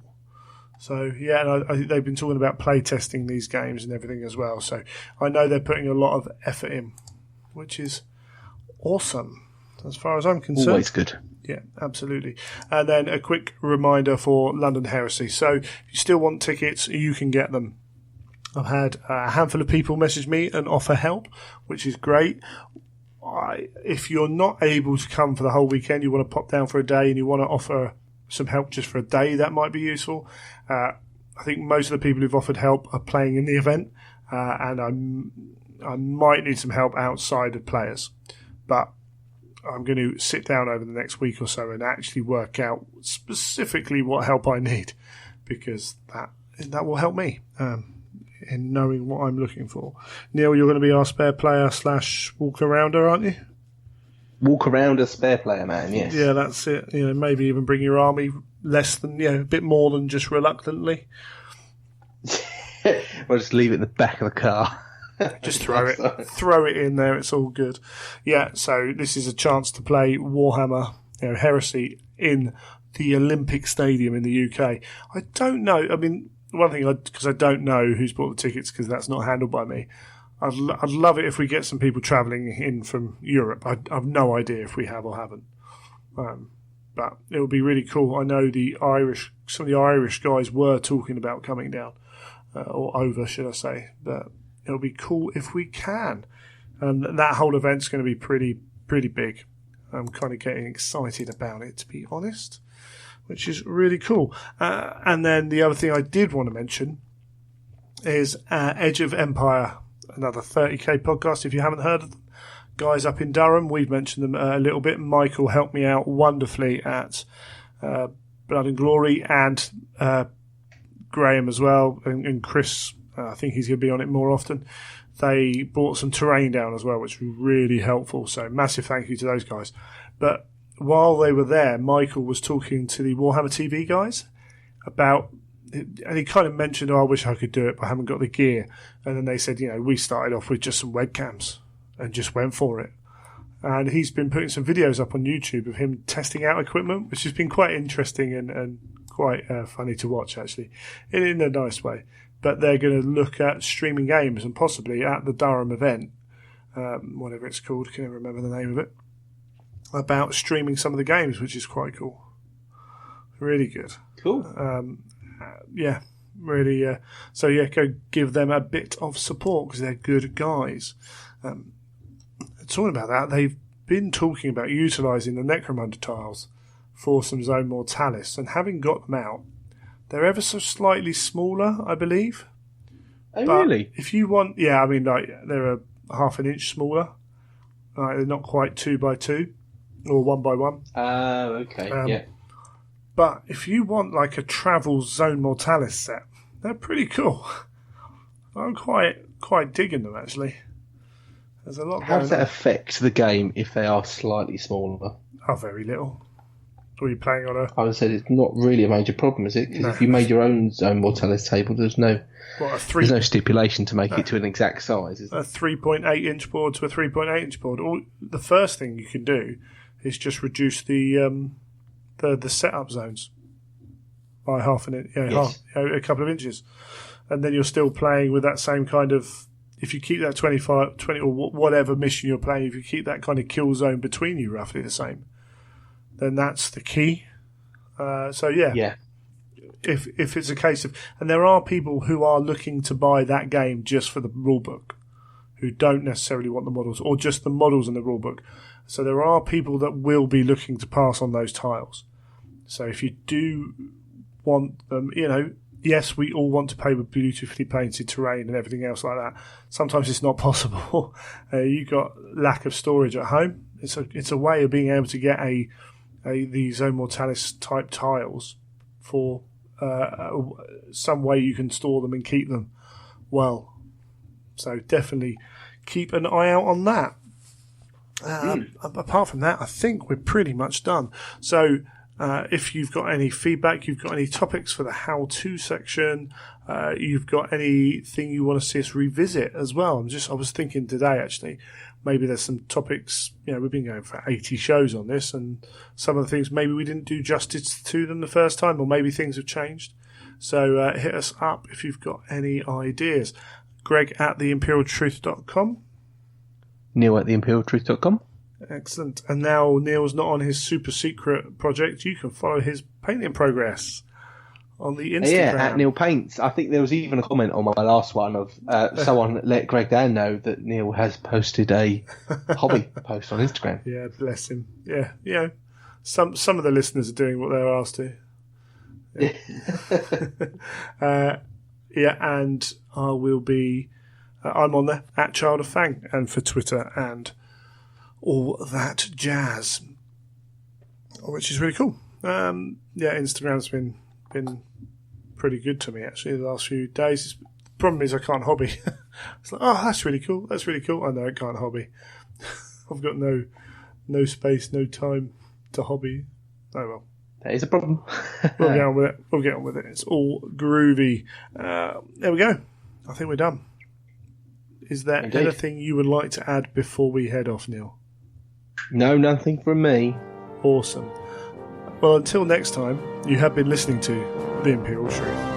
So, yeah, and I think they've been talking about play testing these games and everything as well. So I know they're putting a lot of effort in, which is awesome as far as I'm concerned. Always good. Yeah, absolutely. And then a quick reminder for London Heresy. So if you still want tickets, you can get them. I've had a handful of people message me and offer help, which is great. If you're not able to come for the whole weekend, you want to pop down for a day and you want to offer some help just for a day, that might be useful. I think most of the people who've offered help are playing in the event, and I might need some help outside of players. But I'm going to sit down over the next week or so and actually work out specifically what help I need, because that will help me. In knowing what I'm looking for. Neil, you're going to be our spare player / walk-arounder, aren't you? Walk-arounder spare player, man, yes. Yeah, that's it. Maybe even bring your army less than, a bit more than just reluctantly. We'll just leave it in the back of the car. Just throw it in there, it's all good. Yeah, so this is a chance to play Warhammer Heresy in the Olympic Stadium in the UK. I don't know, one thing, because I don't know who's bought the tickets, because that's not handled by me. I'd love it if we get some people travelling in from Europe. I've no idea if we have or haven't, but it would be really cool. I know some of the Irish guys were talking about coming down, or over, should I say? But it'll be cool if we can, and that whole event's going to be pretty big. I'm kind of getting excited about it, to be honest, which is really cool. And then the other thing I did want to mention is Edge of Empire, another 30k podcast. If you haven't heard of them, guys up in Durham, we've mentioned them a little bit. Michael helped me out wonderfully at Blood and Glory, and Graham as well, and Chris, I think he's going to be on it more often. They brought some terrain down as well, which was really helpful. So massive thank you to those guys. But while they were there, Michael was talking to the Warhammer TV guys about, and he kind of mentioned, I wish I could do it, but I haven't got the gear. And then they said, we started off with just some webcams and just went for it. And he's been putting some videos up on YouTube of him testing out equipment, which has been quite interesting and quite funny to watch, actually, in a nice way. But they're going to look at streaming games, and possibly at the Durham event, whatever it's called, I can't remember the name of it, about streaming some of the games, which is quite cool. Really good. Cool. Yeah, really. So, go give them a bit of support, because they're good guys. Talking about that, they've been talking about utilising the Necromunda tiles for some Zone Mortalis, and having got them out, They're ever so slightly smaller, I believe. Oh, but really? If you want, yeah, I mean, like they're a half an inch smaller. They're not quite 2x2 or 1x1. Oh, okay, yeah. But if you want like a travel Zone Mortalis set, they're pretty cool. I'm quite digging them actually. There's a lot. How does that affect the game if they are slightly smaller? Oh, very little. Are you playing on a? I would say it's not really a major problem, is it? Because if you made your own Zone Mortalis table, there's no stipulation to make it to an exact size. Is there? A 3.8 inch board to a 3.8 inch board. The first thing you can do is just reduce the setup zones by half an inch, a couple of inches, and then you're still playing with that same kind of. If you keep that 20 or whatever mission you're playing, if you keep that kind of kill zone between you roughly the same, then that's the key. If it's a case of, and there are people who are looking to buy that game just for the rulebook, who don't necessarily want the models, or just the models in the rulebook. So there are people that will be looking to pass on those tiles. So if you do want them, yes, we all want to play with beautifully painted terrain and everything else like that. Sometimes it's not possible. You've got lack of storage at home. It's a way of being able to get the Zone Mortalis type tiles for some way you can store them and keep them well. So definitely keep an eye out on that. Apart from that, I think we're pretty much done. So if you've got any feedback, you've got any topics for the how-to section, you've got anything you want to see us revisit as well. I was thinking today, actually, maybe there's some topics, we've been going for 80 shows on this, and some of the things, maybe we didn't do justice to them the first time, or maybe things have changed. So hit us up if you've got any ideas. Greg at theimperialtruth.com. Neil at theimperialtruth.com. Excellent. And now Neil's not on his super secret project. You can follow his painting progress on the Instagram. Yeah, at Neil Paints. I think there was even a comment on my last one of someone let Greg Dan know that Neil has posted a hobby post on Instagram. Yeah, bless him. Yeah, some of the listeners are doing what they're asked to. And I will be. I'm on there at Child of Fang, and for Twitter and all that jazz, which is really cool. Instagram's been pretty good to me actually the last few days. The problem is I can't hobby. It's like, oh, that's really cool. I know I can't hobby. I've got no space, no time to hobby. Oh well. That is a problem. We'll get on with it. It's all groovy. There we go. I think we're done. Is there anything you would like to add before we head off, Neil? No, nothing from me. Awesome. Well, until next time, you have been listening to The Imperial Truth.